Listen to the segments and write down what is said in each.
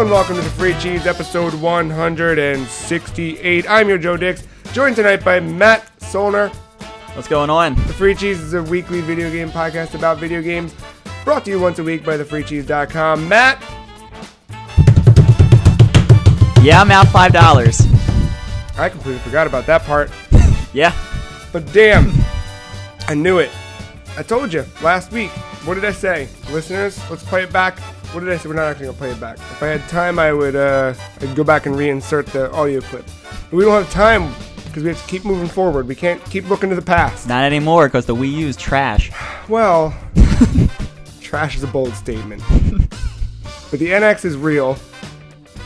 and welcome to the Free Cheese, episode 168. I'm your Joe Dix, joined tonight by Matt Solner. What's going on? The Free Cheese is a weekly video game podcast about video games, brought to you once a week by thefreecheese.com. Matt? Yeah, I'm out $5. I completely forgot about that part. Yeah. But damn, I knew it. I told you last week. What did I say? Listeners, let's play it back. What did I say? We're not actually going to play it back. If I had time, I'd go back and reinsert the audio clip. But we don't have time because we have to keep moving forward. We can't keep looking to the past. Not anymore because the Wii U is trash. Well, trash is a bold statement. But the NX is real.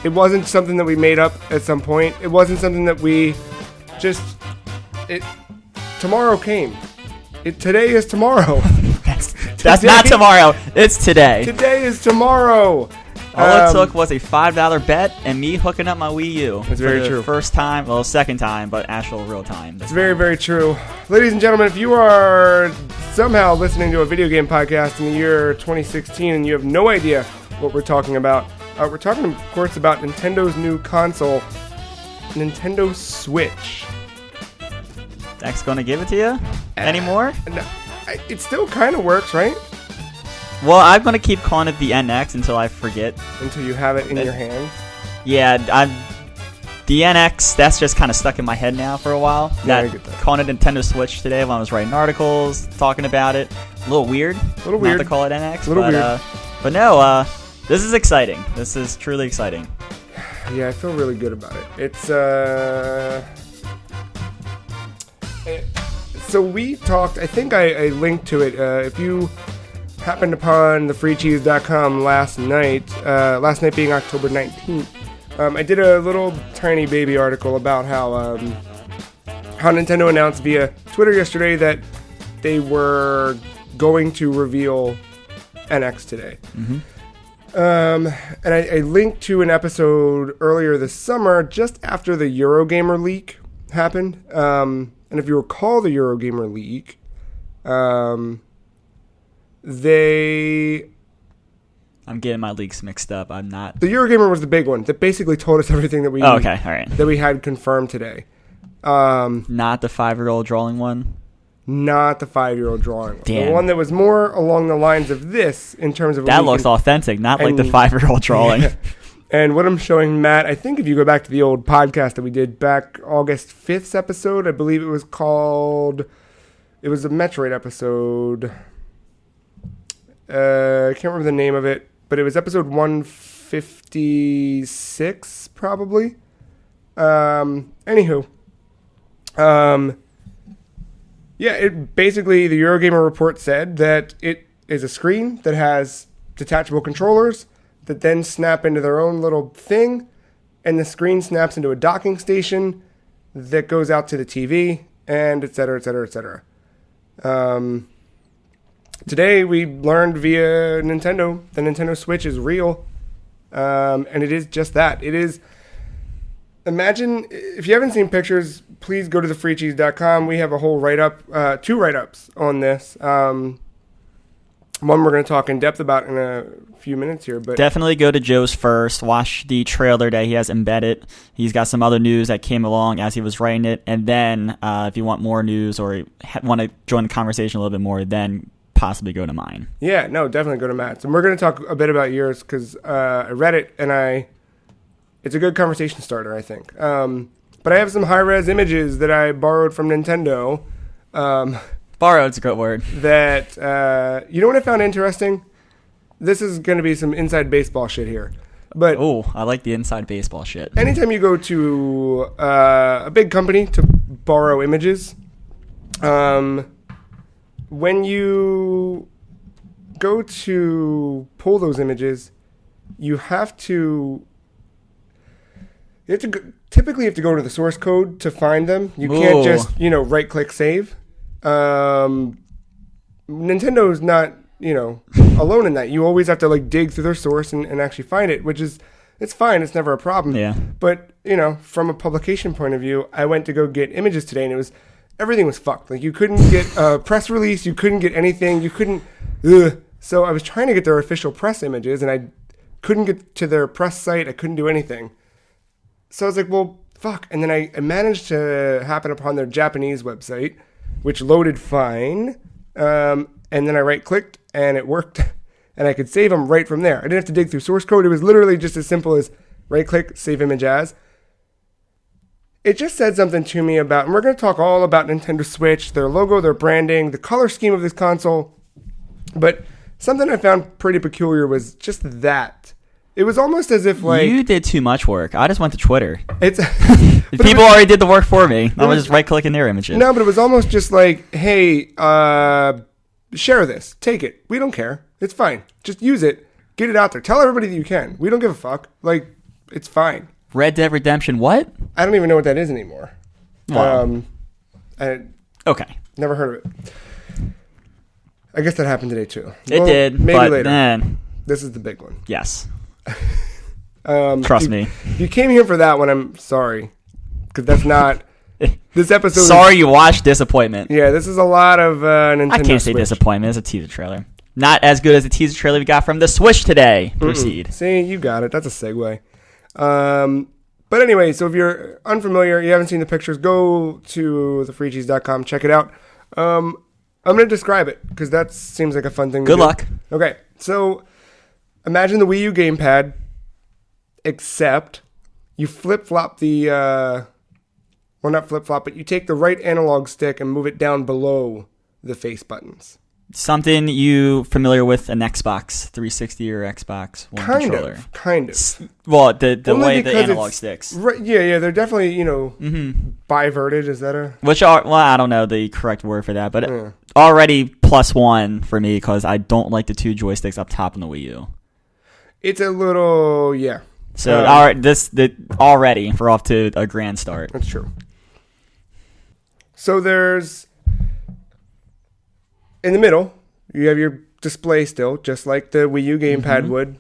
It wasn't something that we made up at some point. It wasn't something that we just... Tomorrow came. Today is tomorrow. That's not tomorrow. It's today. Today is tomorrow. All it took was a $5 bet and me hooking up my Wii U. That's very true. First time, well, second time, but actual real time. It's very, very true. Ladies and gentlemen, if you are somehow listening to a video game podcast in the year 2016 and you have no idea what we're talking about, we're talking, of course, about Nintendo's new console, Nintendo Switch. That's going to give it to you anymore? No, it still kind of works, right? Well, I'm going to keep calling it the NX until I forget. Until you have it in your hands? Yeah, the NX, that's just kind of stuck in my head now for a while. Yeah, calling it Nintendo Switch today when I was writing articles, talking about it. A little weird. Not to call it NX. Weird. But no, this is exciting. This is truly exciting. Yeah, I feel really good about it. It's, so we talked, I think I linked to it, if you happened upon thefreecheese.com last night being October 19th, I did a little tiny baby article about how Nintendo announced via Twitter yesterday that they were going to reveal NX today. Mm-hmm. And I linked to an episode earlier this summer, just after the Eurogamer leak happened. And if you recall the Eurogamer leak, I'm getting my leaks mixed up. I'm not. The Eurogamer was the big one that basically told us everything that we okay, all right. that we had confirmed today. Not the 5-year-old drawing one? Not the 5-year-old drawing one. Damn. The one that was more along the lines of this in terms of... That looks authentic, not like the 5-year-old drawing. Yeah. And what I'm showing Matt, I think if you go back to the old podcast that we did back August 5th's episode, I believe it was called... It was a Metroid episode. I can't remember the name of it, but it was episode 156, probably. Anywho. Yeah, it basically, the Eurogamer report said that it is a screen that has detachable controllers that then snap into their own little thing, and the screen snaps into a docking station that goes out to the TV, and et cetera, et cetera, et cetera. Today we learned via Nintendo the Nintendo Switch is real, and it is just that. It is, imagine, if you haven't seen pictures, please go to thefreecheese.com. We have a whole write-up, 2 write-ups on this. One we're going to talk in depth about in a few minutes here. But definitely go to Joe's first. Watch the trailer that he has embedded. He's got some other news that came along as he was writing it. And then if you want more news or want to join the conversation a little bit more, then possibly go to mine. Yeah, no, definitely go to Matt's. And we're going to talk a bit about yours because I read it and it's a good conversation starter, I think. But I have some high-res images that I borrowed from Nintendo. Borrowed's a good word. That, you know what I found interesting? This is going to be some inside baseball shit here. But oh, I like the inside baseball shit. Anytime you go to a big company to borrow images, when you go to pull those images, you have to typically you have to go to the source code to find them. You can't just, right-click save. Nintendo's not, alone in that. You always have to dig through their source and actually find it, which is, it's fine. It's never a problem. Yeah. But, from a publication point of view, I went to go get images today and everything was fucked. You couldn't get a press release. You couldn't get anything. You couldn't, So I was trying to get their official press images and I Couldn't get to their press site. I couldn't do anything. So I was like, well, fuck. And then I managed to happen upon their Japanese website, which loaded fine. And then I right-clicked, and it worked. And I could save them right from there. I didn't have to dig through source code. It was literally just as simple as right-click, save image as. It just said something to me about, and we're going to talk all about Nintendo Switch, their logo, their branding, the color scheme of this console. But something I found pretty peculiar was just that. It was almost as if, like... You did too much work. I just went to Twitter. It's People already did the work for me. I was just right-clicking their images. No, but it was almost just like, hey, share this. Take it. We don't care. It's fine. Just use it. Get it out there. Tell everybody that you can. We don't give a fuck. Like, it's fine. Red Dead Redemption what? I don't even know what that is anymore. Wow. Okay. Never heard of it. I guess that happened today, too. It did, maybe but later. Man. This is the big one. Yes. Trust me. If you came here for that one, I'm sorry. Because that's not... This episode Sorry you watched Disappointment. Yeah, this is a lot of Nintendo I can't say Switch. Disappointment. It's a teaser trailer. Not as good as the teaser trailer we got from the Switch today. Proceed. See, you got it. That's a segue. But anyway, so if you're unfamiliar, you haven't seen the pictures, go to thefreecheese.com, check it out. I'm going to describe it, because that seems like a fun thing to do. Good luck. Okay, so imagine the Wii U gamepad, except you flip-flop the... well, not flip-flop, but you take the right analog stick and move it down below the face buttons. Something you familiar with an Xbox 360 or Xbox One controller? Kind of. Well, the Only way the because analog sticks. Right, yeah, they're definitely, biverted. Is that a... Which are, well, I don't know the correct word for that, but already +1 for me because I don't like the two joysticks up top in the Wii U. It's a little, yeah. So already we're off to a grand start. That's true. So there's... In the middle, you have your display still, just like the Wii U gamepad would.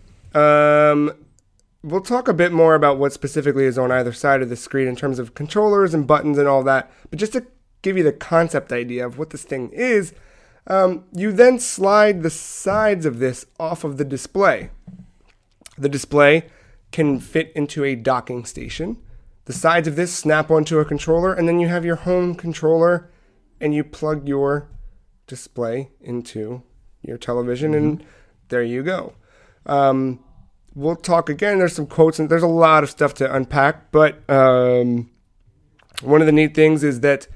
We'll talk a bit more about what specifically is on either side of the screen in terms of controllers and buttons and all that. But just to give you the concept idea of what this thing is, you then slide the sides of this off of the display. The display can fit into a docking station. The sides of this snap onto a controller, and then you have your home controller, and you plug your display into your television, and there you go. We'll talk again. There's some quotes, and there's a lot of stuff to unpack, but one of the neat things is that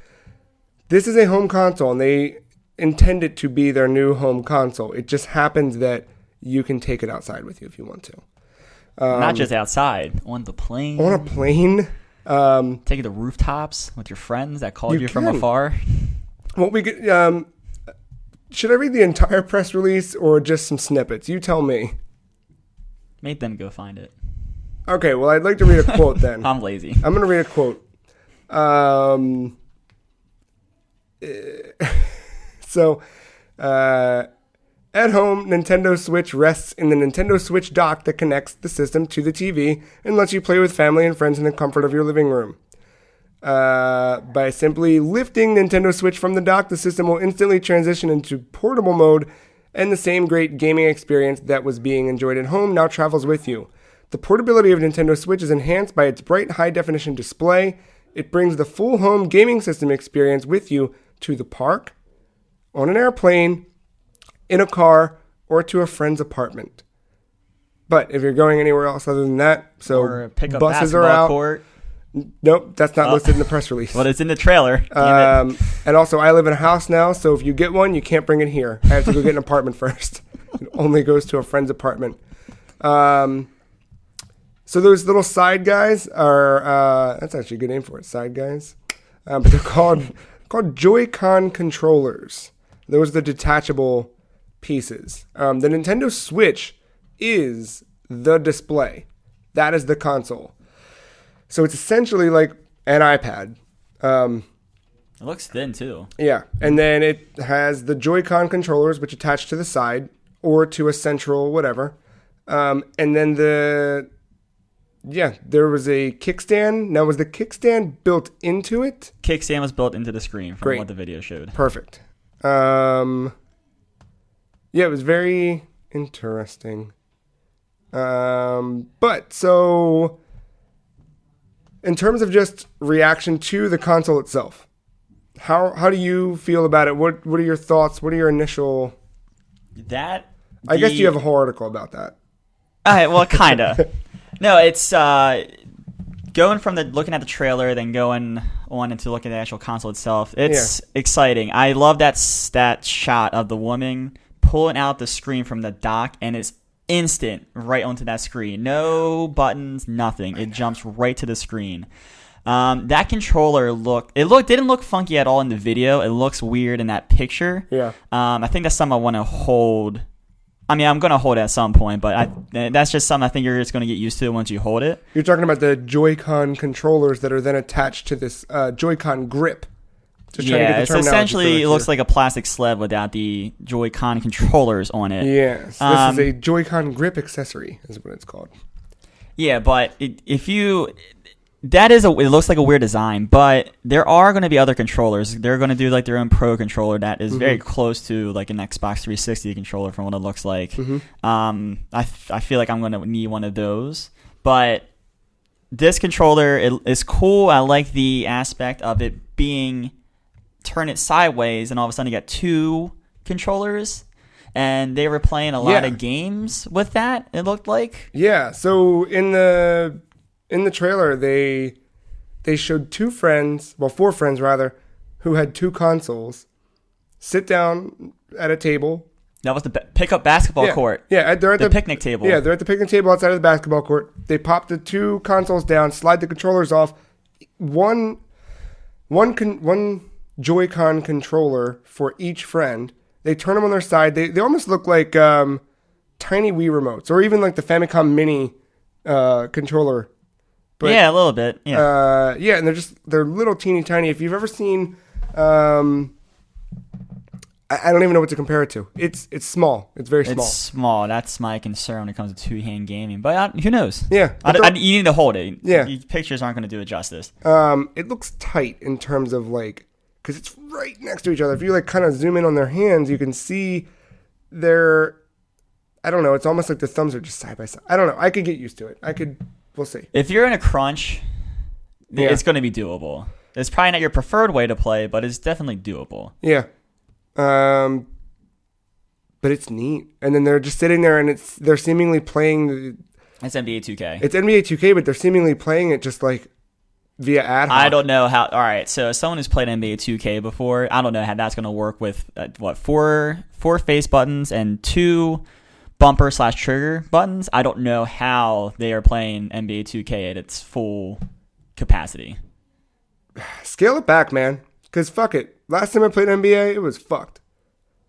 this is a home console, and they intend it to be their new home console. It just happens that you can take it outside with you if you want to. Not just outside, on the plane. On a plane. Take it to rooftops with your friends that called you from can. afar. Well, we could... should I read the entire press release or just some snippets? You tell me. Make them go find it. Okay, well, I'd like to read a quote then. I'm lazy. I'm going to read a quote. At home, Nintendo Switch rests in the Nintendo Switch dock that connects the system to the TV and lets you play with family and friends in the comfort of your living room. By simply lifting Nintendo Switch from the dock, the system will instantly transition into portable mode, and the same great gaming experience that was being enjoyed at home now travels with you. The portability of Nintendo Switch is enhanced by its bright high-definition display. It brings the full home gaming system experience with you to the park, on an airplane, in a car, or to a friend's apartment. But if you're going anywhere else other than that, so or pick up buses are basketball out. Court. Nope, that's not listed in the press release. Well, it's in the trailer. Damn it. And also, I live in a house now, so if you get one, you can't bring it here. I have to go get an apartment first. It only goes to a friend's apartment. So those little side guys are, that's actually a good name for it, side guys. But they're called Joy-Con controllers. Those are the detachable pieces. The Nintendo Switch is the display. That is the console. So it's essentially like an iPad. It looks thin, too. Yeah. And then it has the Joy-Con controllers, which attach to the side or to a central whatever. And then there was a kickstand. Now, was the kickstand built into it? Kickstand was built into the screen from Great. what the video showed. Perfect. Yeah, it was very interesting. But so in terms of just reaction to the console itself, how do you feel about it? What are your thoughts? What are your initial? I guess you have a whole article about that. All right, well, kind of. No, it's going from looking at the trailer, then going on into looking at the actual console itself. It's exciting. I love that shot of the woman pulling out the screen from the dock, and it's instant right onto that screen. No buttons, nothing. It jumps right to the screen. That controller didn't look funky at all in the video. It looks weird in that picture. Yeah. I think that's something I want to hold. I mean, I'm going to hold it at some point, but that's just something I think you're just going to get used to once you hold it. You're talking about the Joy-Con controllers that are then attached to this Joy-Con grip. It essentially looks like a plastic sled without the Joy-Con controllers on it. Yes, this is a Joy-Con grip accessory, is what it's called. Yeah, but it looks like a weird design, but there are going to be other controllers. They're going to do like their own pro controller that is very close to like an Xbox 360 controller from what it looks like. I feel like I'm going to need one of those, but this controller is cool. I like the aspect of it being turn it sideways, and all of a sudden you got two controllers, and they were playing a lot of games with that. It looked like so in the trailer, they showed four friends rather, who had two consoles, sit down at a table. That was the pickup basketball court. Yeah, they're at the picnic table. Yeah, they're at the picnic table outside of the basketball court. They pop the two consoles down, slide the controllers off. One Joy-Con controller for each friend. They turn them on their side. They almost look like tiny Wii remotes, or even like the Famicom Mini controller. But, yeah, a little bit. Yeah. And they're little teeny tiny. If you've ever seen, I don't even know what to compare it to. It's small. It's very small. It's small. That's my concern when it comes to two-hand gaming. But who knows? Yeah. You need to hold it. Yeah. Pictures aren't going to do it justice. It looks tight in terms of like, because it's right next to each other. If you like kind of zoom in on their hands, you can see I don't know. It's almost like the thumbs are just side by side. I don't know. I could get used to it. We'll see. If you're in a crunch, it's going to be doable. It's probably not your preferred way to play, but it's definitely doable. Yeah. But it's neat. And then they're just sitting there, and they're seemingly playing. It's NBA 2K. It's NBA 2K, but they're seemingly playing it just like via ad hoc. I don't know how. All right, so as someone who's played NBA 2K before, I don't know how that's going to work with four face buttons and two bumper/trigger buttons. I don't know how they are playing NBA 2K at its full capacity. Scale it back, man. Because fuck it. Last time I played NBA, it was fucked.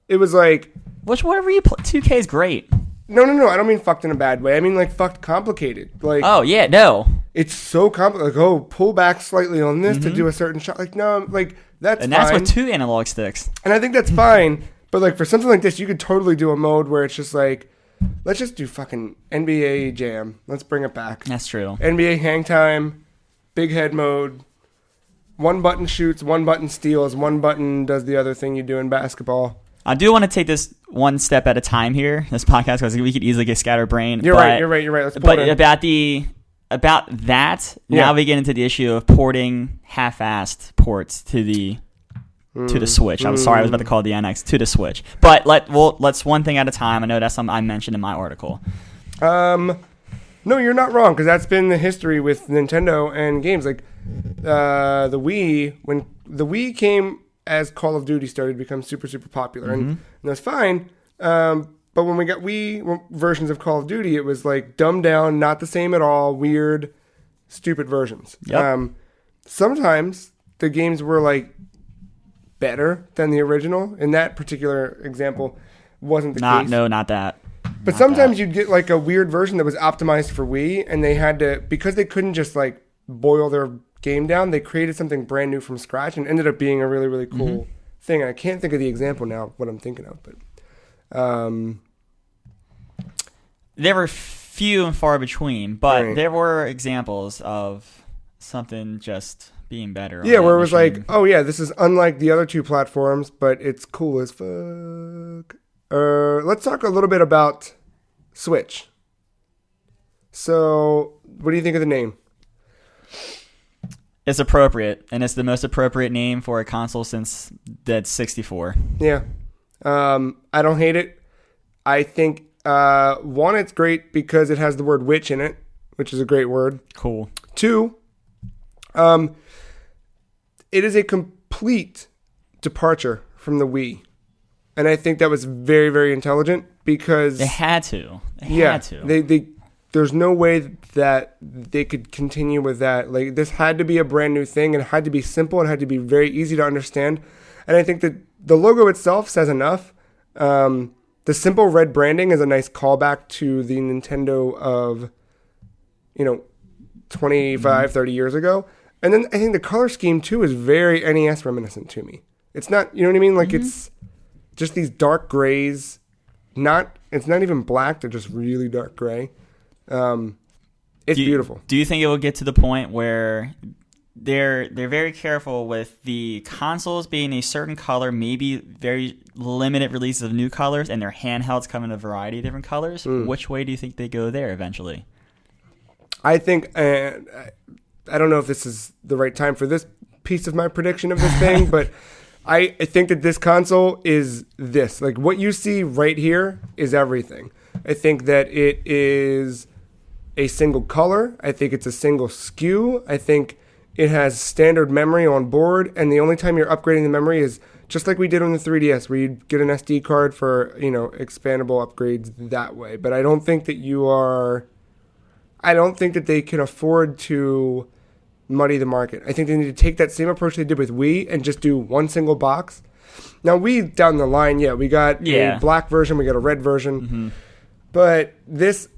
It was like... Whatever you play, 2K is great. No. I don't mean fucked in a bad way. I mean like fucked complicated. Like, oh, yeah, no. It's so complicated. Like, pull back slightly on this to do a certain shot. Like, no, like, that's fine. And that's with two analog sticks. And I think that's fine. But like for something like this, you could totally do a mode where it's just like, let's just do fucking NBA Jam. Let's bring it back. That's true. NBA Hang Time, Big Head Mode. One button shoots, one button steals, one button does the other thing you do in basketball. I do want to take this one step at a time here, this podcast, because we could easily get scatterbrained. You're right. Let's pull it in. About that, now we get into the issue of porting half-assed ports to the Switch. I'm sorry, I was about to call it the NX to the Switch. But let's one thing at a time. I know that's something I mentioned in my article. No, you're not wrong, because that's been the history with Nintendo and games. Like the Wii, when the Wii came as Call of Duty started to become super, super popular, and that's fine. But when we got Wii versions of Call of Duty, it was like dumbed down, not the same at all, weird, stupid versions. Yep. Sometimes the games were like better than the original. In that particular example, wasn't the case. No, not that. But sometimes you'd get like a weird version that was optimized for Wii, and they had to, because they couldn't just like boil their game down, they created something brand new from scratch and ended up being a really, really cool thing. And I can't think of the example now, what I'm thinking of, but there were few and far between, but there were examples of something just being better. Yeah, where it was like, oh yeah, this is unlike the other two platforms, but it's cool as fuck. Let's talk a little bit about Switch. So, what do you think of the name? It's appropriate, and it's the most appropriate name for a console since the 64. Yeah. I don't hate it. I think, one, it's great because it has the word witch in it, which is a great word. Cool. Two, it is a complete departure from the Wii. And I think that was very, very intelligent because... They had to. There's no way that they could continue with that. Like, this had to be a brand new thing, and it had to be simple, and it had to be very easy to understand. And I think that the logo itself says enough. The simple red branding is a nice callback to the Nintendo of, 25, 30 years ago. And then I think the color scheme, too, is very NES reminiscent to me. It's not, you know what I mean? Like, it's just these dark grays. It's not even black. They're just really dark gray. It's beautiful. Do you think it will get to the point where they're very careful with the consoles being a certain color, maybe very limited releases of new colors, and their handhelds come in a variety of different colors? Which way do you think they go there eventually? I think, I don't know if this is the right time for this piece of my prediction of this thing, but I think that this console is this. Like, what you see right here is everything. I think that it is a single color. I think it's a single SKU. I think it has standard memory on board, and the only time you're upgrading the memory is just like we did on the 3DS, where you'd get an SD card for, expandable upgrades that way. But I don't think that they can afford to muddy the market. I think they need to take that same approach they did with Wii and just do one single box. Now, Wii down the line, we got a black version, we got a red version, but this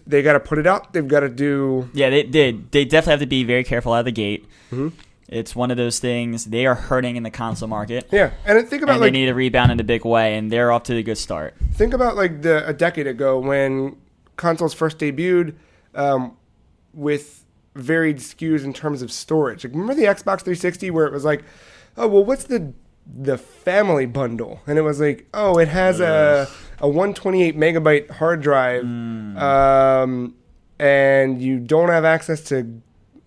they got to put it out. They've got to do. Yeah, they definitely have to be very careful out of the gate. It's one of those things. They are hurting in the console market. Yeah, and think about they need to rebound in a big way, and they're off to a good start. Think about a decade ago when consoles first debuted, with varied SKUs in terms of storage. Like, remember the Xbox 360 where it was like, oh, well, what's the family bundle? And it was like, oh, it has a 128 megabyte hard drive, and you don't have access to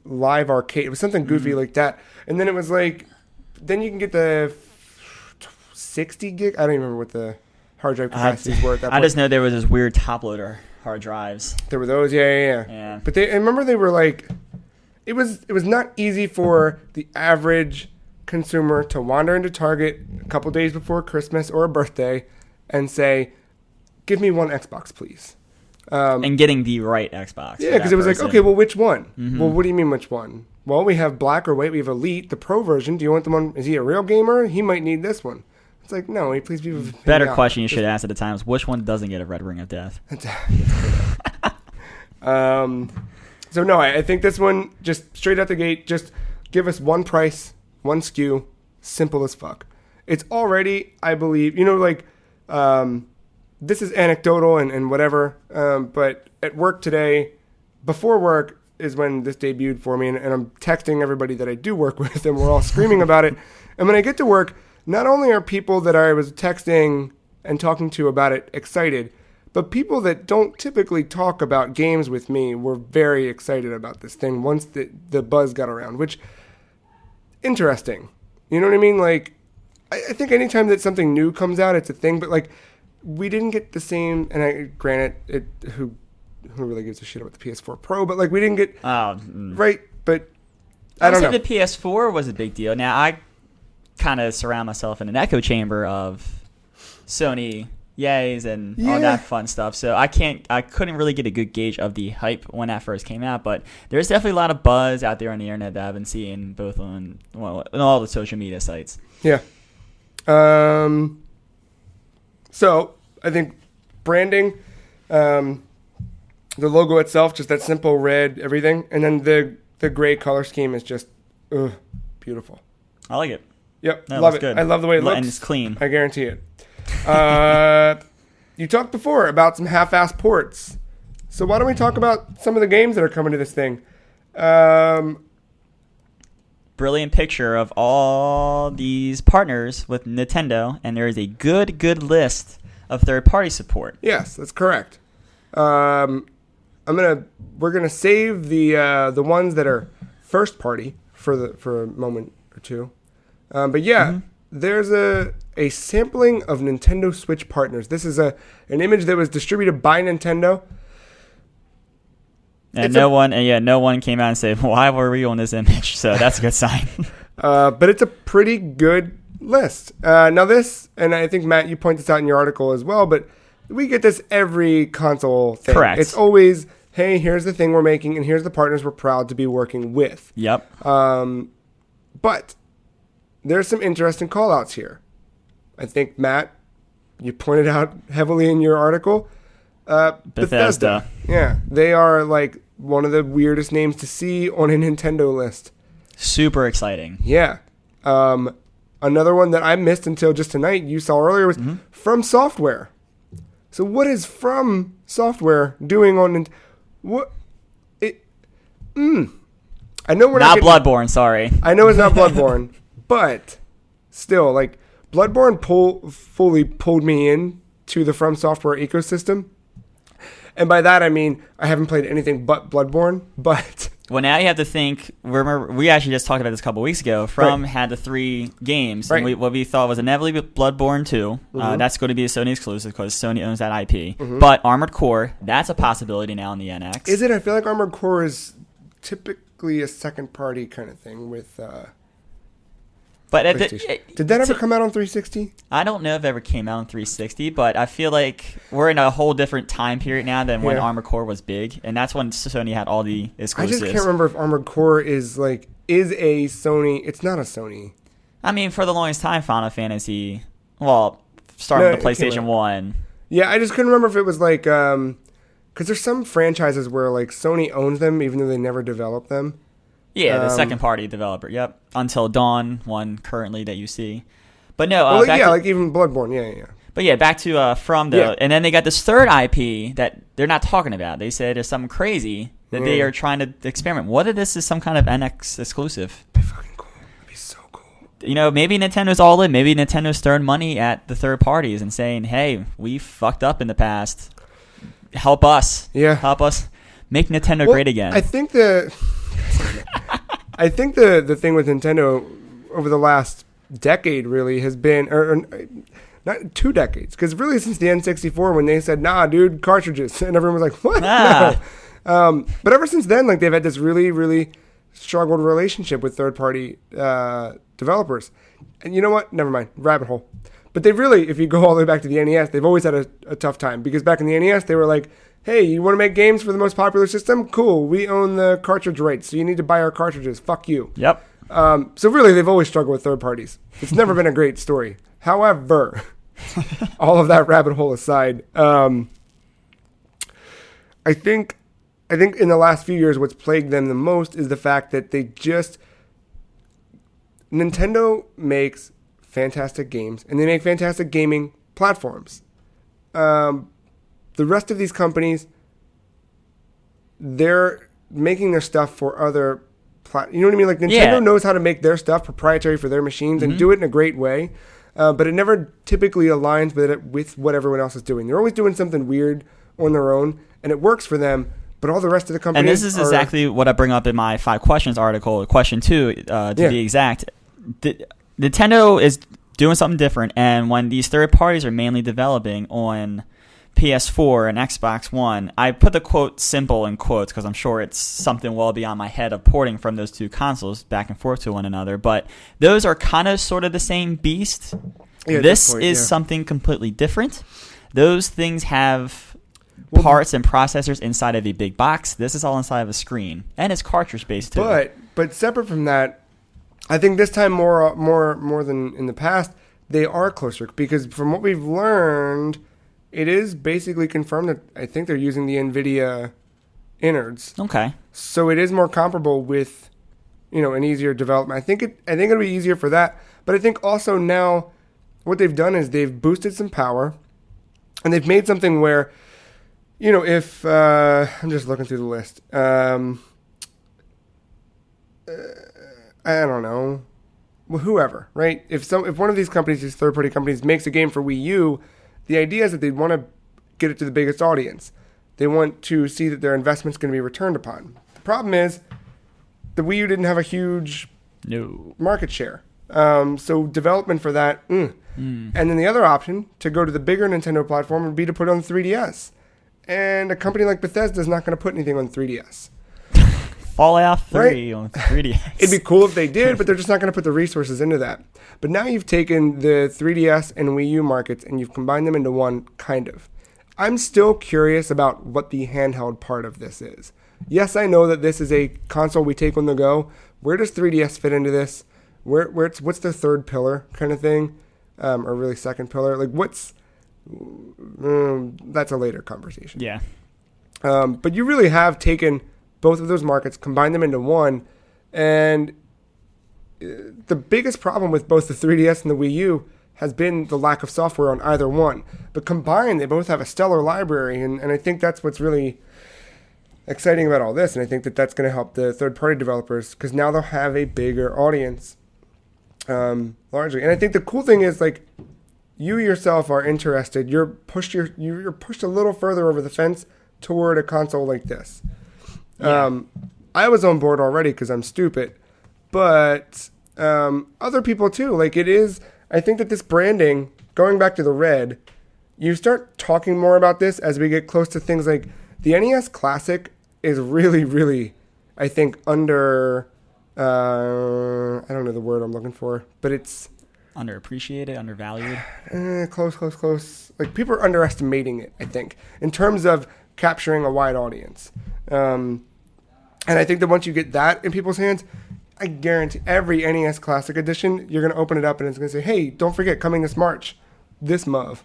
live arcade. It was something goofy like that. And then it was like, then you can get the 60 gig. I don't even remember what the hard drive capacities were at that point. I just know there was this weird top loader hard drives. There were those, yeah. But I remember they were like, it was not easy for the average consumer to wander into Target a couple days before Christmas or a birthday and say, give me one Xbox, please. And getting the right Xbox. Yeah, because it was like, okay, well, which one? Well, what do you mean which one? Well, we have black or white. We have Elite, the Pro version. Do you want the one? Is he a real gamer? He might need this one. It's like, no, please be... Better question you should ask at the time is, which one doesn't get a red ring of death? So, no, I think this one, just straight out the gate, just give us one price, one SKU, simple as fuck. It's already, I believe, this is anecdotal and whatever, but at work today, before work is when this debuted for me, and I'm texting everybody that I do work with, and we're all screaming about it. And when I get to work, not only are people that I was texting and talking to about it excited, but people that don't typically talk about games with me were very excited about this thing once the buzz got around, which, interesting. You know what I mean? Like, I think anytime that something new comes out, it's a thing, but like, we didn't get the same, and granted, who really gives a shit about the PS4 Pro, but like, we didn't get, right, but I don't know. The PS4 was a big deal. Now, I kind of surround myself in an echo chamber of Sony yays and all that fun stuff, so I couldn't really get a good gauge of the hype when that first came out, but there's definitely a lot of buzz out there on the internet that I've been seeing both on all the social media sites. Yeah. So I think branding, the logo itself, just that simple red, everything, and then the gray color scheme is just beautiful. I like it. Yep, love it. Good. I love the way it looks. And it's clean. I guarantee it. You talked before about some half-assed ports. So why don't we talk about some of the games that are coming to this thing? Brilliant picture of all these partners with Nintendo, and there is a good list of third-party support. Yes, that's correct. we're gonna save the ones that are first party for a moment or two. But yeah, there's a sampling of Nintendo Switch partners. This is an image that was distributed by Nintendo. And no one came out and said, why were we on this image? So that's a good sign. But it's a pretty good list. Now this, and I think, Matt, you point this out in your article as well, but we get this every console thing. Correct. It's always, hey, here's the thing we're making, and here's the partners we're proud to be working with. Yep. But there's some interesting call-outs here. I think, Matt, you pointed out heavily in your article. Bethesda. Yeah, they are like one of the weirdest names to see on a Nintendo list. Super exciting. Yeah. Another one that I missed until just tonight, you saw earlier, was From Software. So what is From Software doing on what? I know we're not Bloodborne. Sorry. I know it's not Bloodborne, but still, like, Bloodborne fully pulled me in to the From Software ecosystem. And by that, I mean, I haven't played anything but Bloodborne, but... Well, now you have to think, remember, we actually just talked about this a couple weeks ago. From had the 3 games. Right. And what we thought was inevitably Bloodborne 2. That's going to be a Sony exclusive because Sony owns that IP. But Armored Core, that's a possibility now in the NX. Is it? I feel like Armored Core is typically a second-party kind of thing with... But did that ever come out on 360? I don't know if it ever came out on 360, but I feel like we're in a whole different time period now than when Armored Core was big, and that's when Sony had all the exclusives. I just can't remember if Armored Core is a Sony. It's not a Sony. I mean, for the longest time, Final Fantasy, starting with the PlayStation 1. Yeah, I just couldn't remember if it was like, because there's some franchises where like Sony owns them even though they never developed them. Yeah, the second-party developer. Yep, Until Dawn, one currently that you see. But no, like even Bloodborne. Yeah. But yeah, back to From though, and then they got this third IP that they're not talking about. They said it's something crazy that they are trying to experiment. What if this is some kind of NX exclusive? That'd be fucking cool. That'd be so cool. You know, maybe Nintendo's all in. Maybe Nintendo's throwing money at the third parties and saying, "Hey, we fucked up in the past. Help us. Yeah, help us make Nintendo great again." I think the thing with Nintendo over the last decade really has been, or not 2 decades, because really since the N64 when they said, nah, dude, cartridges, and everyone was like, what? No. But ever since then, like, they've had this really, really struggled relationship with third-party developers. And you know what? Never mind. Rabbit hole. But they really, if you go all the way back to the NES, they've always had a tough time, because back in the NES, they were like, hey, you want to make games for the most popular system? Cool. We own the cartridge rights, so you need to buy our cartridges. Fuck you. Yep. So really, they've always struggled with third parties. It's never been a great story. However, all of that rabbit hole aside, I think in the last few years, what's plagued them the most is the fact that Nintendo makes fantastic games, and they make fantastic gaming platforms. The rest of these companies, they're making their stuff for other you know what I mean? Like, Nintendo knows how to make their stuff proprietary for their machines and do it in a great way, but it never typically aligns with what everyone else is doing. They're always doing something weird on their own, and it works for them, but all the rest of the companies... And this is exactly what I bring up in my 5 questions article, question 2, to be exact. Nintendo is doing something different, and when these third parties are mainly developing on PS4 and Xbox One, I put the quote simple in quotes because I'm sure it's something well beyond my head of porting from those 2 consoles back and forth to one another, but those are kind of sort of the same beast. This is something completely different. Those things have parts and processors inside of a big box. This is all inside of a screen, and it's cartridge based too. But separate from that, I think this time more than in the past, they are closer, because from what we've learned, it is basically confirmed that I think they're using the NVIDIA innards. Okay. So it is more comparable with, an easier development. I think it'll be easier for that. But I think also now what they've done is they've boosted some power, and they've made something where, if I'm just looking through the list. I don't know. Well, whoever, right? If one of these companies, these third-party companies, makes a game for Wii U, the idea is that they want to get it to the biggest audience. They want to see that their investment's going to be returned upon. The problem is the Wii U didn't have a huge market share. So development for that. And then the other option to go to the bigger Nintendo platform would be to put it on 3DS. And a company like Bethesda is not going to put anything on 3DS. Fallout 3 on 3DS. It'd be cool if they did, but they're just not going to put the resources into that. But now you've taken the 3DS and Wii U markets and you've combined them into one, kind of. I'm still curious about what the handheld part of this is. Yes, I know that this is a console we take on the go. Where does 3DS fit into this? What's the third pillar kind of thing? Or really second pillar? Like what's... that's a later conversation. Yeah. But you really have taken both of those markets, combined them into one, and the biggest problem with both the 3DS and the Wii U has been the lack of software on either one. But combined, they both have a stellar library, and I think that's what's really exciting about all this, and I think that that's going to help the third-party developers, because now they'll have a bigger audience, largely. And I think the cool thing is, like, you yourself are interested. You're pushed a little further over the fence toward a console like this. Yeah. I was on board already because I'm stupid, but other people too. Like it is, I think that this branding, going back to the red, you start talking more about this as we get close to things like the NES Classic is really, really, I think under, I don't know the word I'm looking for, but it's underappreciated, undervalued. Close. Like people are underestimating it, I think, in terms of capturing a wide audience. And I think that once you get that in people's hands, I guarantee every NES Classic Edition, you're going to open it up and it's going to say, hey, don't forget, coming this March, this MUV.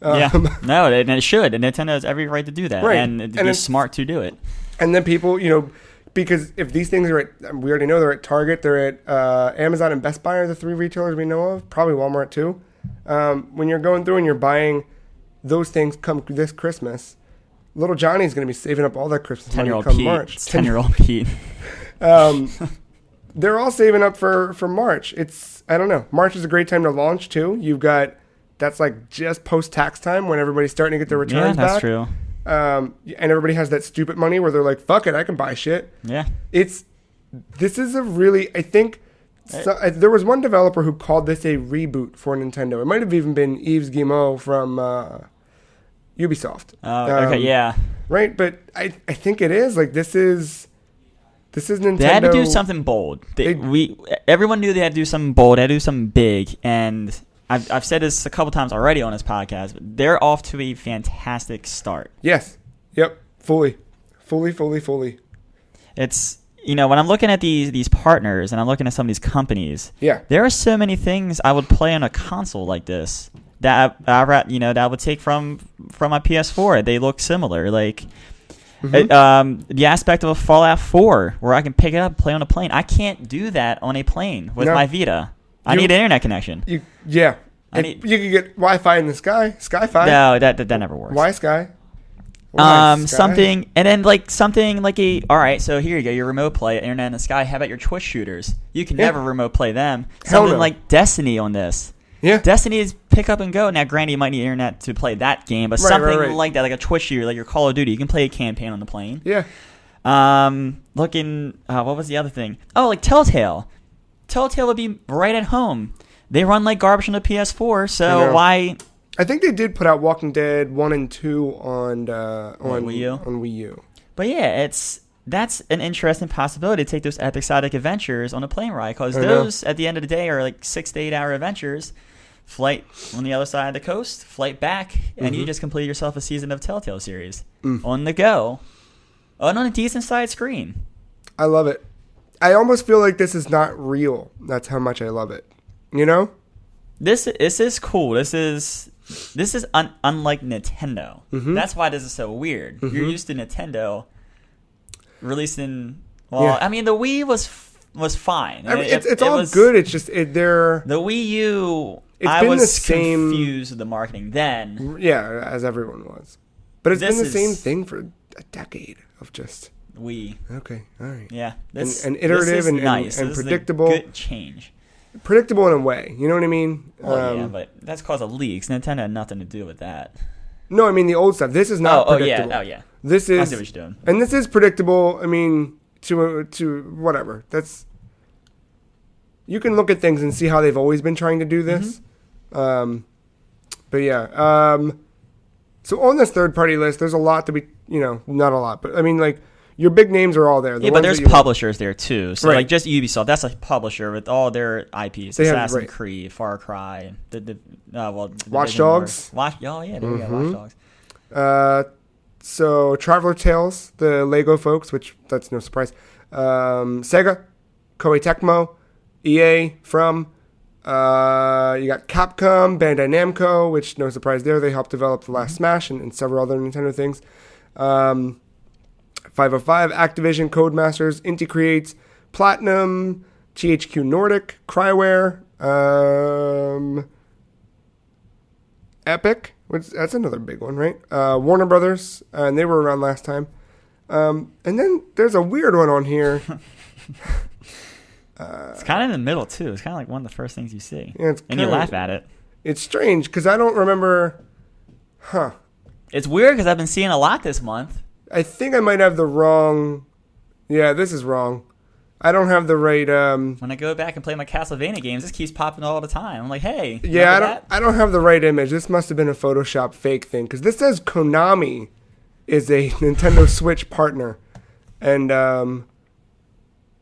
Yeah. No, and it should. And Nintendo has every right to do that. Right. And it'd be smart to do it. And then people, because if these things are at, we already know they're at Target, they're at Amazon and Best Buy are the three retailers we know of, probably Walmart too. When you're going through and you're buying those things come this Christmas, little Johnny's going to be saving up all that Christmas money come March. 10-year-old Pete. They're all saving up for March. I don't know. March is a great time to launch too. That's like just post-tax time when everybody's starting to get their returns back. Yeah, that's true. And everybody has that stupid money where they're like, fuck it, I can buy shit. Yeah. This is a really, I think, there was one developer who called this a reboot for Nintendo. It might have even been Yves Guillemot from Ubisoft. Okay, yeah. Right, but I think it is. Like, this is Nintendo. They had to do something bold. Everyone knew they had to do something bold. They had to do something big. And I've said this a couple times already on this podcast, but they're off to a fantastic start. Yes. Yep. Fully. It's, when I'm looking at these partners and I'm looking at some of these companies, yeah, there are so many things I would play on a console like this that that I would take from my PS4. They look similar. Like, the aspect of a Fallout 4 where I can pick it up and play on a plane. I can't do that on a plane with my Vita. I need an internet connection. You can get Wi-Fi in the sky. Sky-Fi. No, that never works. Why Sky? Something, and then like something like all right, so here you go, your remote play, internet in the sky. How about your Twitch shooters? You can never remote play them. Something like Destiny on this. Yeah. Destiny is pick up and go. Now, granted, you might need internet to play that game, but something like that, like a Twitch shooter, like your Call of Duty, you can play a campaign on the plane. Yeah. What was the other thing? Oh, like Telltale. Telltale would be right at home. They run like garbage on the PS4, so why? I think they did put out Walking Dead 1 and 2 on Wii U. On Wii U. But yeah, that's an interesting possibility to take those episodic adventures on a plane ride, because those, at the end of the day, are like 6 to 8 hour adventures. Flight on the other side of the coast, flight back, and you just complete yourself a season of Telltale series on the go, and on a decent sized screen. I love it. I almost feel like this is not real. That's how much I love it. This is cool. This is unlike Nintendo. That's why this is so weird. You're used to Nintendo releasing. Well, I mean, the Wii was fine. I mean, it's all good. It's just the Wii U. I was confused with the marketing then. Yeah, as everyone was. But it's been the same thing for a decade of just Wii. Okay, all right. Yeah, and iterative and nice and predictable. Good change. Predictable in a way, you know what I mean? Well, yeah, but that's cause of leaks. Nintendo had nothing to do with that. No, I mean the old stuff. This is not predictable. Yeah. This is. I see what you're doing. And this is predictable. I mean, to whatever. That's. You can look at things and see how they've always been trying to do this. But yeah. So on this third-party list, there's a lot to be. Not a lot, but I mean, like. Your big names are all there. But there's publishers there too. So right. like just Ubisoft, that's a publisher with all their IPs. Assassin's Creed, Far Cry, Watch Dogs. There we go, Watch Dogs. So Traveler Tales, the Lego folks, which that's no surprise. Sega, Koei Tecmo, EA from. You got Capcom, Bandai Namco, which no surprise there. They helped develop the last Smash and several other Nintendo things. 505, Activision, Codemasters, Inti Creates, Platinum, THQ Nordic, Cryware, Epic, that's another big one, right? Warner Brothers, and they were around last time. And then there's a weird one on here. It's kind of in the middle, too. It's kind of like one of the first things you see. Yeah, and you laugh at it. It's strange, because I don't remember... It's weird, because I've been seeing a lot this month. I think I might have the wrong... Yeah, this is wrong. I don't have the right... When I go back and play my Castlevania games, this keeps popping all the time. I'm like, hey. Yeah, I don't have the right image. This must have been a Photoshop fake thing. Because this says Konami is a Nintendo Switch partner. And...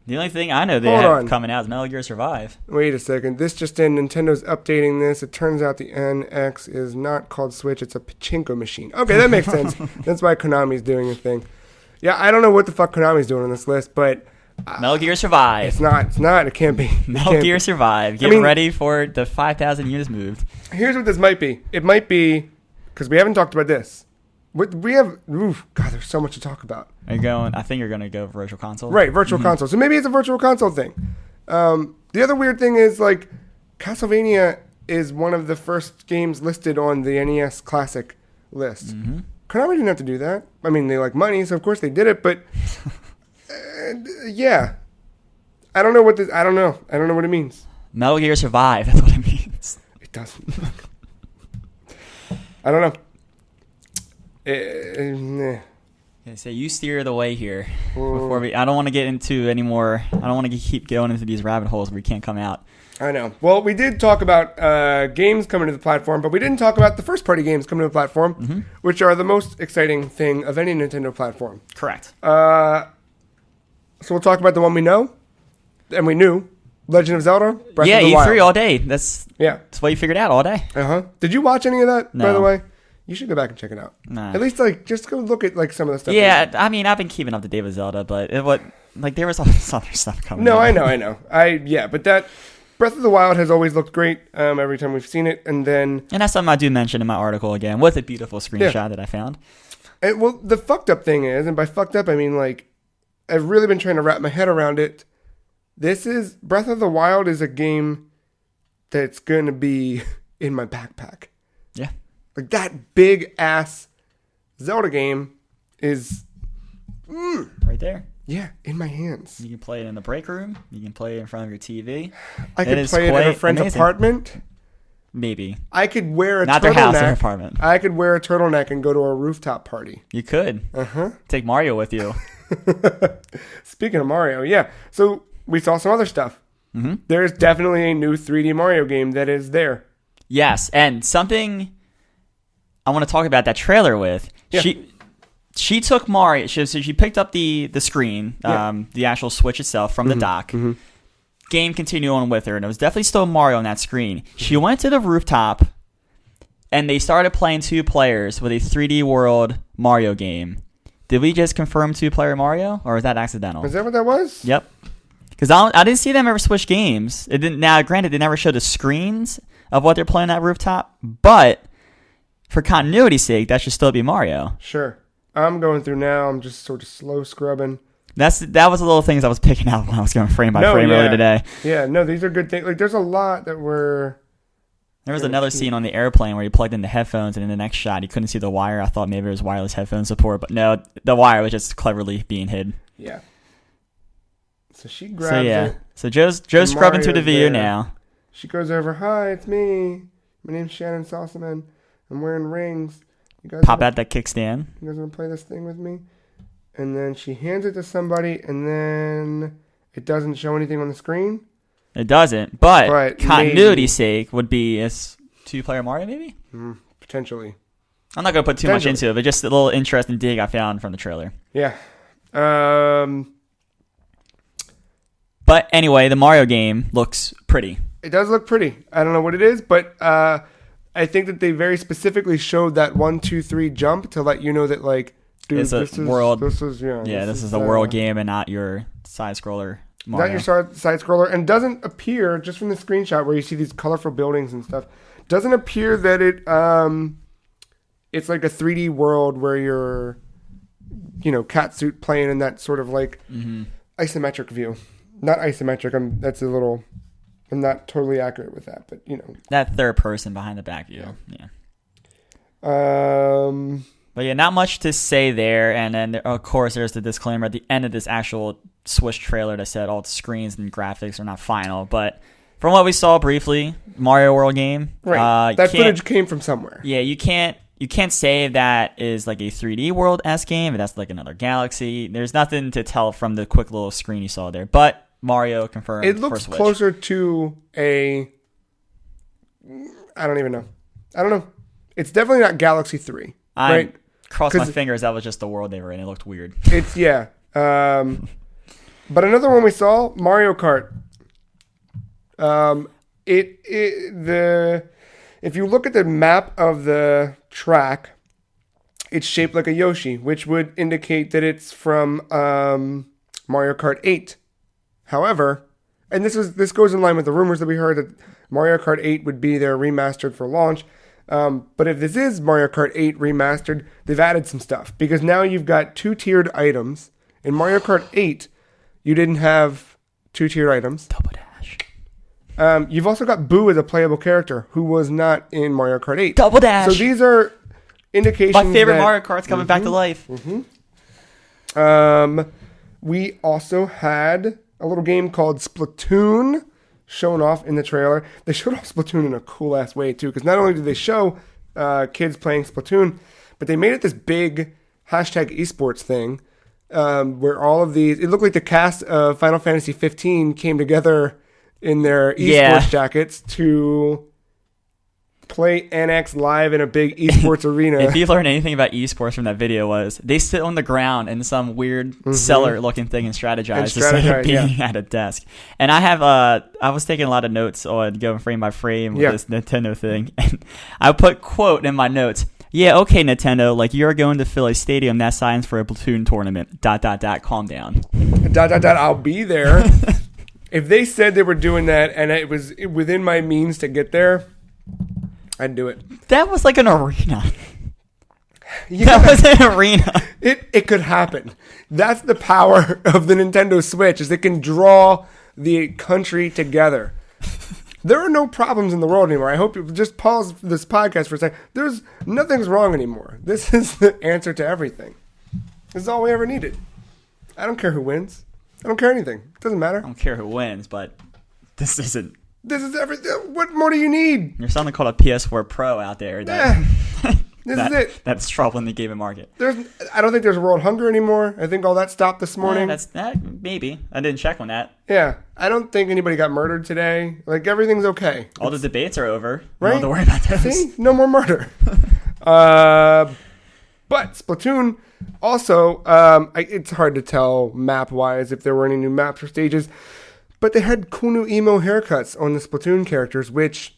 the only thing I know they have coming out is Metal Gear Survive. Wait a second. This just in. Nintendo's updating this. It turns out the NX is not called Switch. It's a pachinko machine. Okay, that makes sense. That's why Konami's doing a thing. Yeah, I don't know what the fuck Konami's doing on this list, but... Metal Gear Survive. It's not. It can't be. Metal Gear Survive. Get ready for the 5,000 units moved. Here's what this might be. It might be... Because we haven't talked about this. We have... Oof, God, there's so much to talk about. I think you're going to go Virtual Console. Right, Virtual Console. So maybe it's a Virtual Console thing. The other weird thing is, like, Castlevania is one of the first games listed on the NES Classic list. Mm-hmm. Konami didn't have to do that. I mean, they like money, so of course they did it, but... yeah. I don't know what this... I don't know what it means. Metal Gear Survive, that's what it means. It doesn't. I don't know. So you steer the way here. Before I don't want to get into any more. I don't want to keep going into these rabbit holes where we can't come out. I know. Well, we did talk about games coming to the platform, but we didn't talk about the first-party games coming to the platform, which are the most exciting thing of any Nintendo platform. Correct. So we'll talk about the one we know, and we knew. Legend of Zelda, Breath of the Wild. E3 all day. That's what you figured out all day. Did you watch any of that, No. by the way? You should go back and check it out. Nah. At least, just go look at, some of the stuff. Yeah, I mean, I've been keeping up to date with Zelda, but there was all this other stuff coming No, out. I know. But that Breath of the Wild has always looked great every time we've seen it, and that's something I do mention in my article again, with a beautiful screenshot that I found. Well, the fucked up thing is, and by fucked up, I mean, I've really been trying to wrap my head around it. Breath of the Wild is a game that's going to be in my backpack. Yeah. That big-ass Zelda game is... right there. Yeah, in my hands. You can play it in the break room. You can play it in front of your TV. I could play it in a friend's apartment. Maybe. I could wear a Not turtleneck. their house, their apartment. I could wear a turtleneck and go to a rooftop party. You could. Take Mario with you. Speaking of Mario, yeah. So we saw some other stuff. Mm-hmm. There's definitely a new 3D Mario game that is there. Yes, and something I want to talk about that trailer with. Yeah. She took Mario. She picked up the screen, the actual Switch itself from the dock. Mm-hmm. Game continued on with her, and it was definitely still Mario on that screen. She went to the rooftop, and they started playing 2 players with a 3D World Mario game. Did we just confirm 2-player Mario, or was that accidental? Is that what that was? Yep. Because I didn't see them ever switch games. It didn't. Now, granted, they never showed the screens of what they're playing at rooftop, but for continuity's sake, that should still be Mario. Sure. I'm going through now. I'm just sort of slow scrubbing. That was the little things I was picking out when I was going frame by frame earlier today. Yeah, no, these are good things. There's a lot that were... There was another scene on the airplane where you plugged in the headphones, and in the next shot, you couldn't see the wire. I thought maybe it was wireless headphone support, but no, the wire was just cleverly being hid. Yeah. So she grabs it. So Joe's scrubbing through the video now. She goes over, "Hi, it's me. My name's Shannon Sossaman. I'm wearing rings. Pop out that kickstand. You guys want to play this thing with me? And then she hands it to somebody, and then it doesn't show anything on the screen. It doesn't, but continuity's sake would be a 2-player Mario, maybe? Potentially. I'm not going to put too much into it, but just a little interesting dig I found from the trailer. Yeah. But anyway, the Mario game looks pretty. It does look pretty. I don't know what it is, but I think that they very specifically showed that 1, 2, 3 jump to let you know that, like, dude, it's this is a world game and not your side scroller Mario. Not your side scroller, and doesn't appear, just from the screenshot where you see these colorful buildings and stuff, doesn't appear that it's like a 3D world where you're, catsuit playing in that sort of like isometric view. Not isometric. I'm not totally accurate with that, but that third person behind the back view. Yeah. But yeah, not much to say there. And then of course there's the disclaimer at the end of this actual Switch trailer that said all the screens and graphics are not final. But from what we saw briefly, Mario World game, right? That footage came from somewhere. Yeah, you can't say that is like a 3D World-esque game, and that's like another galaxy. There's nothing to tell from the quick little screen you saw there. But Mario confirmed. It looks closer to I don't even know. I don't know. It's definitely not Galaxy 3. I crossed my fingers that was just the world they were in. It looked weird. It's but another one we saw, Mario Kart. If you look at the map of the track, it's shaped like a Yoshi, which would indicate that it's from Mario Kart 8. However, and this goes in line with the rumors that we heard that Mario Kart 8 would be their remastered for launch. But if this is Mario Kart 8 remastered, they've added some stuff. Because now you've got 2-tiered items. In Mario Kart 8, you didn't have 2-tiered items. Double dash. You've also got Boo as a playable character, who was not in Mario Kart 8. Double dash! So these are indications my favorite Mario Kart's coming back to life. We also had a little game called Splatoon shown off in the trailer. They showed off Splatoon in a cool-ass way, too, because not only did they show kids playing Splatoon, but they made it this big #esports thing where all of these... It looked like the cast of Final Fantasy 15 came together in their esports jackets to play NX live in a big esports arena. If you learned anything about esports from that video was they sit on the ground in some weird cellar looking thing and strategize instead of being at a desk. And I was taking a lot of notes on going frame by frame with this Nintendo thing. And I put quote in my notes, "Yeah, okay, Nintendo, like you're going to fill a stadium that signs for a Platoon tournament. ... Calm down. ... I'll be there." If they said they were doing that and it was within my means to get there, I'd do it. That was like an arena. That was an arena. It could happen. That's the power of the Nintendo Switch, is it can draw the country together. There are no problems in the world anymore. I hope you just pause this podcast for a second. Nothing's wrong anymore. This is the answer to everything. This is all we ever needed. I don't care who wins. I don't care anything. It doesn't matter. I don't care who wins, but this isn't. This is everything. What more do you need? There's something called a PS4 Pro out there. This is it. That's troubling the gaming market. I don't think there's world hunger anymore. I think all that stopped this morning. Maybe. I didn't check on that. Yeah. I don't think anybody got murdered today. Like, everything's okay. All the debates are over. Right? Don't have to worry about those. See? No more murder. But Splatoon also, it's hard to tell map-wise if there were any new maps or stages. But they had cool new emo haircuts on the Splatoon characters, which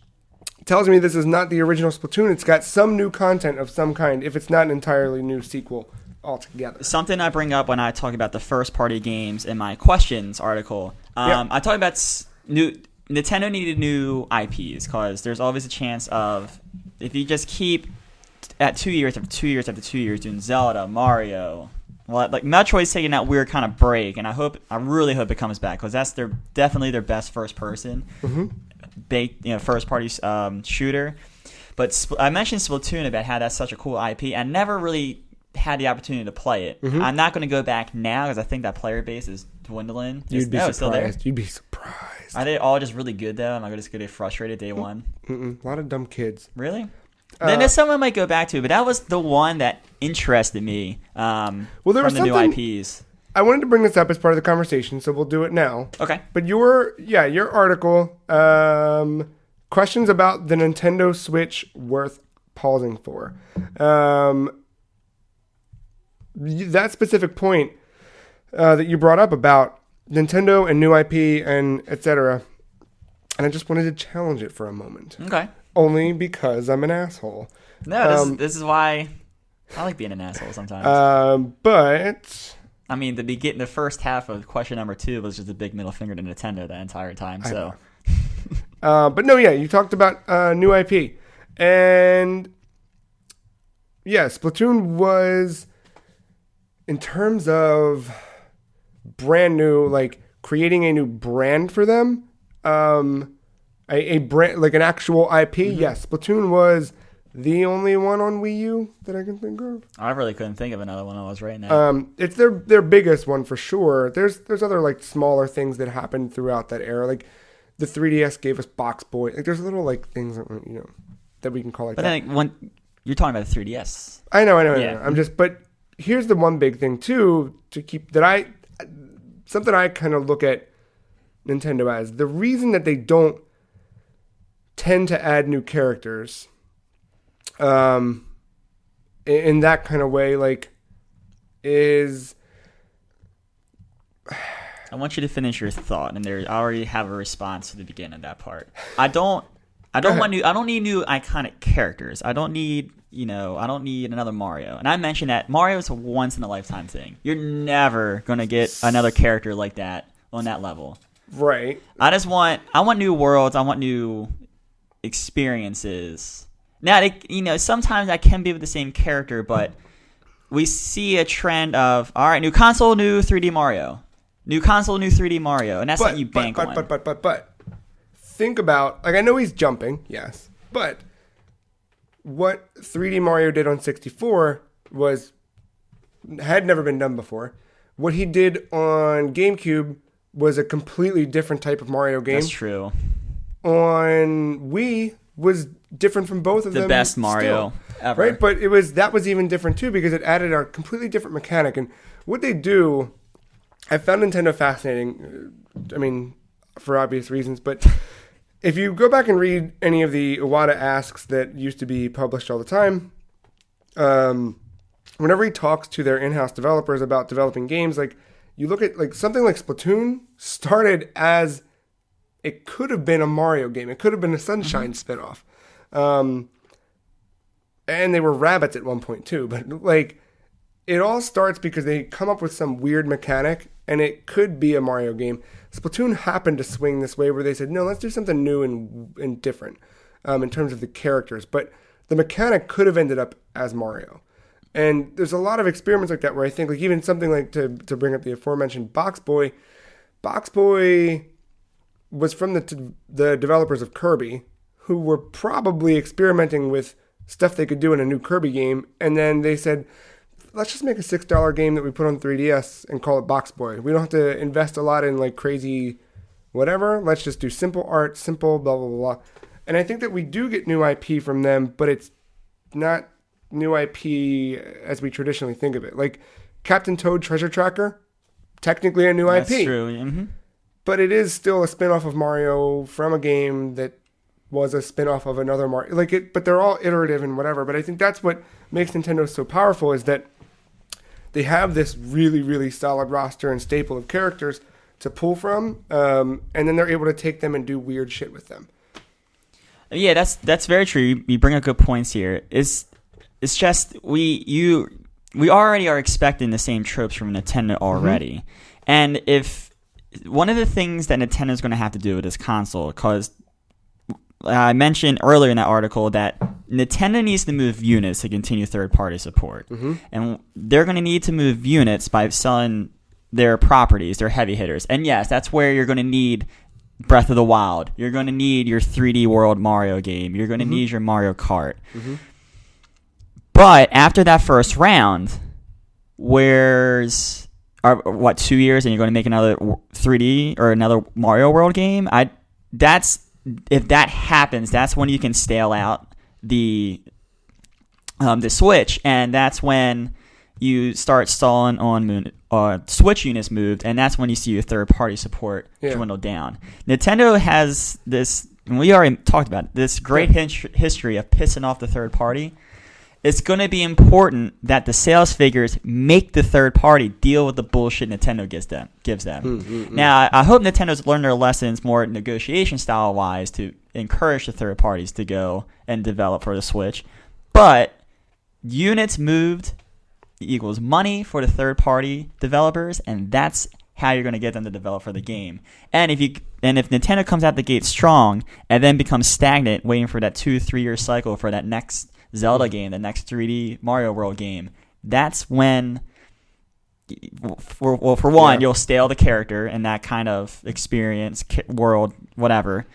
tells me this is not the original Splatoon. It's got some new content of some kind, if it's not an entirely new sequel altogether. Something I bring up when I talk about the first-party games in my questions article. I talk about Nintendo needed new IPs, because there's always a chance of, if you just keep at 2 years after 2 years after 2 years doing Zelda, Mario... Well, like Metroid's taking that weird kind of break, and I really hope it comes back, because that's definitely their best first person, first party shooter. But I mentioned Splatoon about how that's such a cool IP, and never really had the opportunity to play it. I'm not going to go back now because I think that player base is dwindling. You'd be surprised. Still there? You'd be surprised. Are they all just really good though? Am I just going to get frustrated day one? A lot of dumb kids. Really? Then there's someone I might go back to, but that was the one that interested me. Well, there was from the something new IPs. I wanted to bring this up as part of the conversation, so we'll do it now. Okay. But your article, questions about the Nintendo Switch worth pausing for. That specific point that you brought up about Nintendo and new IP and etc. And I just wanted to challenge it for a moment. Okay. Only because I'm an asshole. No, this is why I like being an asshole sometimes. But I mean, the first half of question number 2 was just a big middle finger to Nintendo the entire time. So, but no, yeah, you talked about new IP, and yeah, Splatoon was, in terms of brand new, like creating a new brand for them, a brand like an actual IP. Mm-hmm. Yes, Splatoon was the only one on Wii U that I can think of. I really couldn't think of another one. I was right now. It's their biggest one for sure. There's other like smaller things that happened throughout that era. Like the 3DS gave us Box Boy. Like there's little like things that, that we can call like but that. But then when you're talking about the 3DS. I know. Yeah. But here's the one big thing too to keep that something I kind of look at Nintendo as the reason that they don't tend to add new characters in that kind of way, like, is... I want you to finish your thought, and I already have a response to the beginning of that part. I don't need new iconic characters. I don't need another Mario. And I mentioned that Mario is a once in a lifetime thing. You're never gonna get another character like that on that level. Right. I want new worlds. I want new experiences. Now, sometimes that can be with the same character, but we see a trend of, all right, new console, new 3D Mario. New console, new 3D Mario. And that's what you bank on. But think about, like, I know he's jumping, yes, but what 3D Mario did on 64 had never been done before. What he did on GameCube was a completely different type of Mario game. That's true. On Wii was different from both of them. The best Mario ever. Right? But that was even different too because it added a completely different mechanic. And what they do, I found Nintendo fascinating. I mean, for obvious reasons, but if you go back and read any of the Iwata asks that used to be published all the time, whenever he talks to their in-house developers about developing games, like you look at like something like Splatoon started as it could have been a Mario game. It could have been a Sunshine spinoff. And they were rabbits at one point too, but like it all starts because they come up with some weird mechanic and it could be a Mario game. Splatoon happened to swing this way where they said, no, let's do something new and different in terms of the characters. But the mechanic could have ended up as Mario. And there's a lot of experiments like that where I think like even something like to bring up the aforementioned Box Boy was from the developers of Kirby, who were probably experimenting with stuff they could do in a new Kirby game. And then they said, let's just make a $6 game that we put on 3DS and call it Box Boy. We don't have to invest a lot in like crazy whatever. Let's just do simple art, simple blah, blah, blah. And I think that we do get new IP from them, but it's not new IP as we traditionally think of it. Like Captain Toad Treasure Tracker, technically a new IP. That's true. Mm-hmm. But it is still a spin-off of Mario from a game that was a spin-off of another Mario. But they're all iterative and whatever. But I think that's what makes Nintendo so powerful is that they have this really, really solid roster and staple of characters to pull from, and then they're able to take them and do weird shit with them. Yeah, that's very true. You bring up good points here. It's just we already are expecting the same tropes from Nintendo already, mm-hmm. And if one of the things that Nintendo is going to have to do with this console, because I mentioned earlier in that article that Nintendo needs to move units to continue third-party support. Mm-hmm. And they're going to need to move units by selling their properties, their heavy hitters. And yes, that's where you're going to need Breath of the Wild. You're going to need your 3D World Mario game. You're going to mm-hmm. need your Mario Kart. Mm-hmm. But after that first round, 2 years and you're going to make another 3D or another Mario World game? If that happens, that's when you can stale out the the Switch, and that's when you start stalling on Switch units moved, and that's when you see your third-party support dwindle down. Nintendo has this, and we already talked about it, this great history of pissing off the third party. It's going to be important that the sales figures make the third party deal with the bullshit Nintendo gives them. Now, I hope Nintendo's learned their lessons more negotiation style-wise to encourage the third parties to go and develop for the Switch. But units moved equals money for the third-party developers, and that's how you're going to get them to develop for the game. And if Nintendo comes out the gate strong and then becomes stagnant, waiting for that 2-3 year cycle for that next Zelda game, the next 3D Mario World game, that's when, for one, you'll stale the character and that kind of experience, world, whatever.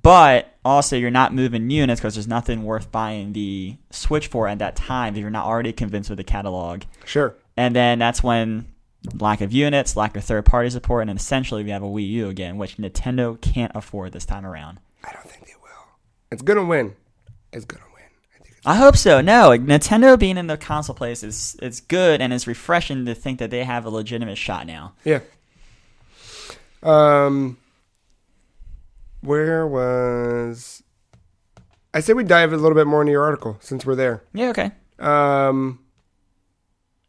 But also, you're not moving units because there's nothing worth buying the Switch for at that time if you're not already convinced with the catalog. Sure. And then that's when lack of units, lack of third-party support, and then essentially we have a Wii U again, which Nintendo can't afford this time around. I don't think they will. It's going to win. I hope so. No, Nintendo being in the console place is good, and it's refreshing to think that they have a legitimate shot now. Yeah. Where was... I say we dive a little bit more into your article, since we're there. Yeah, okay.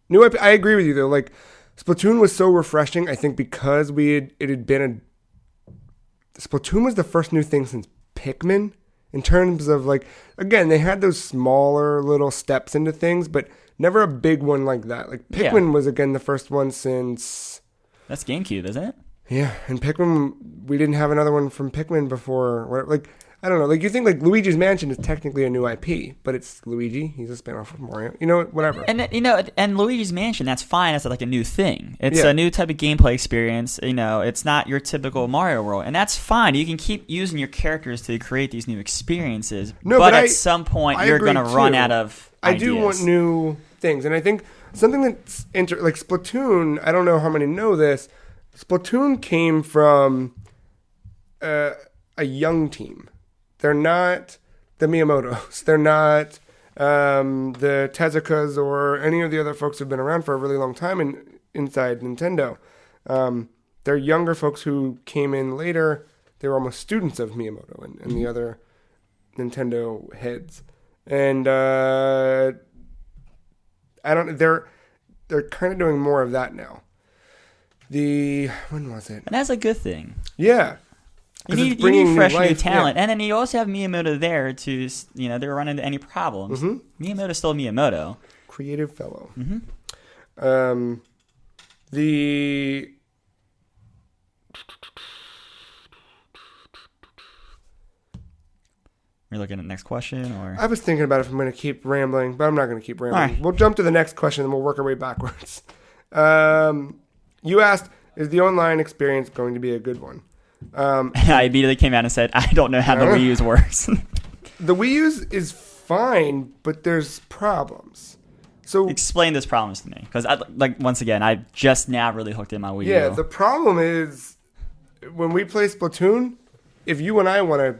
New IP, I agree with you, though. Like, Splatoon was so refreshing, I think, because it had been Splatoon was the first new thing since Pikmin. In terms of, like, again, they had those smaller little steps into things, but never a big one like that. Like, Pikmin was, again, the first one since... That's GameCube, isn't it? Yeah, and Pikmin, we didn't have another one from Pikmin before. Like, I don't know. Like, you think, like, Luigi's Mansion is technically a new IP, but it's Luigi. He's a spin-off of Mario. You know, whatever. And Luigi's Mansion, that's fine as, like, a new thing. It's a new type of gameplay experience. You know, it's not your typical Mario World. And that's fine. You can keep using your characers to create these new experiences. No, but at some point, you're going to run out of ideas. I do want new things. And I think something that's... like, Splatoon, I don't know how many know this. Splatoon came from a young team. They're not the Miyamotos. They're not the Tezukas or any of the other folks who've been around for a really long time inside Nintendo. They're younger folks who came in later. They were almost students of Miyamoto and the other Nintendo heads. And I don't. They're kind of doing more of that now. When was it? And that's a good thing. Yeah. You need fresh new talent. And then you also have Miyamoto there to, they're running into any problems. Mm-hmm. Miyamoto's still Miyamoto. Creative fellow. Mm-hmm. You're looking at the next question, or? I was thinking about if I'm going to keep rambling, but I'm not going to keep rambling. Right. We'll jump to the next question, and we'll work our way backwards. You asked, is the online experience going to be a good one? I immediately came out and said, I don't know how the Wii U works. The Wii U is fine, but there's problems. So explain those problems to me, because once again, I just now really hooked in my Wii U. Yeah, the problem is when we play Splatoon, if you and I want to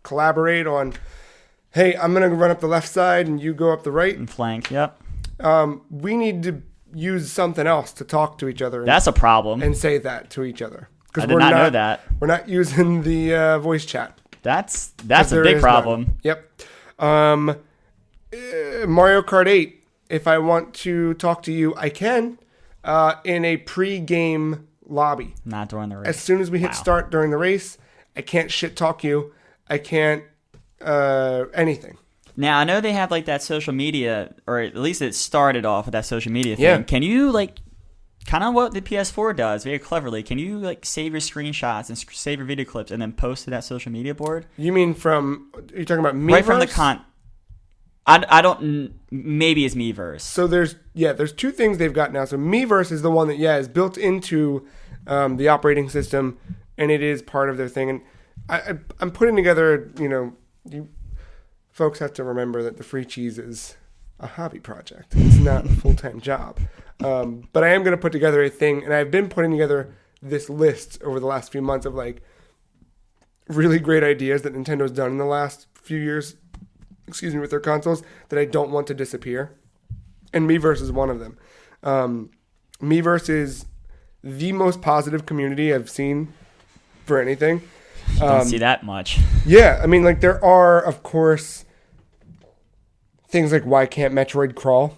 collaborate on, hey, I'm going to run up the left side and you go up the right. And flank, yep. We need to use something else to talk to each other. That's a problem. And say that to each other. I did not know that. We're not using the voice chat. That's a big problem. None. Yep. Mario Kart 8. If I want to talk to you, I can in a pre-game lobby. Not during the race. As soon as we hit start during the race, I can't shit talk you. I can't anything. Now, I know they have like that social media, or at least it started off with that social media thing. Yeah. Can you kind of what the PS4 does very cleverly, can you save your screenshots and save your video clips and then post to that social media board? You mean are you talking about Miiverse? Right from the I don't, maybe it's Miiverse. So there's two things they've got now. So Miiverse is the one that, is built into the operating system, and it is part of their thing. And I'm putting together, you folks have to remember that the free cheese is a hobby project. It's not a full-time job. But I am going to put together a thing, and I've been putting together this list over the last few months of really great ideas that Nintendo's done in the last few years with their consoles that I don't want to disappear. And Miiverse is one of them. Miiverse is the most positive community I've seen for anything. You don't see that much. Yeah, I mean, like, there are, of course, things like why can't Metroid crawl,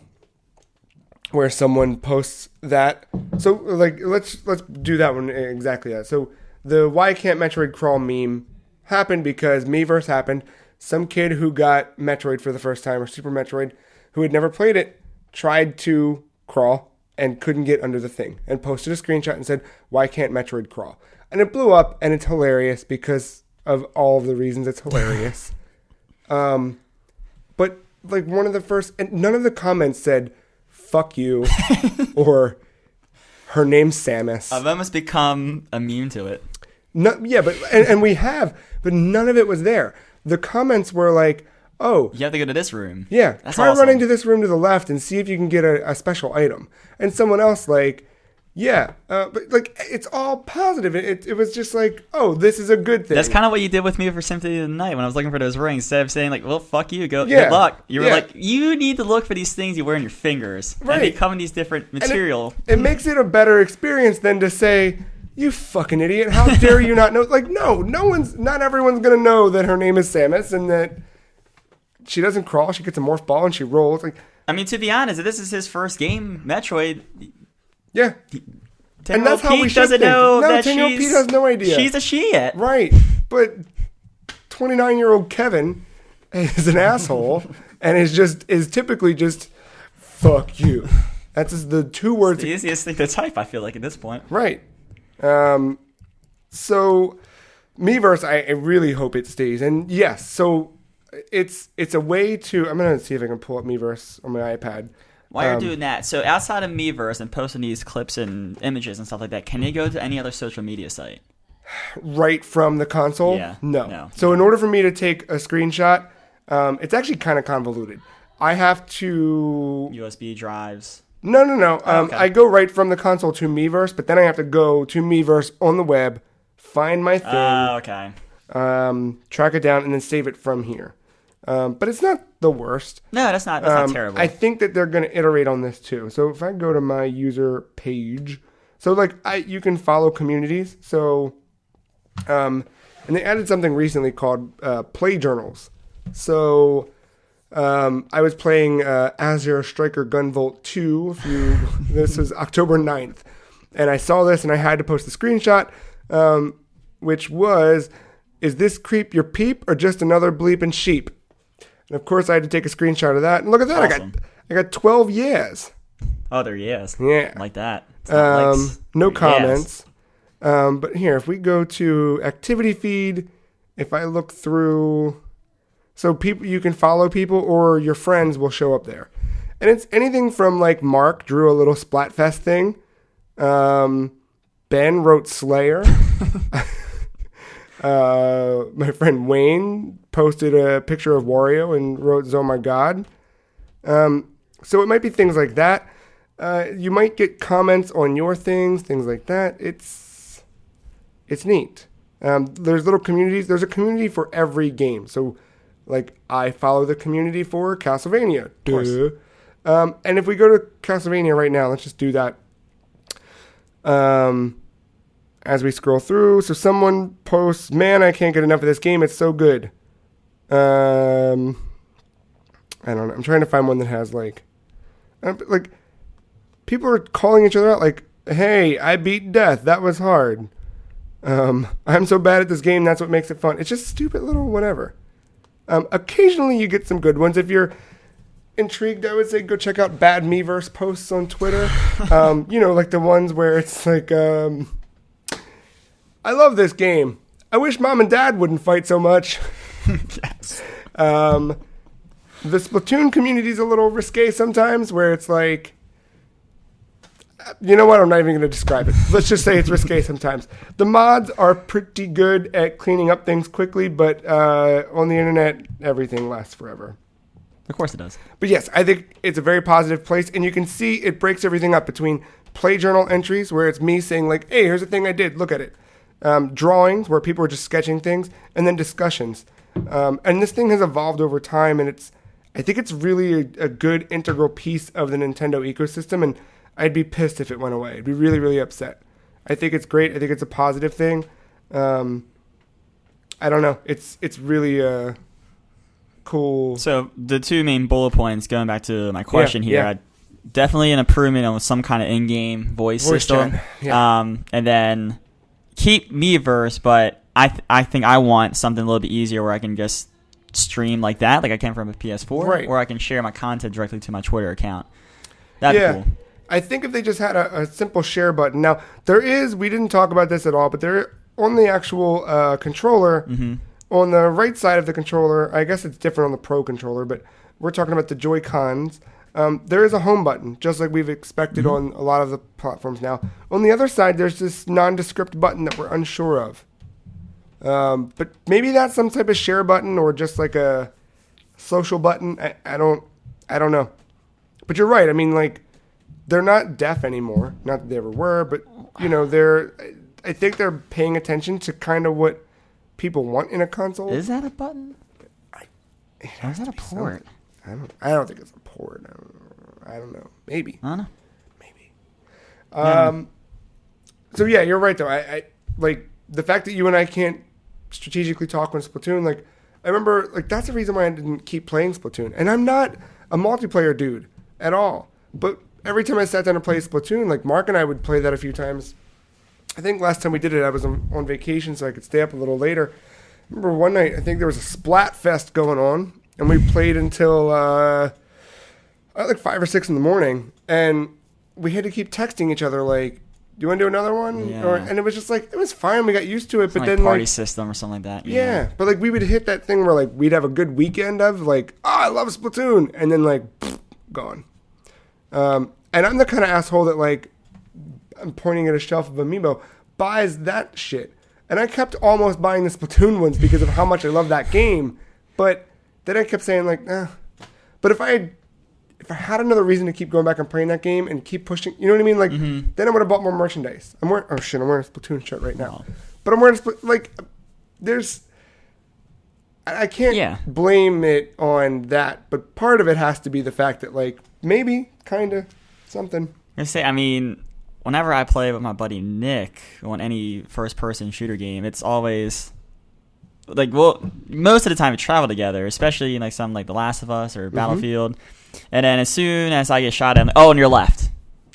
where someone posts that. So, like, let's do that one exactly. That. So the why can't Metroid crawl meme happened because Miiverse happened. Some kid who got Metroid for the first time, or Super Metroid, who had never played it, tried to crawl and couldn't get under the thing, and posted a screenshot and said, why can't Metroid crawl? And it blew up, and it's hilarious because of all of the reasons it's hilarious. But, like, one of the first, and none of the comments said, fuck you, or her name's Samus. I've almost become immune to it. No, yeah, but, and we have, but none of it was there. The comments were like, oh, you have to go to this room. Yeah, that's try awesome. Running to this room to the left and see if you can get a special item. And someone else like, yeah, but like it's all positive. It was just like, oh, this is a good thing. That's kind of what you did with me for Symphony of the Night when I was looking for those rings. Instead of saying like, well, fuck you, good luck. You were like, you need to look for these things you wear in your fingers. Right. And they come in these different material. It makes it a better experience than to say, you fucking idiot, how dare you not know? Like, not everyone's going to know that her name is Samus and that she doesn't crawl, she gets a morph ball and she rolls. Like, I mean, to be honest, if this is his first game, Metroid. Yeah. And that's how we should think. No, 10-year-old Pete has no idea. She's a she yet. Right. But 29-year-old Kevin is an asshole and is typically just, fuck you. That's just the two words. It's the easiest thing to type, I feel like, at this point. Right. So Miiverse, I really hope it stays. And yes, so it's a way to, I'm going to see if I can pull up Miiverse on my iPad. While you're doing that, so outside of Miiverse and posting these clips and images and stuff like that, can you go to any other social media site? Right from the console? Yeah. No. So in order for me to take a screenshot, it's actually kind of convoluted. I have to... USB drives? No. Okay. I go right from the console to Miiverse, but then I have to go to Miiverse on the web, find my thing, okay. Track it down, and then save it from here. But it's not the worst. No, that's not terrible. I think that they're going to iterate on this too. So if I go to my user page, so like you can follow communities. So, and they added something recently called play journals. So I was playing Azure Striker Gunvolt 2. This was October 9th. And I saw this and I had to post a screenshot, which was, is this creep your peep or just another bleeping sheep? And of course I had to take a screenshot of that. And look at that. Awesome. I got 12 yeahs. Oh, they're yes. Yeah. Like that. No comments. Yes. But here, if we go to activity feed, if I look through, so people, you can follow people or your friends will show up there. And it's anything from like Mark drew a little Splatfest thing. Ben wrote Slayer. My friend Wayne posted a picture of Wario and wrote "Oh my God." So it might be things like that. You might get comments on your things like that. It's neat. There's little communities. There's a community for every game. So, like, I follow the community for Castlevania. Of course. And if we go to Castlevania right now, let's just do that. As we scroll through, so someone posts, man, I can't get enough of this game. It's so good. I don't know. I'm trying to find one that has like people are calling each other out like, hey, I beat death. That was hard. I'm so bad at this game. That's what makes it fun. It's just stupid little whatever. Occasionally you get some good ones. If you're intrigued, I would say go check out Bad Miiverse posts on Twitter. Like the ones where it's like, I love this game. I wish mom and dad wouldn't fight so much. Yes. The Splatoon community is a little risque sometimes, where it's like, you know what? I'm not even going to describe it. Let's just say it's risque sometimes. The mods are pretty good at cleaning up things quickly, but on the internet, everything lasts forever. Of course it does. But yes, I think it's a very positive place, and you can see it breaks everything up between play journal entries, where it's me saying like, hey, here's a thing I did, look at it. Drawings, where people are just sketching things, and then discussions. And this thing has evolved over time, and I think it's really a good integral piece of the Nintendo ecosystem, and I'd be pissed if it went away. I'd be really, really upset. I think it's great. I think it's a positive thing. I don't know. It's really cool. So the two main bullet points, going back to my question here, definitely an improvement on some kind of in-game voice system. Chat. Yeah. And then keep Miiverse, but I think I want something a little bit easier where I can just stream like that, like I can from a PS4, right, or I can share my content directly to my Twitter account. That'd be cool. I think if they just had a simple share button. Now, we didn't talk about this at all, but there on the actual controller, on the right side of the controller, I guess it's different on the Pro controller, but we're talking about the Joy-Cons. There is a home button, just like we've expected on a lot of the platforms now. On the other side, there's this nondescript button that we're unsure of. But maybe that's some type of share button or just like a social button. I don't know. But you're right. I mean, like, they're not deaf anymore. Not that they ever were, but, I think they're paying attention to kind of what people want in a console. Is that a button? Or is that a port? I don't think it's a port. I don't know. Maybe. I don't know. Maybe. So yeah, you're right though. I like the fact that you and I can't strategically talk on Splatoon. Like, I remember, like, that's the reason why I didn't keep playing Splatoon. And I'm not a multiplayer dude at all. But every time I sat down to play Splatoon, like, Mark and I would play that a few times. I think last time we did it, I was on vacation, so I could stay up a little later. I remember one night, I think there was a Splat Fest going on, and we played until like 5 or 6 in the morning, and we had to keep texting each other, like, do you want to do another one? Yeah. And it was just like, it was fine. We got used to it. But like then party system or something like that. Yeah. But like we would hit that thing where like we'd have a good weekend of like, I love Splatoon. And then like, gone. And I'm the kind of asshole that like, I'm pointing at a shelf of Amiibo, buys that shit. And I kept almost buying the Splatoon ones because of how much I love that game. But then I kept saying like, nah. But if I had another reason to keep going back and playing that game and keep pushing, you know what I mean? Like, then I would have bought more merchandise. I'm wearing a Splatoon shirt right now. Oh. But I'm wearing I can't blame it on that. But part of it has to be the fact that, like, maybe, kind of, something. I mean, whenever I play with my buddy Nick on any first-person shooter game, it's always, like, well, most of the time we travel together, especially in, like, something like The Last of Us or Battlefield. And then as soon as I get shot at, on your left.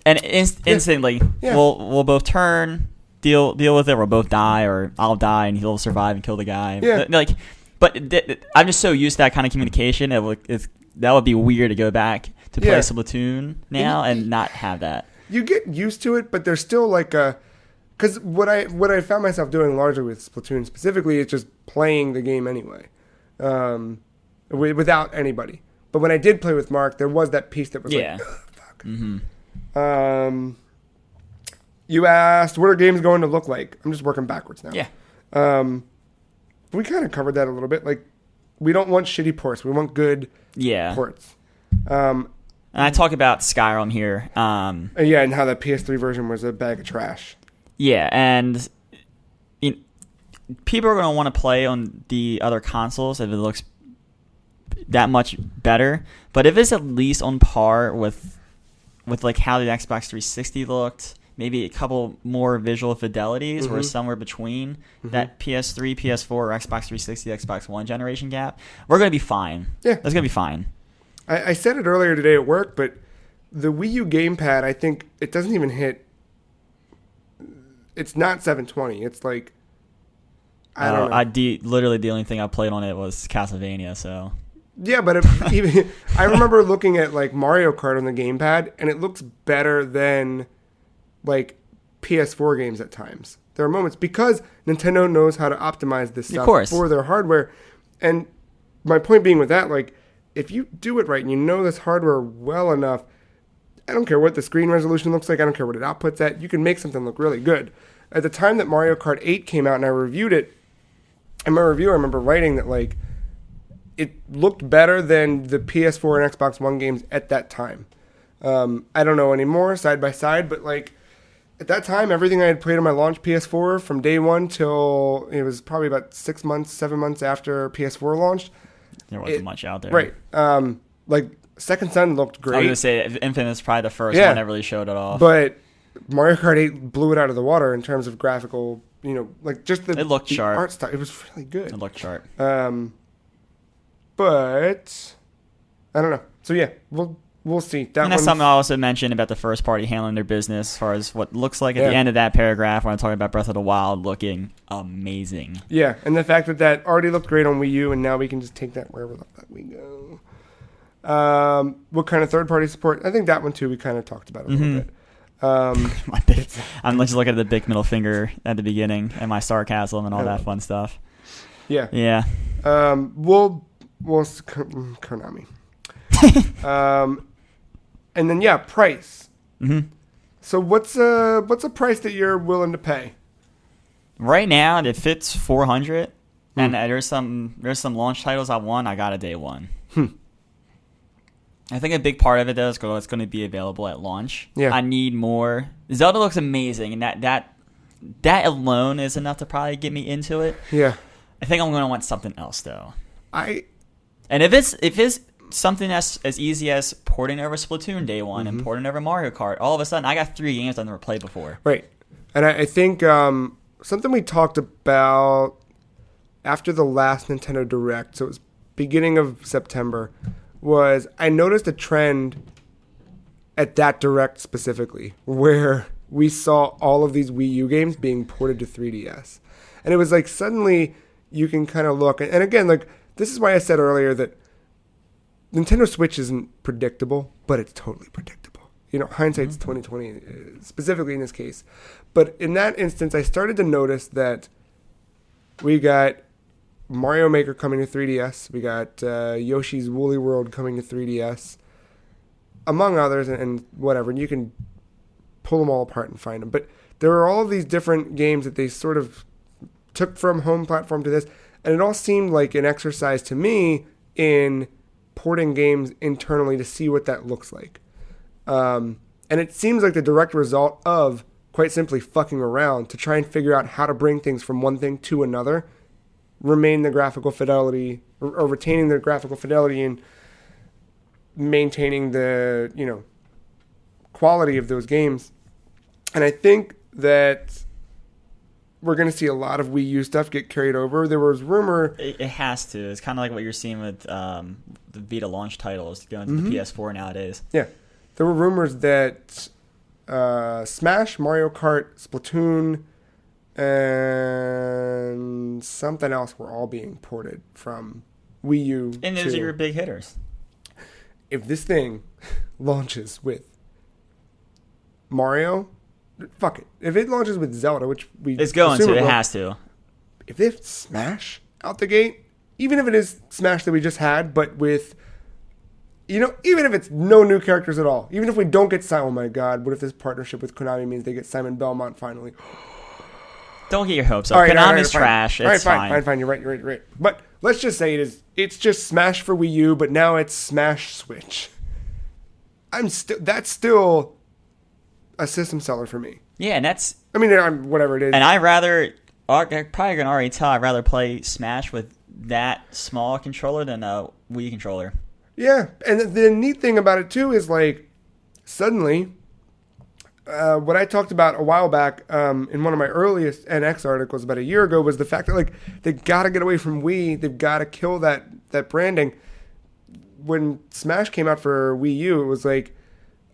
And instantly, we'll both turn, deal with it, we'll both die, or I'll die and he'll survive and kill the guy. Yeah. But I'm just so used to that kind of communication. That would be weird to go back to play Splatoon now and not have that. You get used to it, but there's still like a... Because what I found myself doing largely with Splatoon specifically is just playing the game anyway. Without anybody. But when I did play with Mark, there was that piece that was like, fuck. Mm-hmm. You asked, what are games going to look like? I'm just working backwards now. Yeah. We kind of covered that a little bit. Like, we don't want shitty ports. We want good ports. And I talk about Skyrim here. And how that PS3 version was a bag of trash. Yeah, and people are going to want to play on the other consoles if it looks that much better, but if it's at least on par with like how the Xbox 360 looked, maybe a couple more visual fidelities or somewhere between that PS3, PS4, or Xbox 360, Xbox One generation gap, we're going to be fine. Yeah. That's going to be fine. I said it earlier today at work, but the Wii U gamepad, I think it doesn't even hit... It's not 720. It's like... I don't know. Literally the only thing I played on it was Castlevania, so... Yeah, but I remember looking at like Mario Kart on the gamepad, and it looks better than like PS4 games at times. There are moments because Nintendo knows how to optimize this stuff for their hardware. And my point being with that, like, if you do it right and you know this hardware well enough, I don't care what the screen resolution looks like. I don't care what it outputs at. You can make something look really good. At the time that Mario Kart 8 came out and I reviewed it, in my review I remember writing that like it looked better than the PS4 and Xbox One games at that time. I don't know anymore, side by side, but like at that time, everything I had played on my launch PS4 from day one till it was probably about 7 months after PS4 launched. There wasn't much out there. Right. Like, Second Son looked great. I was going to say, Infinite's probably the first one that really showed it off. But Mario Kart 8 blew it out of the water in terms of graphical, like just it looked sharp. Art style. It was really good. It looked sharp. But I don't know. So yeah, we'll see. And that's something I also mentioned about the first party handling their business as far as what looks like at the end of that paragraph when I'm talking about Breath of the Wild looking amazing. Yeah, and the fact that already looked great on Wii U, and now we can just take that wherever the fuck we go. What kind of third party support? I think that one too we kind of talked about a little bit. I'm just looking at the big middle finger at the beginning and my sarcasm and all that fun stuff. Yeah. Yeah. We'll Konami. And then price. Mm-hmm. So what's a price that you're willing to pay? Right now, it fits $400, and there's some launch titles I want. I got a day one. I think a big part of it though is because it's going to be available at launch. Yeah. I need more. Zelda looks amazing, and that alone is enough to probably get me into it. Yeah. I think I'm going to want something else though. And if it's something as easy as porting over Splatoon day one and porting over Mario Kart, all of a sudden I got 3 games I've never played before. Right. And I think something we talked about after the last Nintendo Direct, so it was beginning of September, was I noticed a trend at that Direct specifically where we saw all of these Wii U games being ported to 3DS. And it was like suddenly you can kind of look. And again, like this is why I said earlier that Nintendo Switch isn't predictable, but it's totally predictable. Hindsight's 20/20 specifically in this case. But in that instance, I started to notice that we got Mario Maker coming to 3DS. We got Yoshi's Woolly World coming to 3DS, among others, and whatever. And you can pull them all apart and find them. But there are all of these different games that they sort of took from home platform to this, and it all seemed like an exercise to me in porting games internally to see what that looks like. And it seems like the direct result of quite simply fucking around to try and figure out how to bring things from one thing to another, retain the graphical fidelity and maintaining the, quality of those games. And I think that we're going to see a lot of Wii U stuff get carried over. There was rumor... It has to. It's kind of like what you're seeing with the Vita launch titles going to the PS4 nowadays. Yeah. There were rumors that Smash, Mario Kart, Splatoon, and something else were all being ported from Wii U. And those are your big hitters. If this thing launches with Mario... Fuck it. If it launches with Zelda, which it's going to, it has to. If they have Smash out the gate, even if it is Smash that we just had, but with, even if it's no new characters at all, even if we don't get Simon, oh my God, what if this partnership with Konami means they get Simon Belmont finally? Don't get your hopes up. Konami's trash. It's fine. You're right. But let's just say it's just Smash for Wii U, but now it's Smash Switch. That's still a system seller for me. Yeah, and that's... whatever it is. And I'm probably going to already tell, I'd rather play Smash with that small controller than a Wii controller. Yeah, and the neat thing about it, too, is, suddenly, what I talked about a while back in one of my earliest NX articles about a year ago was the fact that, they got to get away from Wii. They've got to kill that branding. When Smash came out for Wii U, it was like,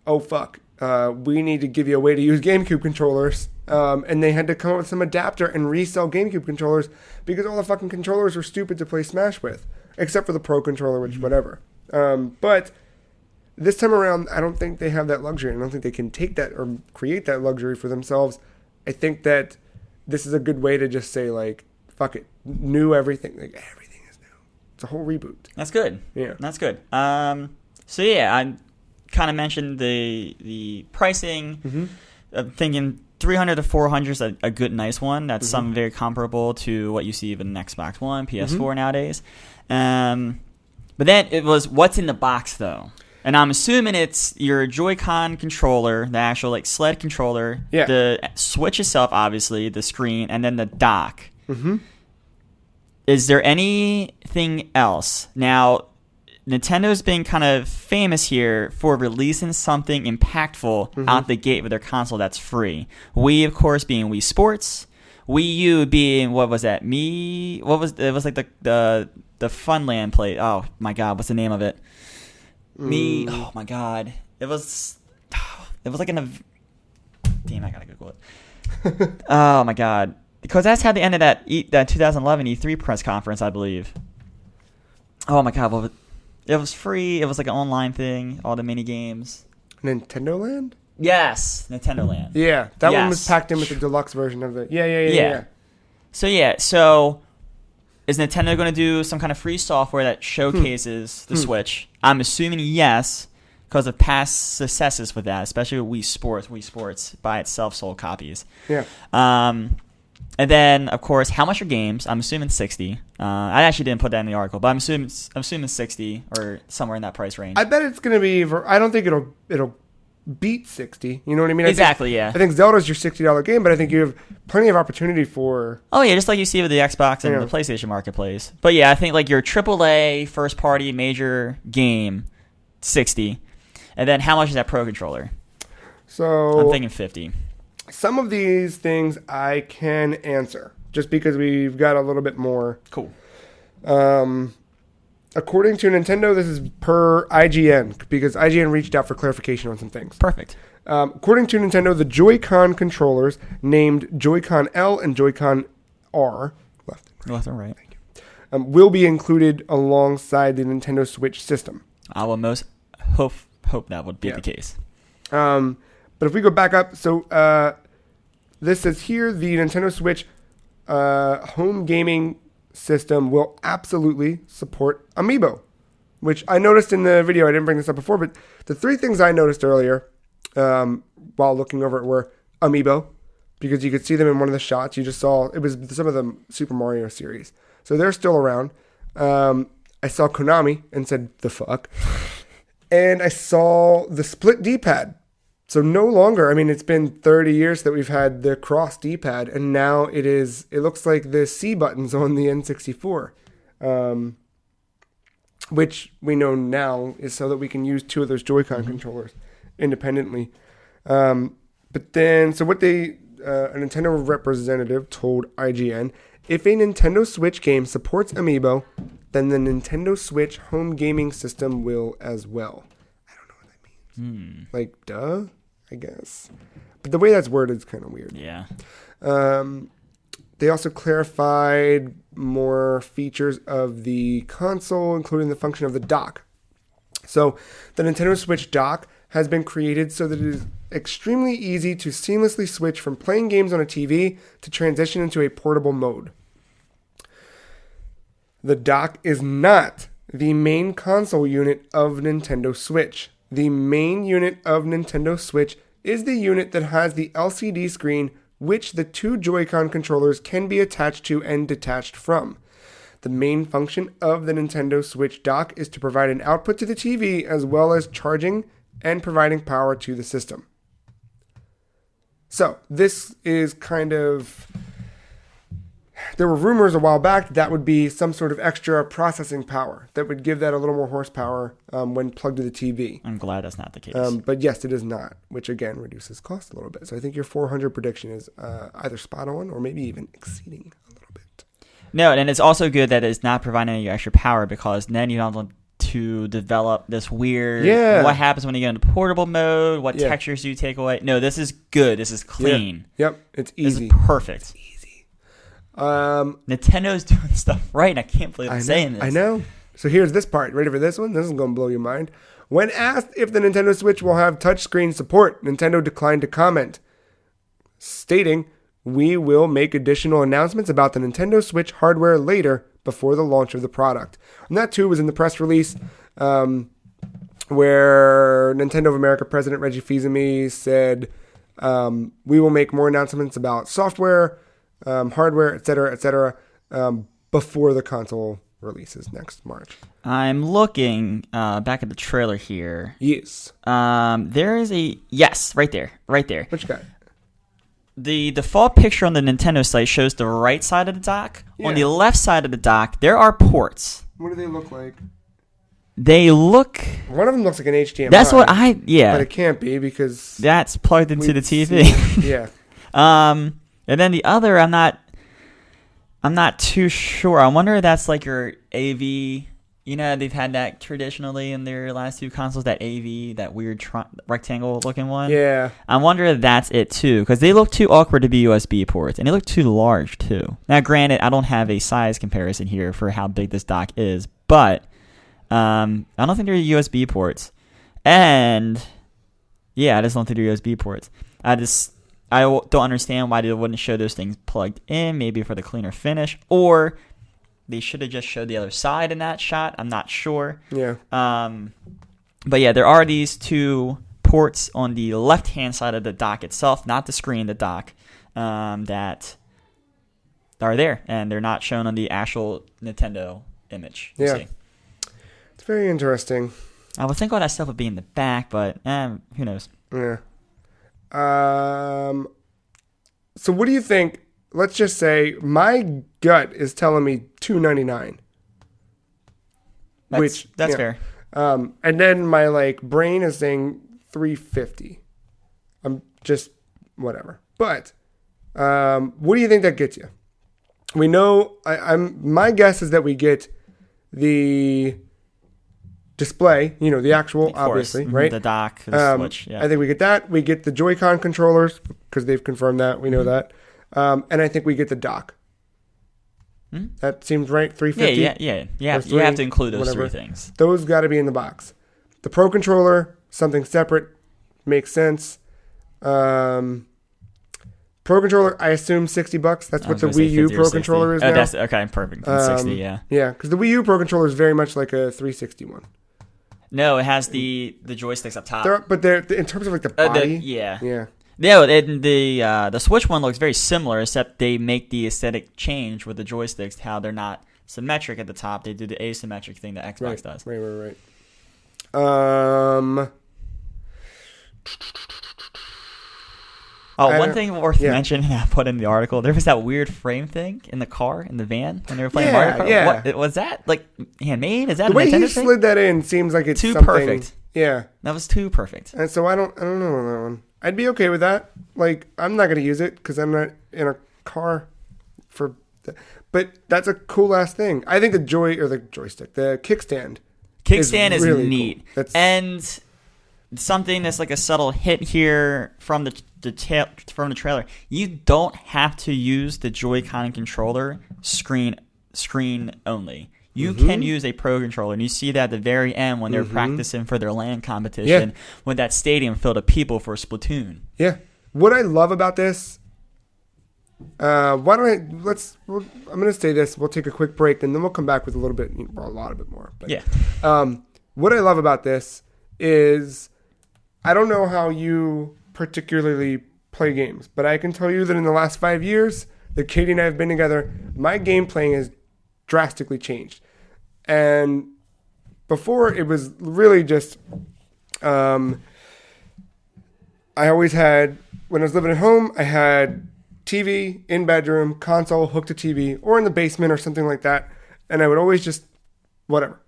oh, fuck. We need to give you a way to use GameCube controllers. And they had to come up with some adapter and resell GameCube controllers because all the fucking controllers were stupid to play Smash with, except for the Pro controller, which whatever. But this time around, I don't think they have that luxury. I don't think they can take that or create that luxury for themselves. I think that this is a good way to just say, fuck it, new everything. Everything is new. It's a whole reboot. That's good. Yeah. That's good. So yeah, I kind of mentioned the pricing. I'm thinking 300 to 400 is a good, nice one. That's something very comparable to what you see with an Xbox One, PS4 nowadays. But then it was, what's in the box, though? And I'm assuming it's your Joy-Con controller, the actual like sled controller, the Switch itself, obviously, the screen, and then the dock. Mm-hmm. Is there anything else? Now, Nintendo's been kind of famous here for releasing something impactful out the gate with their console that's free. Wii, of course, being Wii Sports. Wii U being, what was that? It was like the Funland play. Oh, my God. What's the name of it? Oh, my God. It was like damn, I got to Google it. Oh, my God. Because that's how they ended that 2011 E3 press conference, I believe. Oh my God! It was free. It was like an online thing. All the mini games. Nintendo Land. Yes, Nintendo Land. Yeah, that one was packed in with the deluxe version of it. Yeah. So is Nintendo going to do some kind of free software that showcases the Switch? I'm assuming yes, because of past successes with that, especially with Wii Sports. Wii Sports by itself sold copies. Yeah. And then, of course, how much are games? I'm assuming 60. I actually didn't put that in the article, but I'm assuming 60 or somewhere in that price range. I bet it's going to be. I don't think it'll beat 60. You know what I mean? Exactly. I think Zelda's your $60 game, but I think you have plenty of opportunity for. Oh yeah, just like you see with the Xbox and the PlayStation Marketplace. But yeah, I think like your AAA first party major game, 60, and then how much is that Pro controller? So I'm thinking 50. Some of these things I can answer just because we've got a little bit more. Cool. According to Nintendo, this is per IGN because IGN reached out for clarification on some things. Perfect. According to Nintendo, the Joy-Con controllers named Joy-Con L and Joy-Con R, left and right, thank you, will be included alongside the Nintendo Switch system. I will most hope that would be the case. But if we go back up, so this says here the Nintendo Switch home gaming system will absolutely support Amiibo, which I noticed in the video. I didn't bring this up before, but the three things I noticed earlier while looking over it were Amiibo, because you could see them in one of the shots. You just saw, it was some of the Super Mario series. So they're still around. I saw Konami and said, the fuck. And I saw the split D-pad. So no longer, I mean, it's been 30 years that we've had the cross D-pad, and now it looks like the C buttons on the N64, which we know now is so that we can use two of those Joy-Con controllers independently. But then, so what a Nintendo representative told IGN, if a Nintendo Switch game supports Amiibo, then the Nintendo Switch home gaming system will as well. I don't know what that means. Like, duh, I guess. But the way that's worded is kind of weird. Yeah. They also clarified more features of the console, including the function of the dock. So the Nintendo Switch dock has been created so that it is extremely easy to seamlessly switch from playing games on a TV to transition into a portable mode. The dock is not the main console unit of Nintendo Switch. The main unit of Nintendo Switch is the unit that has the LCD screen which the two Joy-Con controllers can be attached to and detached from. The main function of the Nintendo Switch dock is to provide an output to the TV as well as charging and providing power to the system. So, this is kind of... There were rumors a while back that would be some sort of extra processing power that would give that a little more horsepower when plugged to the TV. I'm glad that's not the case. But yes, it is not, which again reduces cost a little bit. So I think your 400 prediction is either spot on or maybe even exceeding a little bit. No, and it's also good that it's not providing any extra power because then you don't want to develop this weird what happens when you get into portable mode, what textures do you take away. No, this is good. This is clean. Yep, it's easy. This is perfect. Nintendo's doing stuff right, and I can't believe I'm saying this. I know. So here's this part. Ready for this one? This is going to blow your mind. When asked if the Nintendo Switch will have touchscreen support, Nintendo declined to comment, stating, "We will make additional announcements about the Nintendo Switch hardware later before the launch of the product." And that too was in the press release where Nintendo of America President Reggie Fils-Aimé said, "We will make more announcements about software, hardware, etc., before the console releases next March. I'm looking back at the trailer here. Yes. There is right there. What you got? The default picture on the Nintendo site shows the right side of the dock. Yeah. On the left side of the dock, there are ports. What do they look like? They look... One of them looks like an HDMI. That's what yeah. But it can't be because... That's plugged into the TV. Yeah. And then the other, I'm not too sure. I wonder if that's like your AV... You know, they've had that traditionally in their last two consoles, that AV, that weird rectangle-looking one. Yeah. I wonder if that's it, too, because they look too awkward to be USB ports, and they look too large, too. Now, granted, I don't have a size comparison here for how big this dock is, but I don't think they're USB ports. And, yeah, I just don't think they're USB ports. I don't understand why they wouldn't show those things plugged in, maybe for the cleaner finish, or... They should have just showed the other side in that shot. I'm not sure. Yeah. But yeah, there are these two ports on the left-hand side of the dock itself, not the screen, the dock, that are there. And they're not shown on the actual Nintendo image. Yeah. It's very interesting. I would think all that stuff would be in the back, but who knows? Yeah. So what do you think? Let's just say my gut is telling me $299. That's fair. And then my brain is saying $350. I'm just whatever. But what do you think that gets you? We know my guess is that we get the display, the actual, obviously, right? The dock, the Switch. Yeah. I think we get that. We get the Joy-Con controllers because they've confirmed that. We know that. And I think we get the dock. That seems right. $350. Yeah. You have to include those three things. Those got to be in the box. The Pro controller, something separate, makes sense. Pro controller, I assume $60. That's what the Wii U Pro controller is now. That's okay. Perfect. 60. Yeah. Yeah, because the Wii U Pro controller is very much like a 360 one. No, it has the joysticks up top. But they're in terms of the body. Yeah. Yeah. Yeah, the Switch one looks very similar, except they make the aesthetic change with the joysticks, how they're not symmetric at the top. They do the asymmetric thing that Xbox does. Right. One thing worth mentioning I put in the article, there was that weird frame thing in the car, in the van, when they were playing Mario Kart. Yeah. What, was that, handmade? Is that the way Nintendo he slid that in seems like it's too something... perfect. Yeah. That was too perfect. And so I don't know on that one. I'd be okay with that. I'm not going to use it because I'm not in a car for... But that's a cool-ass thing. I think the joystick, the kickstand is really neat. Cool. And something that's like a subtle hit here from the trailer. You don't have to use the Joy-Con controller screen only. You can use a Pro controller, and you see that at the very end when they're practicing for their LAN competition when that stadium filled of people for Splatoon. Yeah. What I love about this, I'm going to say this. We'll take a quick break, and then we'll come back with a lot of it more. But, what I love about this is I don't know how you particularly play games, but I can tell you that in the last 5 years that Katie and I have been together, my game playing has drastically changed. And before it was really just, I always had, when I was living at home, I had TV in bedroom, console hooked to TV, or in the basement or something like that. And I would always just,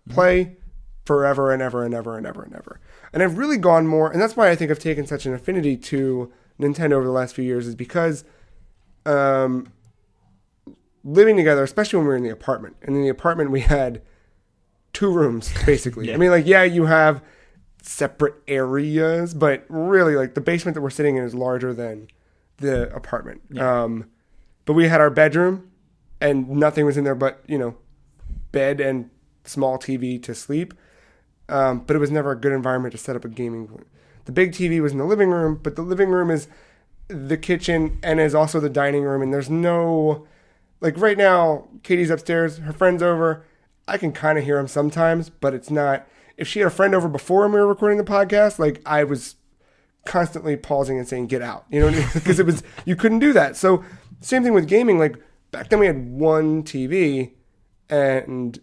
play forever and ever and ever and ever and ever. And I've really gone more, and that's why I think I've taken such an affinity to Nintendo over the last few years, is because living together, especially when we were in the apartment. And in the apartment, we had 2 rooms, basically. Yeah. I mean, you have separate areas, but really, the basement that we're sitting in is larger than the apartment. Yeah. But we had our bedroom, and nothing was in there but, bed and small TV to sleep. But it was never a good environment to set up a gaming. The big TV was in the living room, but the living room is the kitchen and is also the dining room, and there's no... right now, Katie's upstairs, her friend's over. I can kind of hear them sometimes, but it's not... If she had a friend over before when we were recording the podcast, I was constantly pausing and saying, get out. Because it was... You couldn't do that. So, same thing with gaming. Back then we had one TV, and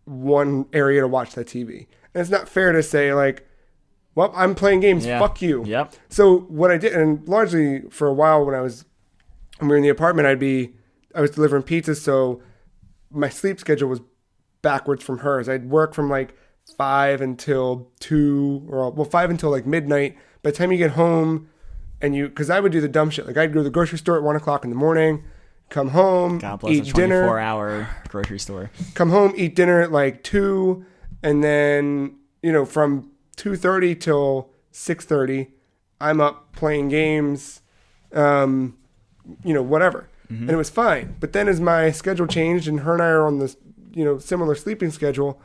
one area to watch that TV. And it's not fair to say like, well, I'm playing games. Yeah. Fuck you. Yep. So what I did, and largely for a while when we were in the apartment, I was delivering pizzas. So my sleep schedule was backwards from hers. I'd work from like 5 until 2 or 5 until like midnight. By the time you get home because I would do the dumb shit. Like I'd go to the grocery store at 1 o'clock in the morning, come home, God bless eat a dinner, 24-hour grocery store. come home, eat dinner at like 2. And then, from 2:30 till 6:30, I'm up playing games, whatever. Mm-hmm. And it was fine. But then as my schedule changed and her and I are on this, similar sleeping schedule,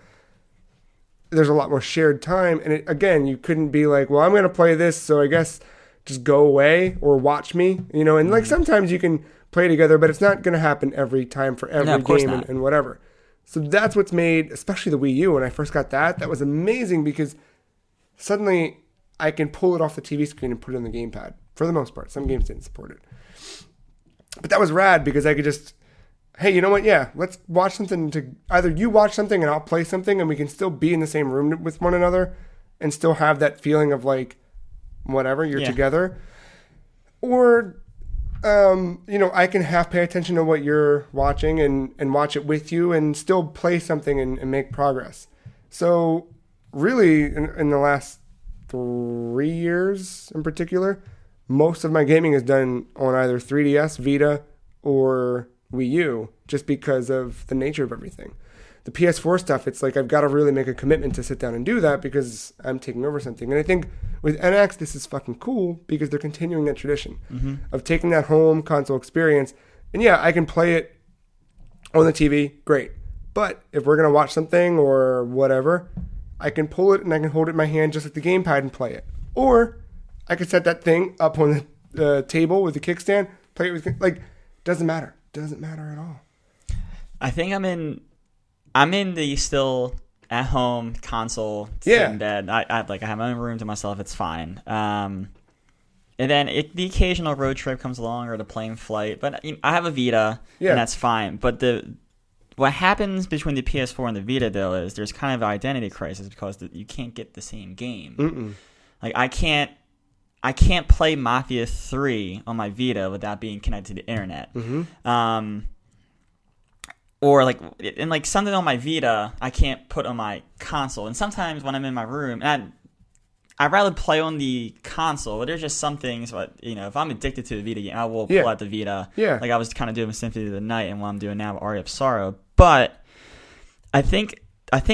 there's a lot more shared time. And again, you couldn't be like, well, I'm going to play this, so I guess just go away or watch me, and like sometimes you can play together, but it's not going to happen every time for every game and whatever. So that's what's made, especially the Wii U, when I first got that was amazing because suddenly I can pull it off the TV screen and put it on the gamepad for the most part. Some games didn't support it. But that was rad because I could just, hey, you know what? Yeah, let's watch something either you watch something and I'll play something and we can still be in the same room with one another and still have that feeling of like, whatever, you're together. Or, I can half pay attention to what you're watching and watch it with you and still play something and make progress. So really, in the last 3 years in particular, most of my gaming is done on either 3DS, Vita, or Wii U, just because of the nature of everything. The PS4 stuff, it's like I've got to really make a commitment to sit down and do that because I'm taking over something. And I think with NX, this is fucking cool because they're continuing that tradition of taking that home console experience. And yeah, I can play it on the TV, great. But if we're going to watch something or whatever, I can pull it and I can hold it in my hand just like the gamepad and play it. Or I could set that thing up on the table with the kickstand, play it with, like, doesn't matter. Doesn't matter at all. I think I'm in the still at home console, sit in bed. I have my own room to myself. It's fine. And then the occasional road trip comes along or the plane flight. But I have a Vita, and that's fine. But what happens between the PS4 and the Vita though is there's kind of an identity crisis because you can't get the same game. Mm-mm. Like I can't play Mafia 3 on my Vita without being connected to the internet. Mm-hmm. Or like something on my Vita, I can't put on my console. And sometimes when I'm in my room, and I'd rather play on the console, but there's just some things, but if I'm addicted to the Vita game, I will pull out the Vita. Yeah. Like I was kind of doing with Symphony of the Night and what I'm doing now with Aria of Sorrow. But I think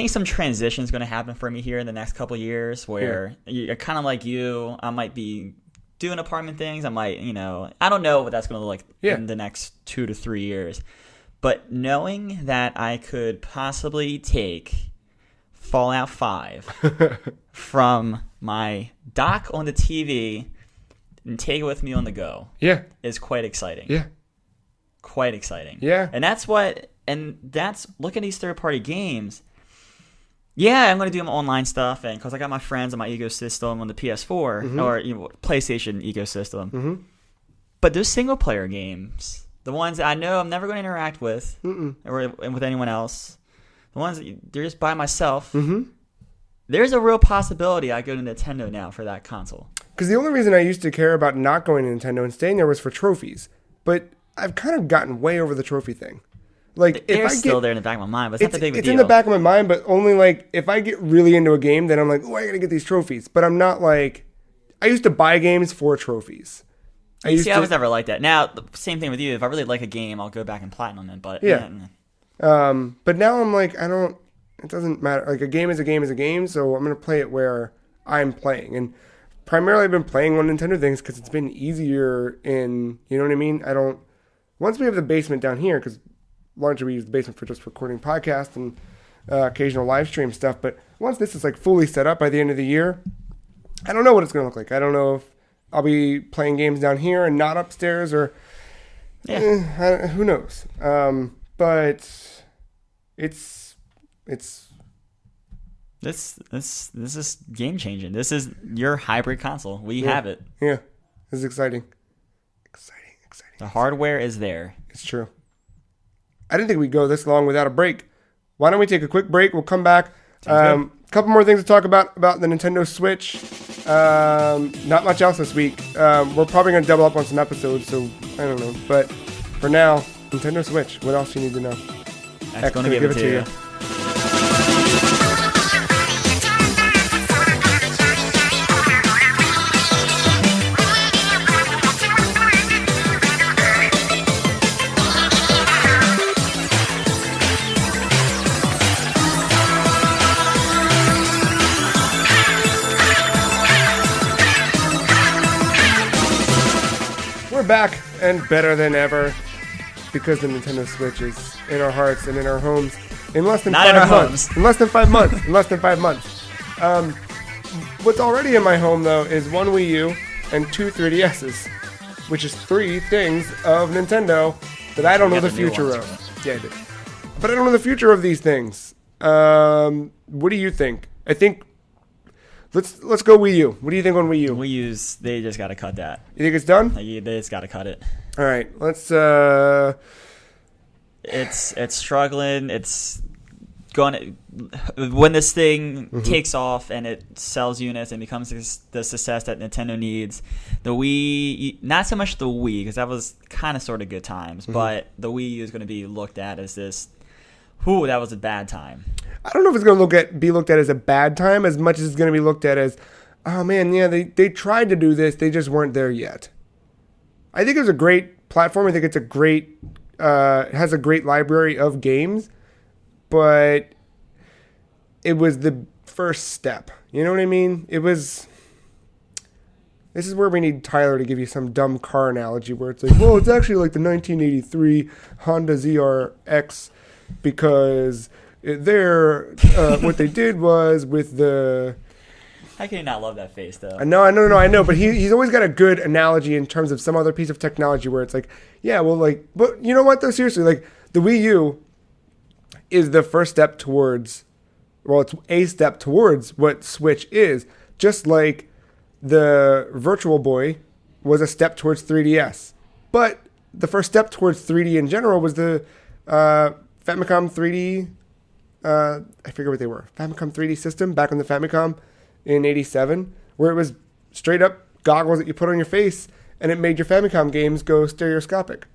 some transition is going to happen for me here in the next couple of years where you're kind of like you. I might be doing apartment things. I might, I don't know what that's going to look like in the next 2 to 3 years. But knowing that I could possibly take Fallout 5 from my dock on the TV and take it with me on the go is quite exciting. Yeah. Quite exciting. Yeah. And look at these third-party games. Yeah, I'm going to do them online stuff, and because I got my friends on my ecosystem on the PS4 or PlayStation ecosystem. But those single-player games, the ones that I know I'm never going to interact with or with anyone else, the ones that they're just by myself, there's a real possibility I go to Nintendo now for that console. Because the only reason I used to care about not going to Nintendo and staying there was for trophies. But I've kind of gotten way over the trophy thing. Like they're still there in the back of my mind, but it's not the big deal. It's in the back of my mind, but only like if I get really into a game, then I'm like, oh, I gotta get these trophies. But I'm not like, I used to buy games for trophies. I was never like that. Now, same thing with you. If I really like a game, I'll go back and platinum it. But but now I'm like, it doesn't matter. Like a game is a game is a game, so I'm gonna play it where I'm playing. And primarily I've been playing on Nintendo things because it's been easier you know what I mean? Once we have the basement down here, because largely we use the basement for just recording podcasts and occasional live stream stuff. But once this is like fully set up by the end of the year, I don't know what it's going to look like. I don't know if I'll be playing games down here and not upstairs or who knows. But it's this is game changing. This is your hybrid console. We have it. Yeah, this is exciting. Exciting. The hardware is there. It's true. I didn't think we'd go this long without a break. why don't we take a quick break? We'll come back. A couple more things to talk about the Nintendo Switch. Not much else this week. We're probably going to double up on some episodes, so I don't know. But for now, Nintendo Switch. What else do you need to know? I'm going to give it to you. We're back and better than ever because the Nintendo Switch is in our hearts and in our homes in less than 5 months. In less than 5 months. In less than 5 months. What's already in my home, though, is one Wii U and 2 3DSs, which is 3 things of Nintendo that I don't know the future of. Yeah, I did. But I don't know the future of these things. What do you think? I think let's go Wii U. What do you think on Wii U? Wii U's, they just got to cut that. You think it's done? They just got to cut it. All right, let's. It's struggling. It's going when this thing takes off and it sells units and becomes the success that Nintendo needs. The Wii, not so much the Wii, because that was kind of sort of good times, but the Wii U is going to be looked at as this. Whew, that was a bad time. I don't know if it's going to be looked at as a bad time as much as it's going to be looked at as, oh man, yeah, they tried to do this, they just weren't there yet. I think it's a great platform. I think it's a great, it has a great library of games, but it was the first step. You know what I mean? This is where we need Tyler to give you some dumb car analogy where it's like, well, it's actually like the 1983 Honda ZRX because what they did was with the... How can you not love that face, though? I know, but he's always got a good analogy in terms of some other piece of technology where it's like, yeah, well, like, but you know what, though, seriously, like, the Wii U is the first step towards, well, it's a step towards what Switch is, just like the Virtual Boy was a step towards 3DS. But the first step towards 3D in general was the Famicom 3D, I forget what they were, Famicom 3D system back on the Famicom in 87, where it was straight up goggles that you put on your face and it made your Famicom games go stereoscopic.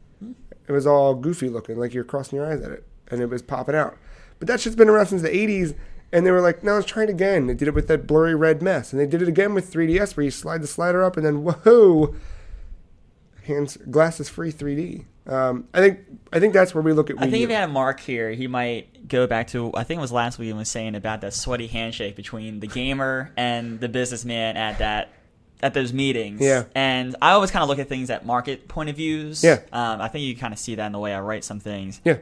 It was all goofy looking, like you're crossing your eyes at it, and it was popping out. But that shit's been around since the 80s, and they were like, no, let's try it again. They did it with that blurry red mess, and they did it again with 3DS, where you slide the slider up, and then, whoa, glasses free 3D. I think that's where we look at Wii U. I think if you had Mark here, he might go back to, I think it was last week he was saying about that sweaty handshake between the gamer and the businessman at those meetings. Yeah. And I always kind of look at things at market point of views. Yeah. I think you kind of see that in the way I write some things. Yeah.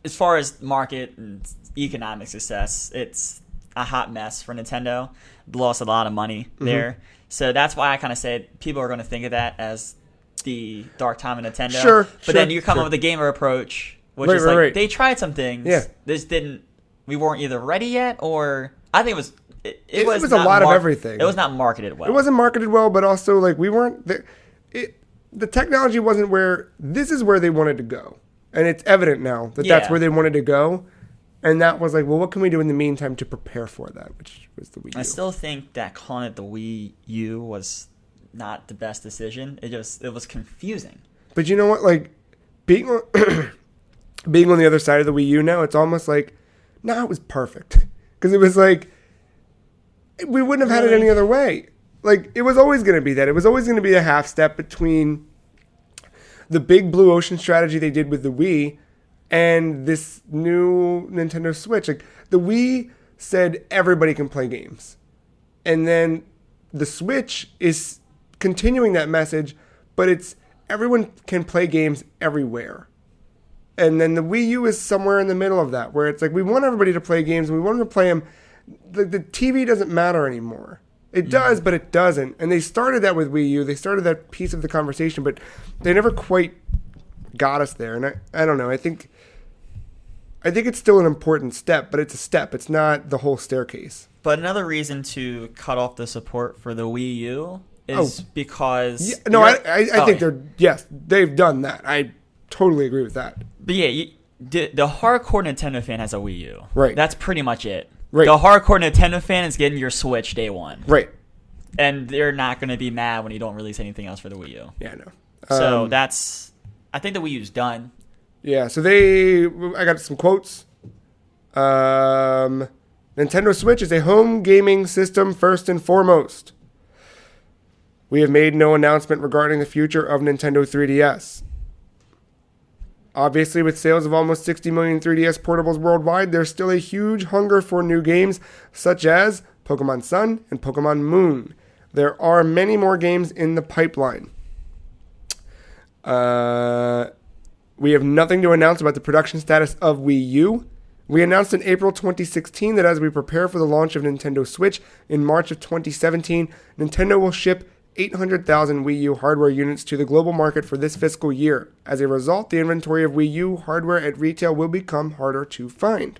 As far as market and economic success, it's a hot mess for Nintendo. Lost a lot of money there. So that's why I kind of say people are going to think of that as the dark time of Nintendo. Sure. But then you come up with a gamer approach, which is like, they tried some things. Yeah. We weren't either ready yet, or I think it was... It was a lot of everything. It was not marketed well. It wasn't marketed well, but also like we weren't... The technology wasn't where... This is where they wanted to go. And it's evident now that that's where they wanted to go. And that was like, well, what can we do in the meantime to prepare for that, which was the Wii U. I still think that calling it the Wii U was not the best decision. It was confusing. But you know what? Like, being on the other side of the Wii U now, it's almost like, no, it was perfect. Because it was like, we wouldn't have had it any other way. Like, it was always going to be that. It was always going to be a half step between the big blue ocean strategy they did with the Wii and this new Nintendo Switch. Like, the Wii said everybody can play games. And then the Switch is continuing that message, but it's everyone can play games everywhere. And then the Wii U is somewhere in the middle of that, where it's like we want everybody to play games, and we want them to play them. The TV doesn't matter anymore. It does, but it doesn't. And they started that with Wii U. They started that piece of the conversation, but they never quite got us there. And I don't know. I think it's still an important step, but it's a step. It's not the whole staircase. But another reason to cut off the support for the Wii U is because... Yeah, no, I think they've done that. I totally agree with that. But yeah, the hardcore Nintendo fan has a Wii U. Right. That's pretty much it. Right. The hardcore Nintendo fan is getting your Switch day one. Right. And they're not going to be mad when you don't release anything else for the Wii U. Yeah, I know. So I think the Wii U's done. Yeah, so I got some quotes. Nintendo Switch is a home gaming system first and foremost. We have made no announcement regarding the future of Nintendo 3DS. Obviously, with sales of almost 60 million 3DS portables worldwide, there's still a huge hunger for new games such as Pokemon Sun and Pokemon Moon. There are many more games in the pipeline. We have nothing to announce about the production status of Wii U. We announced in April 2016 that as we prepare for the launch of Nintendo Switch in March of 2017, Nintendo will ship 800,000 Wii U hardware units to the global market for this fiscal year. As a result, the inventory of Wii U hardware at retail will become harder to find.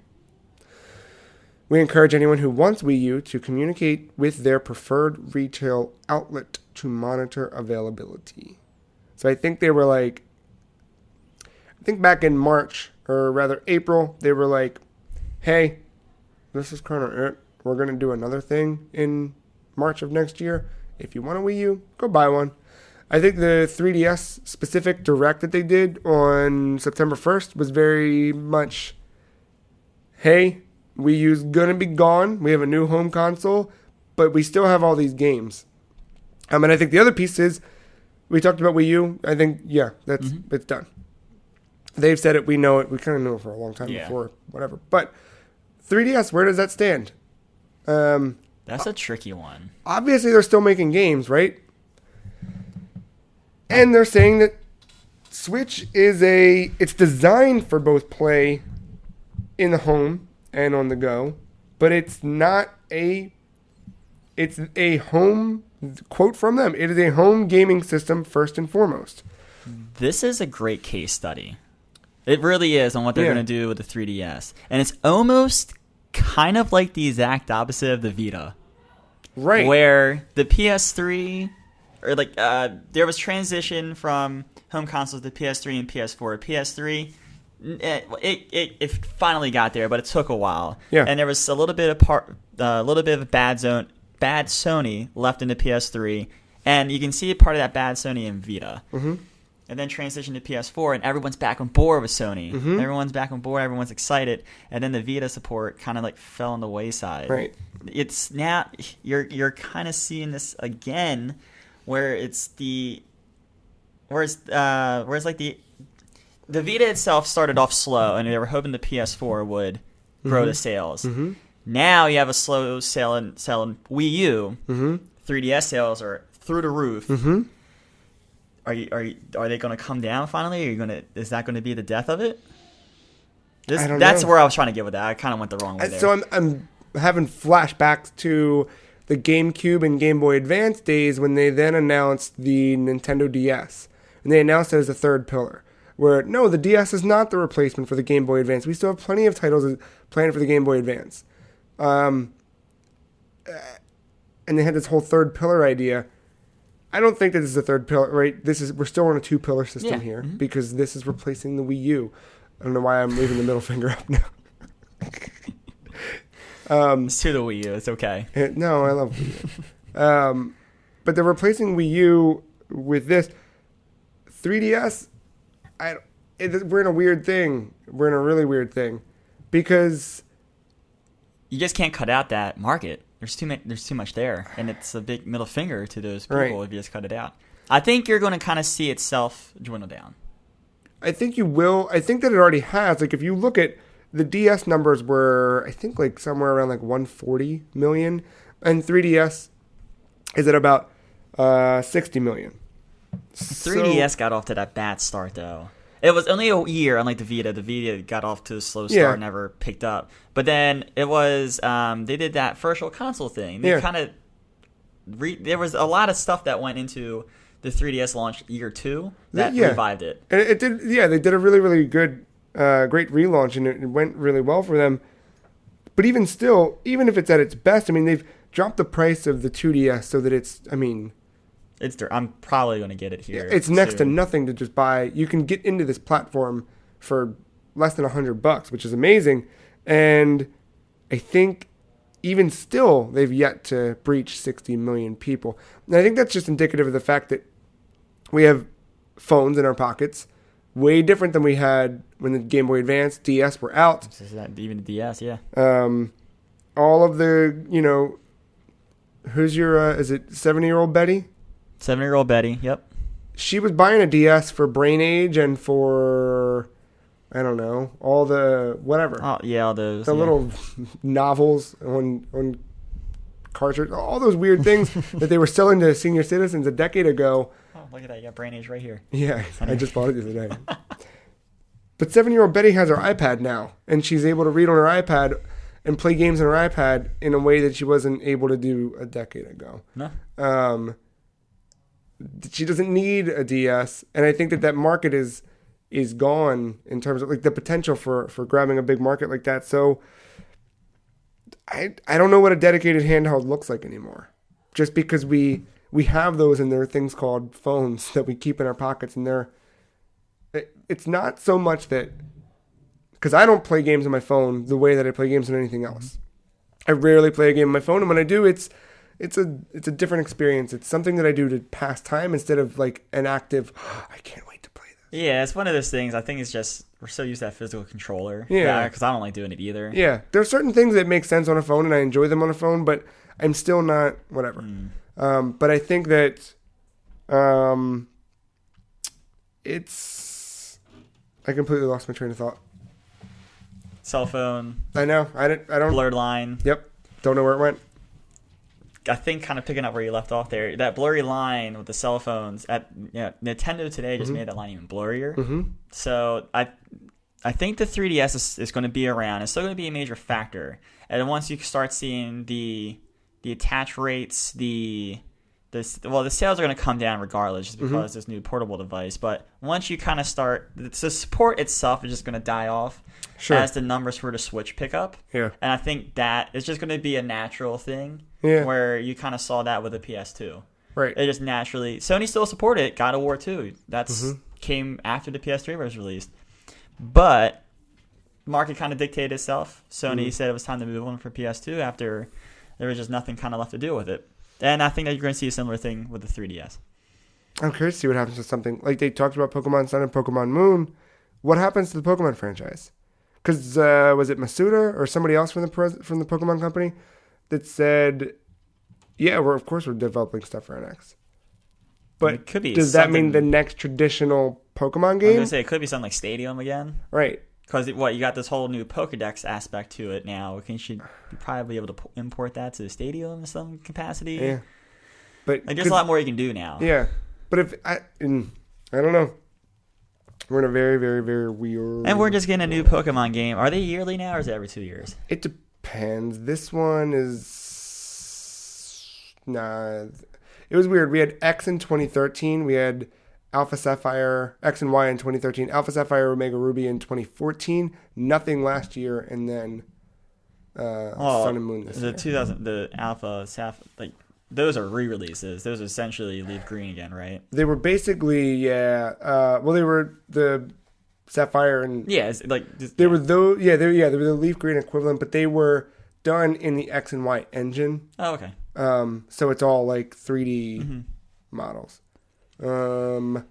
We encourage anyone who wants Wii U to communicate with their preferred retail outlet to monitor availability. So I think they were like, I think back in March, or rather April, they were like, hey, this is kind of it. We're going to do another thing in March of next year. If you want a Wii U, go buy one. I think the 3DS specific direct that they did on September 1st was very much, hey, Wii U's going to be gone. We have a new home console, but we still have all these games. And I think the other piece is, we talked about Wii U. I think, yeah, it's done. They've said it. We know it. We kind of knew it for a long time before, whatever. But 3DS, where does that stand? That's a tricky one. Obviously, they're still making games, right? And they're saying that Switch it's designed for both play in the home and on the go, but it's a home, quote from them, it is a home gaming system first and foremost. This is a great case study. It really is on what they're going to do with the 3DS. And it's almost kind of like the exact opposite of the Vita. Right. Where the PS3, or like, there was transition from home consoles to PS3 and PS4. PS3, it finally got there, but it took a while. Yeah. And there was a little bit of bad Sony left in the PS3, and you can see part of that bad Sony in Vita. Mm-hmm. And then transition to PS4, and everyone's back on board with Sony. Mm-hmm. Everyone's back on board. Everyone's excited. And then the Vita support kind of like fell on the wayside. Right. It's now you're kind of seeing this again, where it's like the Vita itself started off slow, and they were hoping the PS4 would grow the sales. Mm-hmm. Now you have a slow selling Wii U. Mm-hmm. 3DS sales are through the roof. Mm-hmm. Are they going to come down finally? Is that going to be the death of it? That's where I was trying to get with that. I kind of went the wrong way there. So I'm having flashbacks to the GameCube and Game Boy Advance days when they then announced the Nintendo DS. And they announced it as a third pillar. Where, no, the DS is not the replacement for the Game Boy Advance. We still have plenty of titles planned for the Game Boy Advance. And they had this whole third pillar idea. I don't think that this is a third pillar, right? We're still on a two-pillar system here, mm-hmm. because this is replacing the Wii U. I don't know why I'm leaving the middle finger up now. It's to the Wii U. It's okay. No, I love Wii U. But they're replacing Wii U with this 3DS. We're in a weird thing. We're in a really weird thing, because you just can't cut out that market. There's too much there, and it's a big middle finger to those people if you just cut it out. I think you're going to kind of see itself dwindle down. I think you will. I think that it already has. Like, if you look at the DS numbers were, I think, like somewhere around like 140 million, and 3DS is at about 60 million. 3DS got off to that bad start, though. It was only a year, unlike the Vita. The Vita got off to a slow start and never picked up. But then it was, they did that virtual console thing. They kind of, there was a lot of stuff that went into the 3DS launch year 2 that revived it. And it did, they did a really, really good, great relaunch, and it went really well for them. But even still, even if it's at its best, I mean, they've dropped the price of the 2DS so that it's, I mean, I'm probably going to get it here. It's next to nothing to just buy. You can get into this platform for less than $100, which is amazing. And I think even still, they've yet to breach 60 million people. And I think that's just indicative of the fact that we have phones in our pockets, way different than we had when the Game Boy Advance, DS were out. Is that even the DS? Yeah. All of the, who's your, is it 70-year-old Betty? 7-year-old Betty, yep. She was buying a DS for Brain Age and for, I don't know, all the whatever. Oh, yeah, all those. The little novels on cartridge, all those weird things that they were selling to senior citizens a decade ago. Oh, look at that. You got Brain Age right here. Yeah, I just bought it the other day. But 7-year-old Betty has her iPad now, and she's able to read on her iPad and play games on her iPad in a way that she wasn't able to do a decade ago. No. She doesn't need a DS, and I think that market is gone in terms of like the potential for grabbing a big market like that. So I don't know what a dedicated handheld looks like anymore. Just because we have those, and there are things called phones that we keep in our pockets, and it's not so much that, because I don't play games on my phone the way that I play games on anything else. I rarely play a game on my phone, and when I do, it's a different experience. It's something that I do to pass time instead of like an active, I can't wait to play this. Yeah, it's one of those things. I think it's just we're so used to that physical controller. Yeah. Because I don't like doing it either. Yeah. There are certain things that make sense on a phone, and I enjoy them on a phone, but I'm still not, whatever. But I think that I completely lost my train of thought. Cell phone. I know. I don't. Blurred line. Yep. Don't know where it went. I think kind of picking up where you left off there, that blurry line with the cell phones Nintendo today just made that line even blurrier. Mm-hmm. So I think the 3DS is going to be around. It's still going to be a major factor. And once you start seeing the attach rates, the sales are going to come down regardless, just because this new portable device. But once you kind of start, the support itself is just going to die off as the numbers for the Switch pick up. Yeah. And I think that is just going to be a natural thing. Yeah. Where you kind of saw that with the PS2. Right. It just naturally... Sony still supported God of War 2. That's came after the PS3 was released. But market kind of dictated itself. Sony said it was time to move on for PS2 after there was just nothing kind of left to do with it. And I think that you're going to see a similar thing with the 3DS. I'm curious to see what happens to something. Like they talked about Pokemon Sun and Pokemon Moon. What happens to the Pokemon franchise? Because was it Masuda or somebody else from the Pokemon company that said, yeah, we're developing stuff for NX. But it could be does that mean the next traditional Pokemon game? I was going to say, it could be something like Stadium again. Right. Because you got this whole new Pokedex aspect to it now. You should probably be able to import that to the Stadium in some capacity. Yeah. But there's a lot more you can do now. Yeah. But if I don't know. We're in a very, very, very weird... And we're just getting a new Pokemon game. Are they yearly now, or is it every 2 years? It depends. This one is... Nah. It was weird. We had X in 2013. We had Alpha Sapphire, X and Y in 2013. Alpha Sapphire, Omega Ruby in 2014. Nothing last year. And then Sun and Moon this year. The Alpha Sapphire... Those are re-releases. Those essentially Leaf Green again, right? They were basically, yeah. They were the Sapphire and... Yeah, they were those... Yeah, they were the Leaf Green equivalent, but they were done in the X and Y engine. Oh, okay. So it's all like 3D models. But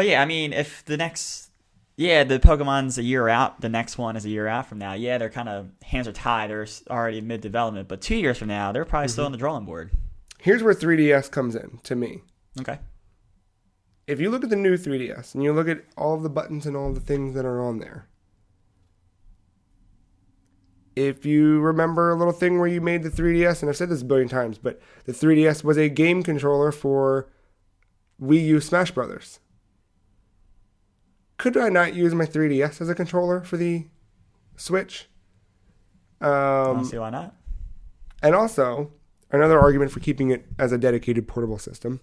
yeah, I mean, if the next... Yeah, the Pokemon's a year out. The next one is a year out from now. Yeah, they're kind of... Hands are tied. They're already mid-development. But 2 years from now, they're probably still on the drawing board. Here's where 3DS comes in, to me. Okay. If you look at the new 3DS, and you look at all of the buttons and all the things that are on there, if you remember a little thing where you made the 3DS, and I've said this a billion times, but the 3DS was a game controller for Wii U Smash Brothers. Could I not use my 3DS as a controller for the Switch? I don't see why not. And also... Another argument for keeping it as a dedicated portable system.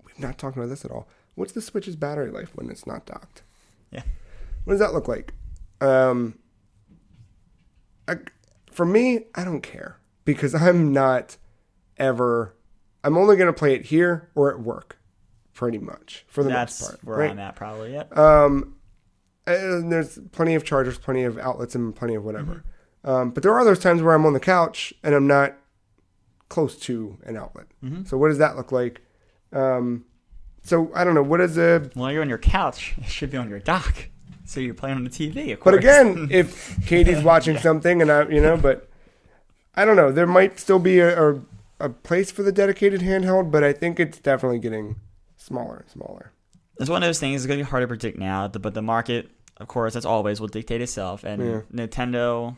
We've not talked about this at all. What's the Switch's battery life when it's not docked? Yeah. What does that look like? For me, I don't care. Because I'm only going to play it here or at work. Pretty much. For the most part. That's where right? I'm at probably, yep. And there's plenty of chargers, plenty of outlets, and plenty of whatever. But there are those times where I'm on the couch and I'm not close to an outlet. So what does that look like? So I don't know. What is a... Well, you're on your couch. It should be on your dock. So you're playing on the TV, of course. But again, if Katie's watching something and but I don't know. There might still be a place for the dedicated handheld, but I think it's definitely getting smaller and smaller. It's one of those things. It's going to be hard to predict now, but the market, of course, as always, will dictate itself. And Nintendo,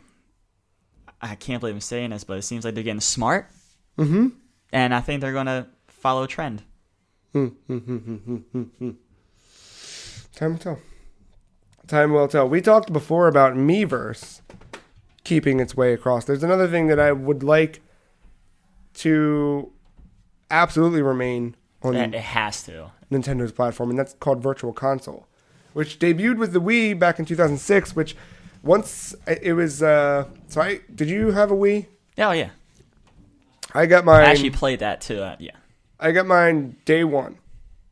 I can't believe I'm saying this, but it seems like they're getting smart. And I think they're going to follow a trend. Time will tell. Time will tell. We talked before about Miiverse keeping its way across. There's another thing that I would like to absolutely remain on It has to. Nintendo's platform, and that's called Virtual Console, which debuted with the Wii back in 2006, which once it was... did you have a Wii? Oh, yeah. I got mine... I actually played that, too. Yeah. I got mine day one.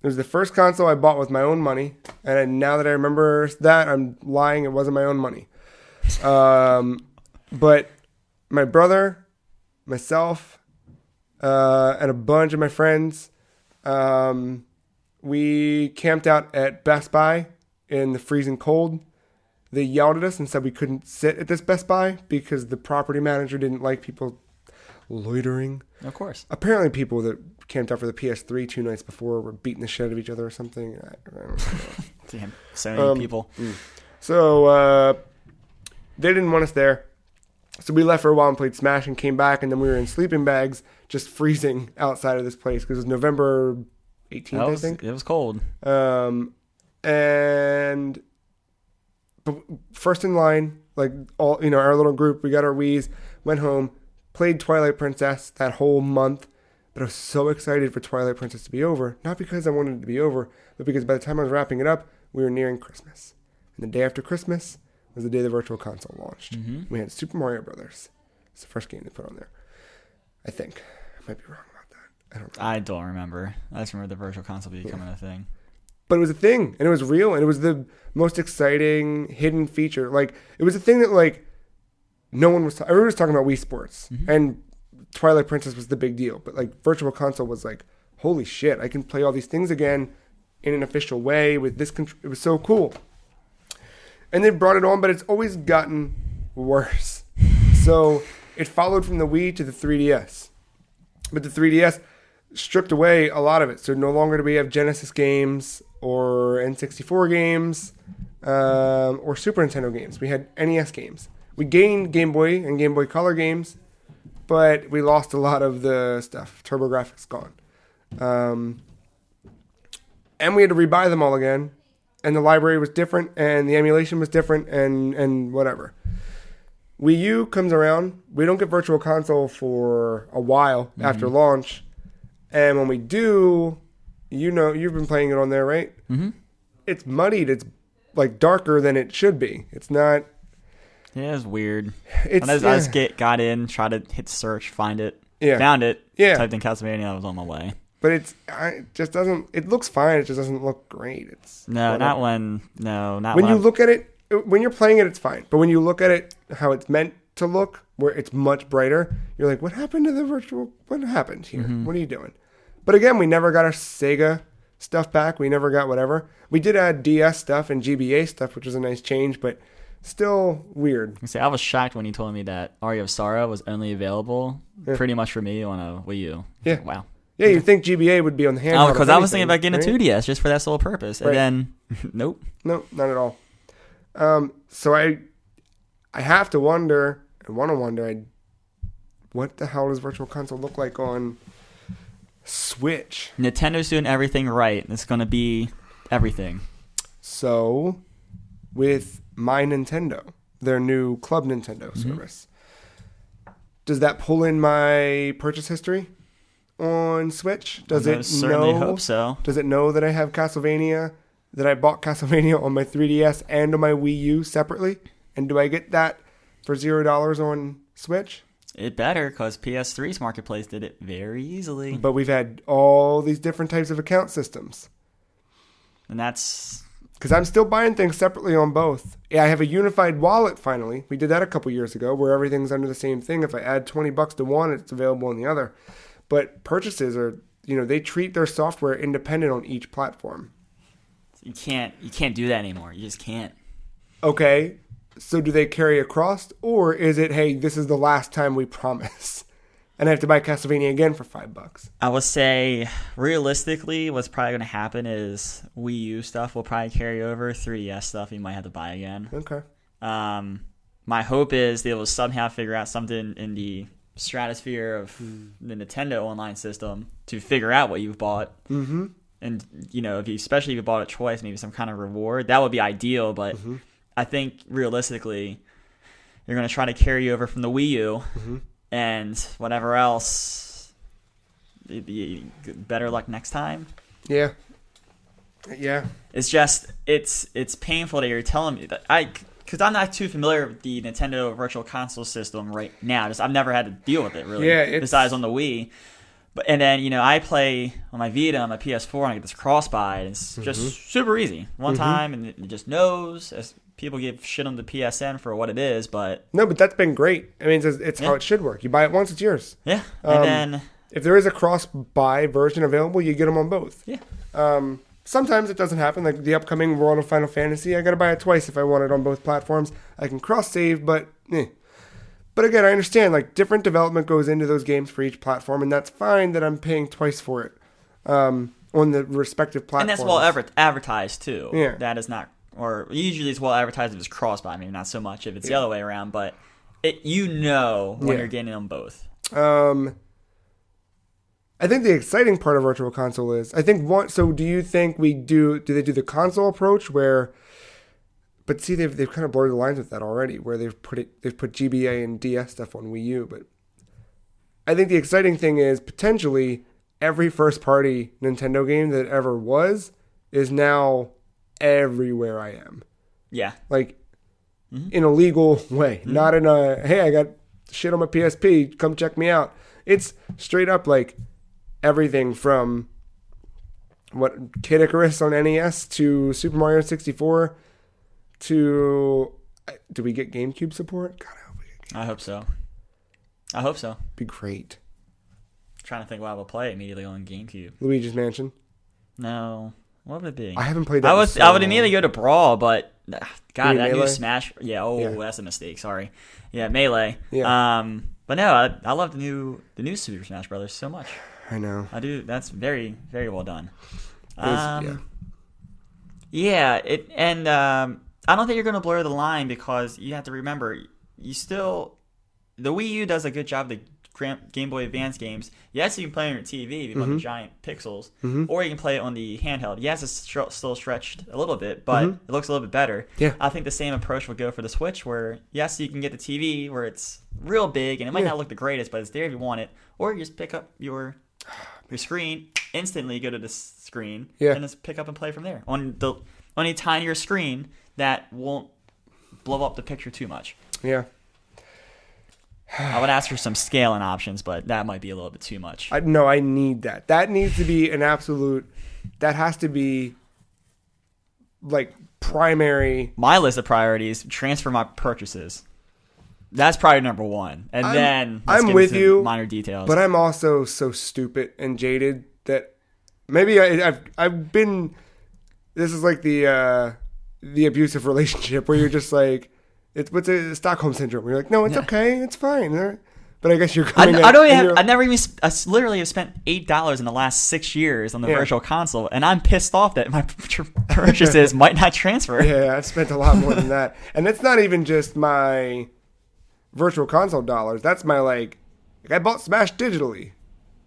It was the first console I bought with my own money, and now that I remember that, I'm lying. It wasn't my own money. But my brother, myself, and a bunch of my friends, we camped out at Best Buy in the freezing cold. They yelled at us and said we couldn't sit at this Best Buy because the property manager didn't like people loitering. Of course. Apparently people that camped out for the PS3 2 nights before were beating the shit out of each other or something. I don't know. Damn, so many people. So they didn't want us there. So we left for a while and played Smash and came back, and then we were in sleeping bags just freezing outside of this place because it was November 18th, I think. It was cold. But first in line, like all our little group, we got our Wiis, went home, played Twilight Princess that whole month. But I was so excited for Twilight Princess to be over, not because I wanted it to be over, but because by the time I was wrapping it up, we were nearing Christmas. And the day after Christmas was the day the Virtual Console launched. We had Super Mario Brothers. It's the first game they put on there. I think. I might be wrong about that. I don't remember. I just remember the Virtual Console becoming a thing. But it was a thing, and it was real, and it was the most exciting hidden feature. Like, it was a thing that, like, no one was... Everyone was talking about Wii Sports, and Twilight Princess was the big deal. But, like, Virtual Console was like, holy shit, I can play all these things again in an official way with this... It was so cool. And they've brought it on, but it's always gotten worse. So it followed from the Wii to the 3DS. But the 3DS stripped away a lot of it. So no longer do we have Genesis games or N64 games or Super Nintendo games. We had NES games. We gained Game Boy and Game Boy Color games, but we lost a lot of the stuff. TurboGrafx gone. And we had to rebuy them all again. And the library was different, and the emulation was different, and whatever. Wii U comes around. We don't get Virtual Console for a while after launch. And when we do, you've been playing it on there, right? It's muddied. It's like darker than it should be. It's not... Yeah, it's weird. I just got in, tried to hit search, find it, found it, typed in Castlevania, I was on my way. But it just doesn't... It looks fine. It just doesn't look great. Not when you look at it, when you're playing it, it's fine. But when you look at it, how it's meant to look, where it's much brighter, you're like, what happened to the virtual... What happened here? What are you doing? But again, we never got our Sega stuff back. We never got whatever. We did add DS stuff and GBA stuff, which was a nice change, but still weird. I was shocked when you told me that Aria of Sorrow was only available pretty much for me on a Wii U. Yeah. Wow. Yeah, you'd think GBA would be on the handheld. Oh, because I was thinking about getting a 2DS just for that sole purpose. And then, nope. No, not at all. So I have to wonder, what the hell does Virtual Console look like on Switch? Nintendo's doing everything right. It's going to be everything. So, with My Nintendo, their new Club Nintendo service, does that pull in my purchase history on Switch? Does it certainly hope so. Does it know that I have Castlevania, that I bought Castlevania on my 3DS and on my Wii U separately? And do I get that for $0 on Switch? It better, because PS3's marketplace did it very easily. But we've had all these different types of account systems. And that's... because I'm still buying things separately on both. Yeah, I have a unified wallet finally. We did that a couple years ago where everything's under the same thing. If I add $20 to one, it's available on the other. But purchases are, they treat their software independent on each platform. You can't do that anymore. You just can't. Okay, so do they carry across, or is it, hey, this is the last time we promise, and I have to buy Castlevania again for $5? I would say, realistically, what's probably going to happen is Wii U stuff will probably carry over. 3DS stuff you might have to buy again. Okay. My hope is they will somehow figure out something in the stratosphere of the Nintendo online system to figure out what you've bought. Mm-hmm. And, especially if you bought it twice, maybe some kind of reward. That would be ideal, but I think realistically, you're going to try to carry over from the Wii U and whatever else. Better luck next time. Yeah. It's just it's painful that you're telling me that because I'm not too familiar with the Nintendo Virtual Console system right now. I've never had to deal with it really. Yeah, besides on the Wii. And then, I play on my Vita, on my PS4, and I get this cross-buy, and it's just super easy. One time, and it just knows, as people give shit on the PSN for what it is, but... No, but that's been great. I mean, it's how it should work. You buy it once, it's yours. Yeah, and then... If there is a cross-buy version available, you get them on both. Yeah. Sometimes it doesn't happen, like the upcoming World of Final Fantasy. I got to buy it twice if I want it on both platforms. I can cross-save, but... But again, I understand, like, different development goes into those games for each platform, and that's fine that I'm paying twice for it on the respective platforms. And that's well advertised, too. Yeah. That is not, or usually it's well advertised if it's cross-buy, maybe not so much if it's the other way around, but when you're getting them both. I think the exciting part of Virtual Console is, so do you think do they do the console approach where... But see, they've kind of blurred the lines with that already, where they've put GBA and DS stuff on Wii U. But I think the exciting thing is potentially every first-party Nintendo game that ever was is now everywhere I am. Yeah, like in a legal way, not in a hey, I got shit on my PSP, come check me out. It's straight up like everything from Kid Icarus on NES to Super Mario 64. Do we get GameCube support? God, I hope so. I hope so. Be great. I'm trying to think what I would play immediately on GameCube. Luigi's Mansion? No. What would it be? I haven't played that. I would immediately go to Brawl, but God, that Melee? new Smash. Yeah. That's a mistake. Sorry. Yeah, Melee. Yeah. But no, I love the new Super Smash Brothers so much. I know. I do. That's very, very well done. Yeah. I don't think you're going to blur the line because you have to remember, the Wii U does a good job of the Game Boy Advance games. Yes, you can play on your TV if you want the giant pixels, or you can play it on the handheld. Yes, it's still stretched a little bit, but it looks a little bit better. Yeah. I think the same approach would go for the Switch, where yes, you can get the TV where it's real big and it might not look the greatest, but it's there if you want it, or you just pick up your screen, instantly go to the screen, and just pick up and play from there on a tinier screen that won't blow up the picture too much. Yeah. I would ask for some scaling options, but that might be a little bit too much. No, I need that. That needs to be an absolute... That has to be, like, primary... My list of priorities, transfer my purchases. That's probably number one. And then let's I'm get with into you, minor details. But I'm also so stupid and jaded that maybe I've been... This is like the abusive relationship where you're just like, what's a Stockholm syndrome? You're like, no, it's okay, it's fine. But I guess you're coming. I literally have spent $8 in the last 6 years on the Virtual Console, and I'm pissed off that my purchases might not transfer. Yeah, I've spent a lot more than that, and it's not even just my Virtual Console dollars. That's my I bought Smash digitally.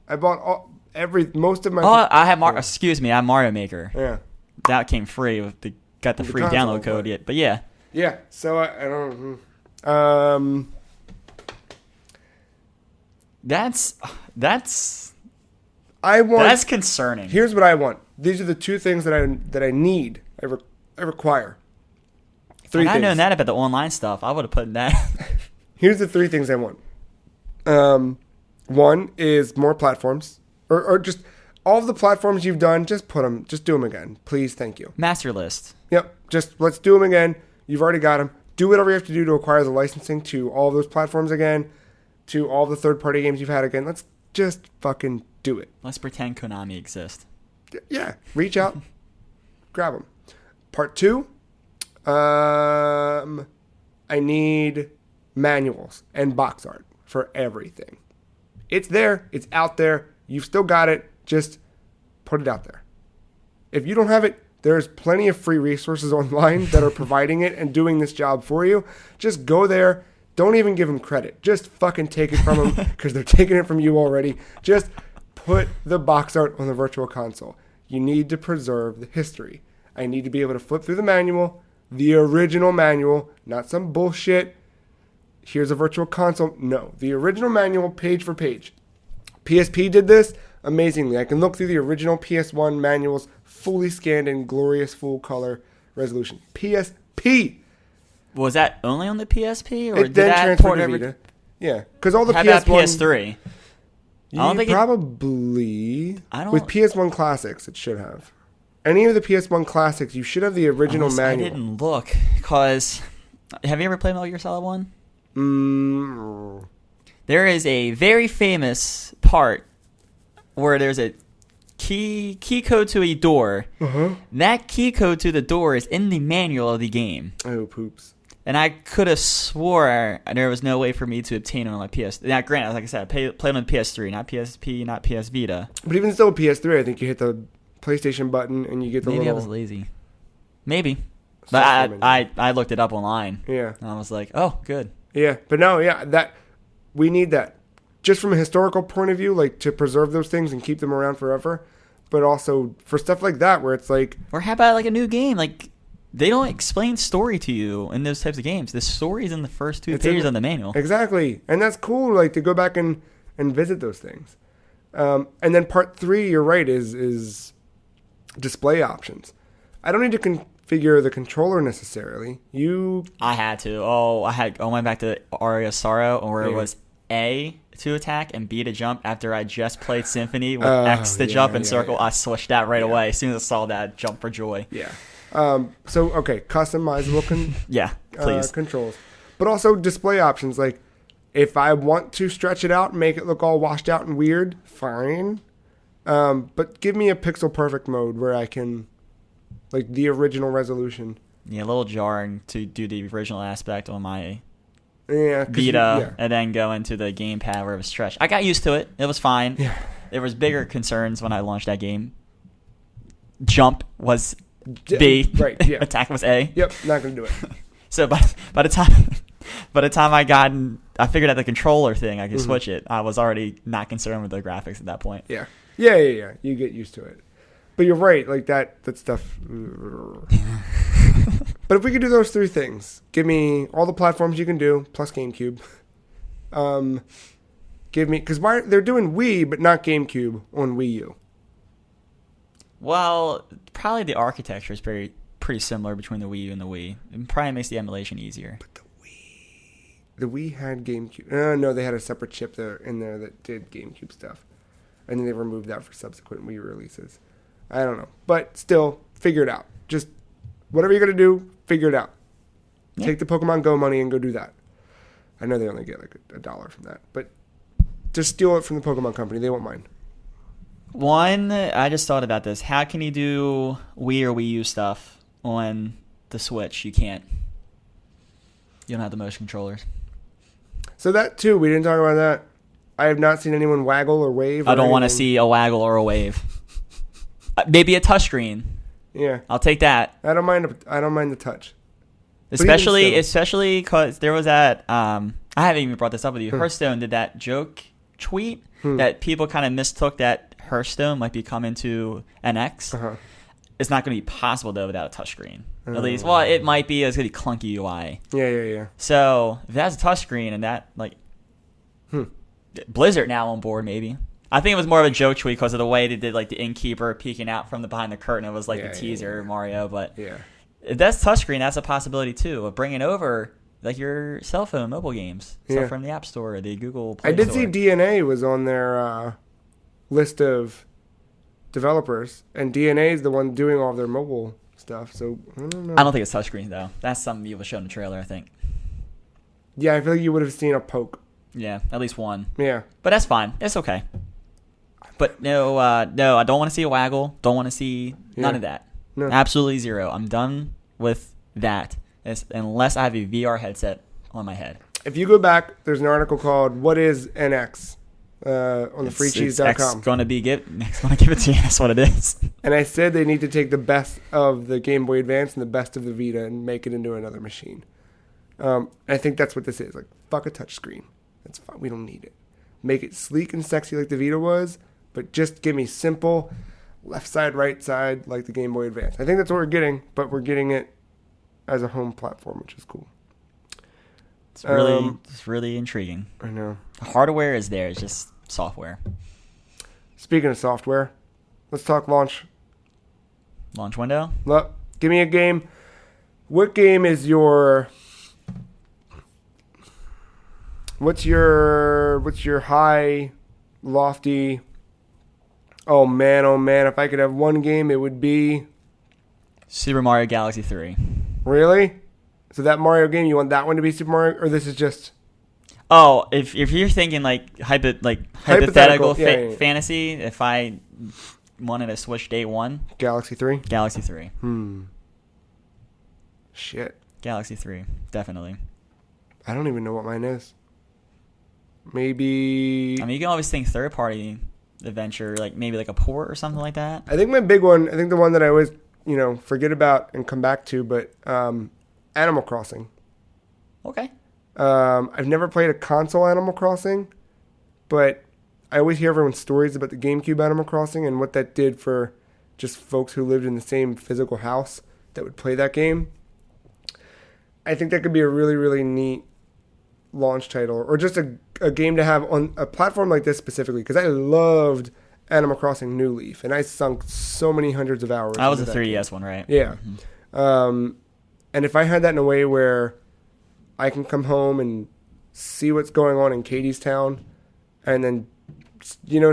I bought most of my. Oh, I have I have Mario Maker. Yeah, that came free with got the free download code yet, but yeah. Yeah, so I don't. That's concerning. Here's what I want. These are the two things that I need. I require. Three things. I know that about the online stuff. I would have put that. Here's the three things I want. One is more platforms, or just all of the platforms you've done. Just do them again, please. Thank you. Master list. Yep. Just let's do them again. You've already got them. Do whatever you have to do to acquire the licensing to all of those platforms again, to all the third-party games you've had again. Let's just fucking do it. Let's pretend Konami exists. Yeah. Reach out. Grab them. Part 2. I need manuals and box art for everything. It's there. It's out there. You've still got it. Just put it out there. If you don't have it, there's plenty of free resources online that are providing it and doing this job for you. Just go there. Don't even give them credit. Just fucking take it from them because they're taking it from you already. Just put the box art on the Virtual Console. You need to preserve the history. I need to be able to flip through the manual, the original manual, not some bullshit. Here's a Virtual Console. No, the original manual, page for page. PSP did this amazingly. I can look through the original PS1 manuals, fully scanned in glorious full color resolution. PSP. Was that only on the PSP, or It did then that transferred port to over? Vita. Yeah, because all the How PS1. about PS3? I don't think probably. I don't- With PS1 Classics, it should have. Any of the PS1 Classics, you should have the original Honestly, manual. I didn't look because. Have you ever played Metal Gear Solid 1? There is a very famous part where there's a key code to a door. That key code to the door is in the manual of the game. Oh, poops. And I could have swore there was no way for me to obtain it on my PS. Now, granted, like I said, I played on PS3, not PSP, not PS Vita. But even still, PS3, I think you hit the PlayStation button and you get the Maybe little... I was lazy. Maybe. But I looked it up online. Yeah. And I was like, oh, good. Yeah, but no, yeah, we need that. Just from a historical point of view, like to preserve those things and keep them around forever. But also for stuff like that where it's like... Or how about like a new game? Like, they don't explain story to you in those types of games. The story is in the first two pages of the manual. Exactly. And that's cool, like, to go back and visit those things. And then part 3, you're right, is display options. I don't need to configure the controller necessarily. I had to. I went back to Aria Sorrow, where it was A to attack and B to jump. After I just played Symphony with X to jump and circle, I switched that right away. As soon as I saw that, jump for joy. Yeah. Okay, customizable please. controls. But also display options. Like, if I want to stretch it out and make it look all washed out and weird, fine. But give me a pixel perfect mode where I can, like, the original resolution. Yeah, a little jarring to do the original aspect on my Vita and then go into the gamepad where it was stretched. I got used to it. It was fine. Yeah. There was bigger concerns when I launched that game. Jump was B. Right, yeah. Attack was A. Yep, not going to do it. So by the time I figured out the controller thing, I could switch it. I was already not concerned with the graphics at that point. Yeah. You get used to it. But you're right, like that stuff. But if we could do those 3 things, give me all the platforms you can do, plus GameCube. Give me, because they're doing Wii, but not GameCube on Wii U. Well, probably the architecture is pretty similar between the Wii U and the Wii. It probably makes the emulation easier. But the Wii had GameCube. No, they had a separate chip there in there that did GameCube stuff. And then they removed that for subsequent Wii releases. I don't know. But still, figure it out. Just whatever you're going to do, figure it out. Yeah. Take the Pokemon Go money and go do that. I know they only get like $1 from that. But just steal it from the Pokemon company. They won't mind. One, I just thought about this. How can you do Wii or Wii U stuff on the Switch? You can't. You don't have the motion controllers. So that, too, we didn't talk about that. I have not seen anyone waggle or wave. I don't want to see a waggle or a wave. Maybe a touchscreen. Yeah. I'll take that. I don't mind the touch. Especially because there was that, I haven't even brought this up with you. Hearthstone did that joke tweet that people kind of mistook that Hearthstone might be coming to NX. It's not going to be possible, though, without a touchscreen. At least, well, it might be. It's going to be clunky UI. Yeah. So, if that's a touchscreen and that, like, Blizzard now on board, maybe. I think it was more of a joke tweet because of the way they did, like, the innkeeper peeking out from behind the curtain. It was like the teaser, Mario. But if that's touchscreen, that's a possibility, too, of bringing over, like, your cell phone mobile games. Stuff from the App Store or the Google Play Store. I did see DNA was on their list of developers, and DNA is the one doing all of their mobile stuff. So I don't know. I don't think it's touchscreen though. That's something you would show in the trailer, I think. Yeah, I feel like you would have seen a poke. Yeah, at least one. Yeah, but that's fine. It's okay. But no, I don't want to see a waggle. Don't want to see none of that. No. Absolutely zero. I'm done with that. Unless I have a VR headset on my head. If you go back, there's an article called "What is NX?" On the freecheese.com. It's going to give it to you. That's what it is. And I said they need to take the best of the Game Boy Advance and the best of the Vita and make it into another machine. I think that's what this is. Like, fuck a touchscreen. That's fine. We don't need it. Make it sleek and sexy like the Vita was, but just give me simple left side, right side like the Game Boy Advance. I think that's what we're getting, but we're getting it as a home platform, which is cool. It's really intriguing. I know. The hardware is there. It's just software. Speaking of software, let's talk launch. Launch window? Look, give me a game. What game is your... What's your high, lofty... Oh man, if I could have one game, it would be... Super Mario Galaxy 3. Really? So that Mario game, you want that one to be Super Mario, or this is just? Oh, if you're thinking like hypothetical fantasy, if I wanted to switch day one, Galaxy 3. Galaxy 3. Shit. Galaxy 3, definitely. I don't even know what mine is. Maybe. I mean, you can always think third party adventure, like maybe like a port or something like that. I think my big one. I think the one that I always forget about and come back to, but Animal Crossing. Okay. I've never played a console Animal Crossing, but I always hear everyone's stories about the GameCube Animal Crossing and what that did for just folks who lived in the same physical house that would play that game. I think that could be a really, really neat launch title, or just a game to have on a platform like this specifically, because I loved Animal Crossing New Leaf, and I sunk so many hundreds of hours. That was a 3DS one, right? Yeah. Mm-hmm. And if I had that in a way where I can come home and see what's going on in Katie's town, and then,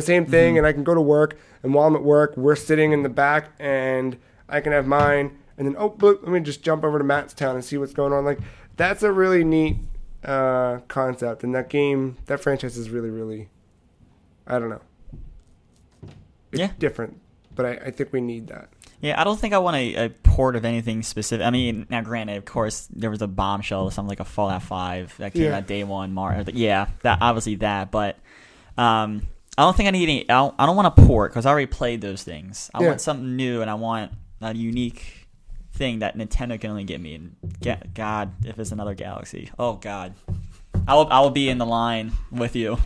same thing, and I can go to work, and while I'm at work, we're sitting in the back, and I can have mine, and then, let me just jump over to Matt's town and see what's going on. Like, that's a really neat concept, and that franchise is really, really, I don't know. It's different, but I think we need that. Yeah, I don't think I want a port of anything specific. I mean, now granted, of course, there was a bombshell, something like a Fallout 5 that came out day one. Yeah, that obviously that, but I don't think I need any. I don't want a port because I already played those things. I want something new, and I want a unique thing that Nintendo can only give me. And God, if it's another Galaxy, oh God, I will be in the line with you.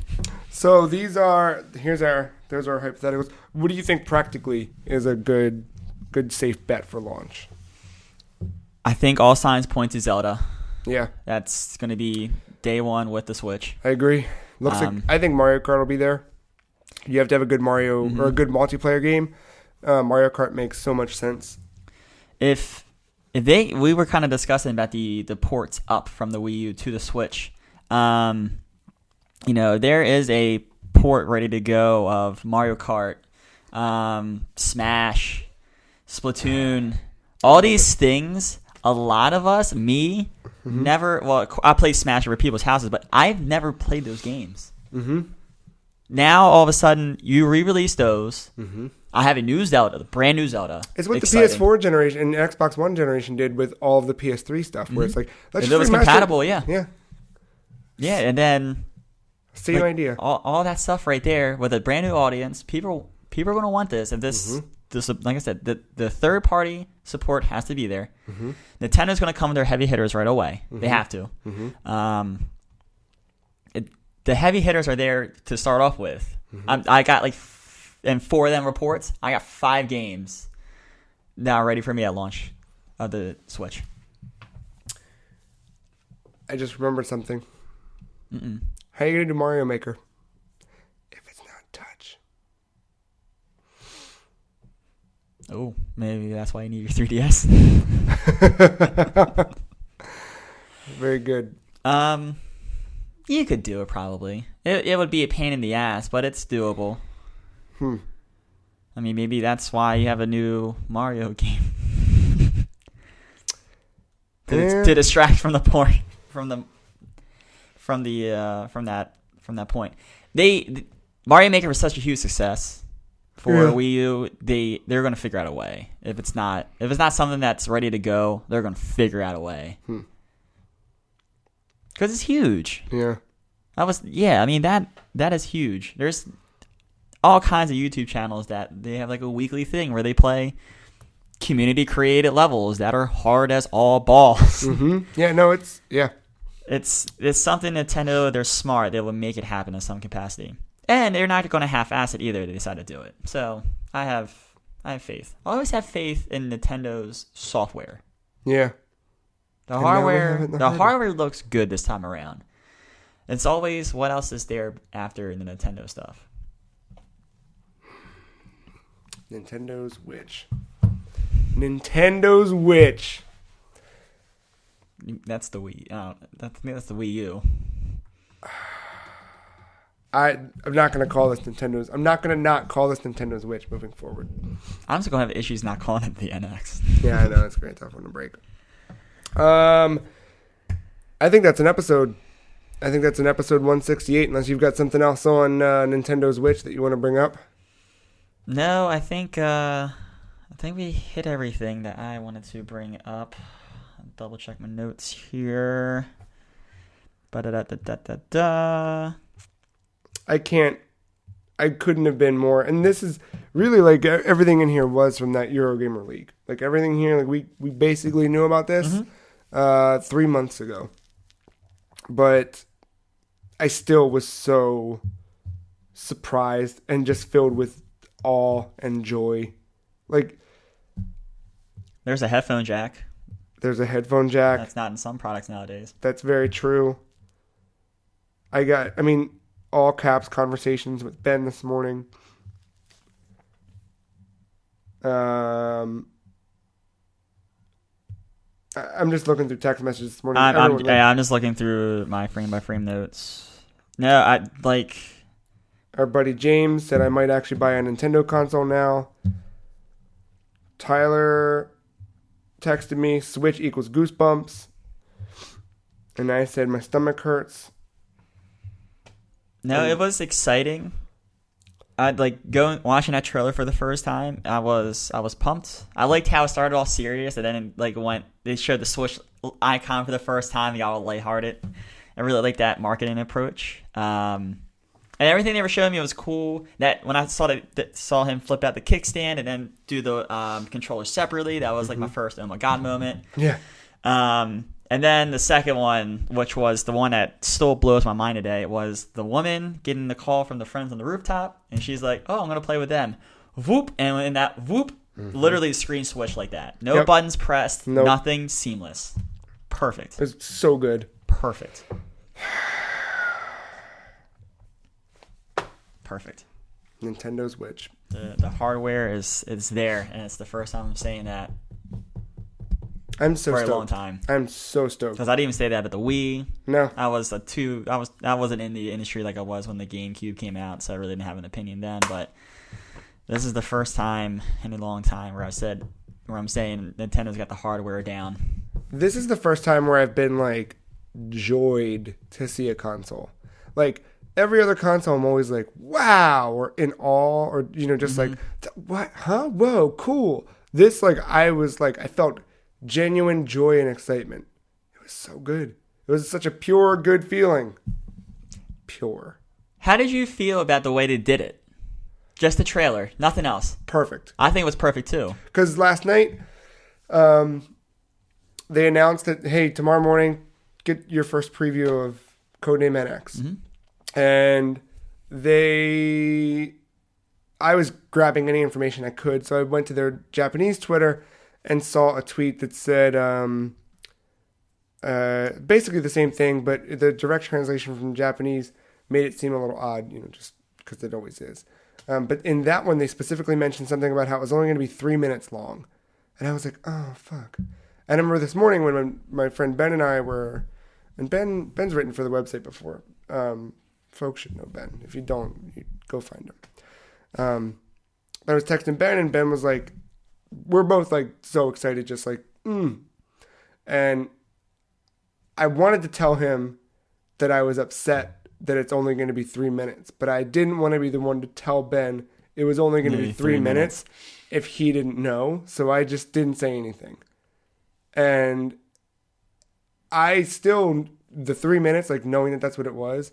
So those are our hypotheticals. What do you think practically is a good safe bet for launch? I think all signs point to Zelda. Yeah. That's going to be day one with the Switch. I agree. I think Mario Kart will be there. You have to have a good Mario or a good multiplayer game. Mario Kart makes so much sense. If we were kind of discussing about the ports up from the Wii U to the Switch. There is a port ready to go of Mario Kart, Smash, Splatoon, all these things. A lot of us, never. Well, I play Smash over people's houses, but I've never played those games. Mm-hmm. Now all of a sudden, you re-release those. Mm-hmm. I have a new Zelda, the brand new Zelda. It's what the PS4 generation and Xbox One generation did with all of the PS3 stuff, where it's like, let's just it was compatible, yeah, and then same idea. All that stuff right there with a brand new audience. People are going to want this. If this, like I said, the third party support has to be there. Mm-hmm. Nintendo's going to come with their heavy hitters right away. Mm-hmm. They have to. Mm-hmm. The heavy hitters are there to start off with. Mm-hmm. I got and 4 of them reports. I got 5 games now ready for me at launch of the Switch. I just remembered something. How are you going to do Mario Maker if it's not touch? Oh, maybe that's why you need your 3DS. Very good. You could do it probably. It would be a pain in the ass, but it's doable. I mean, maybe that's why you have a new Mario game. to distract from the point from that point. Mario Maker was such a huge success for Wii U. They're going to figure out a way. If it's not something that's ready to go, they're going to figure out a way. Because it's huge. Yeah. I mean that is huge. There's all kinds of YouTube channels that they have like a weekly thing where they play community created levels that are hard as all balls. Yeah, no, it's It's something Nintendo, they're smart. They will make it happen in some capacity. And they're not going to half-ass it either. They decide to do it. So I have faith. I always have faith in Nintendo's software. Yeah. The hardware looks good this time around. It's always what else is there after the Nintendo stuff. Nintendo's Witch. Nintendo Switch. That's the Wii. That's the Wii U. I'm not gonna call this Nintendo's. I'm not gonna not call this Nintendo Switch moving forward. I'm just gonna have issues not calling it the NX. Yeah, I know it's a great tough one to break. I think that's an episode. I think that's an episode 168. Unless you've got something else on Nintendo Switch that you want to bring up. No, I think we hit everything that I wanted to bring up. I'll double check my notes here. Ba-da-da-da-da-da. I couldn't have been more. And this is really like everything in here was from that Eurogamer League. Like everything here, like we basically knew about this 3 months ago. But I still was so surprised and just filled with awe and joy. Like, there's a headphone jack. There's a headphone jack. That's not in some products nowadays. That's very true. All caps conversations with Ben this morning. I'm just looking through text messages this morning. I'm just looking through my frame by frame notes. No, Our buddy James said I might actually buy a Nintendo console now. Tyler texted me, Switch equals goosebumps. And I said my stomach hurts. No, it was exciting. I'd watching that trailer for the first time. I was pumped. I liked how it started all serious and then they showed the Switch icon for the first time. They got all lighthearted. I really liked that marketing approach. And everything they were showing me was cool. That when I saw him flip out the kickstand and then do the controller separately, that was like my first oh my god moment. Yeah. And then the second one, which was the one that still blows my mind today, was the woman getting the call from the friends on the rooftop, and she's like, "Oh, I'm gonna play with them." Whoop, and in that whoop, literally the screen switched like that. No buttons pressed, nothing, seamless, perfect. It's so good. Perfect. Perfect. Nintendo Switch. The hardware is there, and it's the first time I'm saying that. I'm so for stoked. a long time. I'm so stoked. Because I didn't even say that about the Wii. No. I wasn't in the industry like I was when the GameCube came out, so I really didn't have an opinion then. But this is the first time in a long time where I'm saying Nintendo's got the hardware down. This is the first time where I've been like joyed to see a console. Like every other console, I'm always like, wow, or in awe, or just like, what? Huh? Whoa, cool. This I felt genuine joy and excitement. It was so good. It was such a pure, good feeling. Pure. How did you feel about the way they did it? Just the trailer, nothing else. Perfect. I think it was perfect too. Because last night, they announced that, hey, tomorrow morning, get your first preview of Codename NX. And I was grabbing any information I could, so I went to their Japanese Twitter and saw a tweet that said basically the same thing, but the direct translation from Japanese made it seem a little odd, just because it always is. But in that one, they specifically mentioned something about how it was only going to be 3 minutes long. And I was like, oh, fuck. I remember this morning when my friend Ben and I were, and Ben's written for the website before. Folks should know Ben. If you don't, you go find him. I was texting Ben, and Ben was like, we're both so excited, just and I wanted to tell him that I was upset that it's only going to be 3 minutes, but I didn't want to be the one to tell Ben it was only going to be 3 minutes if he didn't know. So I just didn't say anything. And I still, the 3 minutes, like knowing that that's what it was,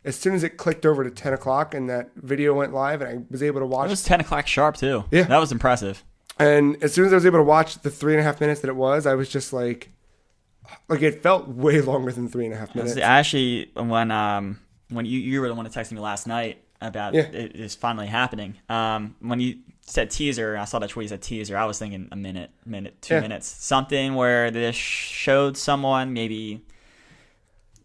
as soon as it clicked over to 10 o'clock and that video went live and I was able to watch. It was 10 o'clock sharp too. Yeah. That was impressive. And as soon as I was able to watch the 3.5 minutes that it was, I was just like it felt way longer than 3.5 minutes. Actually, when you were the one that texted me last night about it is finally happening. When you said teaser, I saw that tweet said teaser. I was thinking a minute, 2 minutes, something where they showed someone maybe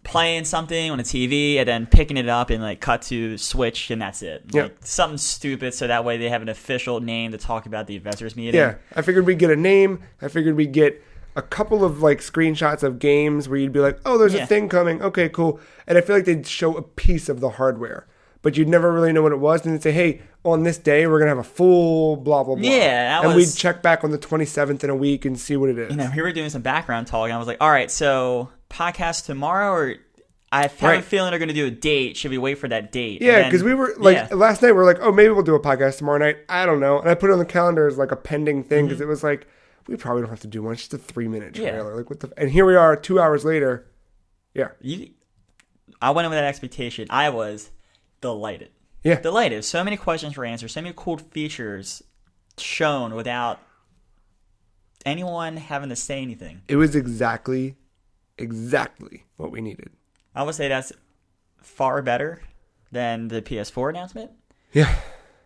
playing something on a TV and then picking it up and like cut to switch and that's it. Like something stupid so that way they have an official name to talk about the investors meeting. Yeah, I figured we'd get a name. I figured we'd get a couple of like screenshots of games where you'd be like, oh, there's a thing coming. Okay, cool. And I feel like they'd show a piece of the hardware, but you'd never really know what it was. And they'd say, hey, on this day, we're going to have a full blah, blah, blah. Yeah. And we'd check back on the 27th in a week and see what it is. We were doing some background talk and I was like, all right, so podcast tomorrow or I have a feeling they're going to do a date. Should we wait for that date? Yeah, because we were like, last night we were like, oh, maybe we'll do a podcast tomorrow night. I don't know. And I put it on the calendar as like a pending thing because it was like, we probably don't have to do one. It's just a 3-minute trailer. Yeah. Like what the? And here we are 2 hours later. Yeah. I went in with that expectation. I was delighted. Yeah. Delighted. So many questions were answered. So many cool features shown without anyone having to say anything. It was exactly what we needed. I would say that's far better than the PS4 announcement. Yeah.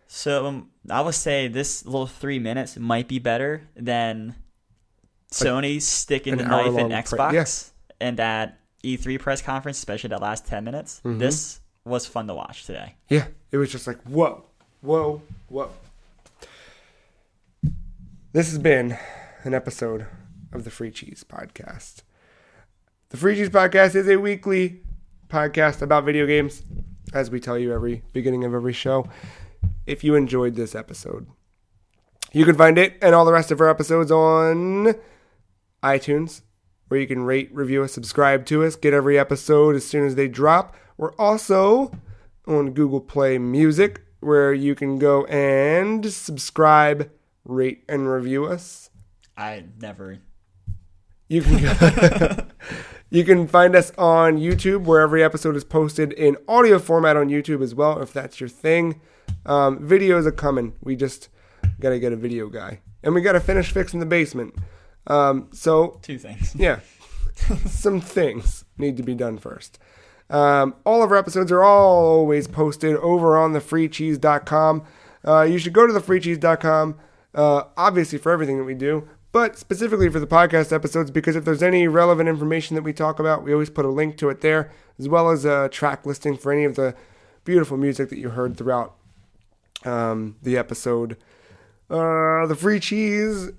So I would say this little 3 minutes might be better than Sony sticking the knife in Xbox and that E3 press conference, especially that last 10 minutes. Mm-hmm. This was fun to watch today. Yeah. It was just like, whoa. This has been an episode of the Free Cheese Podcast. The Free Cheese Podcast is a weekly podcast about video games, as we tell you every beginning of every show. If you enjoyed this episode, you can find it and all the rest of our episodes on iTunes, where you can rate, review us, subscribe to us, get every episode as soon as they drop. We're also on Google Play Music, where you can go and subscribe, rate, and review us. You can go, you can find us on YouTube, where every episode is posted in audio format on YouTube as well, if that's your thing. Videos are coming. We just got to get a video guy. And we got to finish fixing the basement. So 2 things. Yeah. Some things need to be done first. All of our episodes are always posted over on thefreecheese.com. You should go to thefreecheese.com, obviously for everything that we do, but specifically for the podcast episodes, because if there's any relevant information that we talk about, we always put a link to it there, as well as a track listing for any of the beautiful music that you heard throughout the episode. The Free Cheese,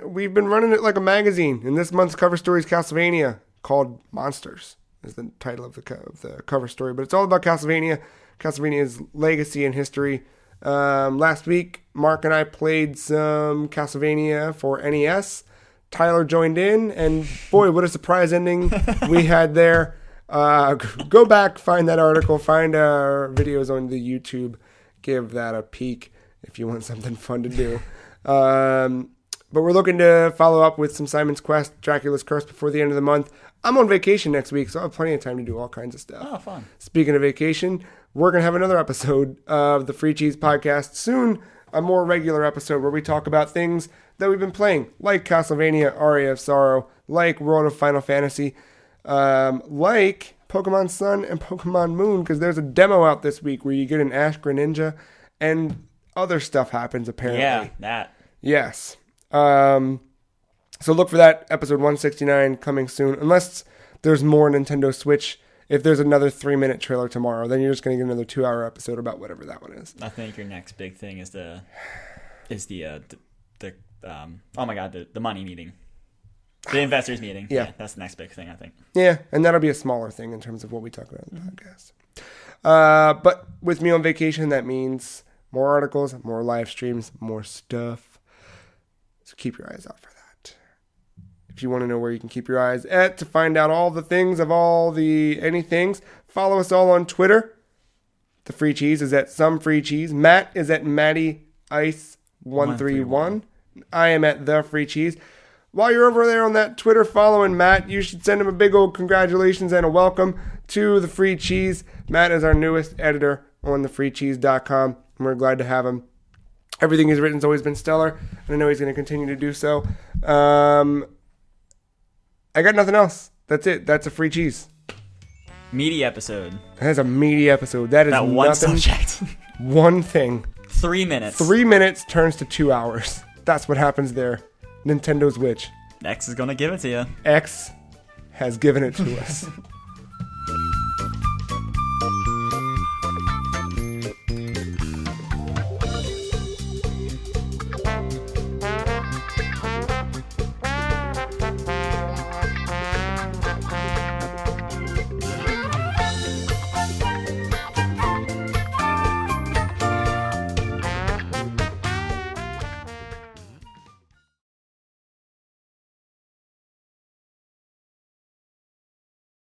we've been running it like a magazine, and this month's cover story is Castlevania, called Monsters is the title of the cover story, but it's all about Castlevania's legacy and history. Last week, Mark and I played some Castlevania for NES. Tyler joined in, and boy, what a surprise ending we had there. Go back, find that article, find our videos on the YouTube, give that a peek if you want something fun to do. But we're looking to follow up with some Simon's Quest, Dracula's Curse before the end of the month. I'm on vacation next week, so I have plenty of time to do all kinds of stuff. Oh, fun. Speaking of vacation, we're going to have another episode of the Free Cheese Podcast soon, a more regular episode where we talk about things that we've been playing, like Castlevania, Aria of Sorrow, like World of Final Fantasy, like Pokemon Sun and Pokemon Moon, because there's a demo out this week where you get an Ash Greninja, and other stuff happens, apparently. Yeah, that. Yes. So look for that, episode 169 coming soon, unless there's more Nintendo Switch. If there's another 3-minute trailer tomorrow, then you're just going to get another 2-hour episode about whatever that one is. I think your next big thing is the money meeting, the investors meeting. Yeah, that's the next big thing, I think. Yeah, and that'll be a smaller thing in terms of what we talk about in the podcast. But with me on vacation, that means more articles, more live streams, more stuff. So keep your eyes out for that. if you want to know where you can keep your eyes at to find out all the things of all the anythings. Follow us all on Twitter. The Free Cheese is at Some Free Cheese. Matt is at Matty Ice 131. I am at The Free Cheese. While you're over there on that Twitter following Matt, you should send him a big old congratulations and a welcome to The Free Cheese. Matt is our newest editor on thefreecheese.com, and we're glad to have him. Everything he's written has always been stellar, and I know he's going to continue to do so. I got nothing else. That's it. That's a Free Cheese. Meaty episode. That's a meaty episode. That is that one nothing. subject. One thing. 3 minutes. 3 minutes turns to 2 hours. That's what happens there. Nintendo's witch. X is going to give it to you. X has given it to us.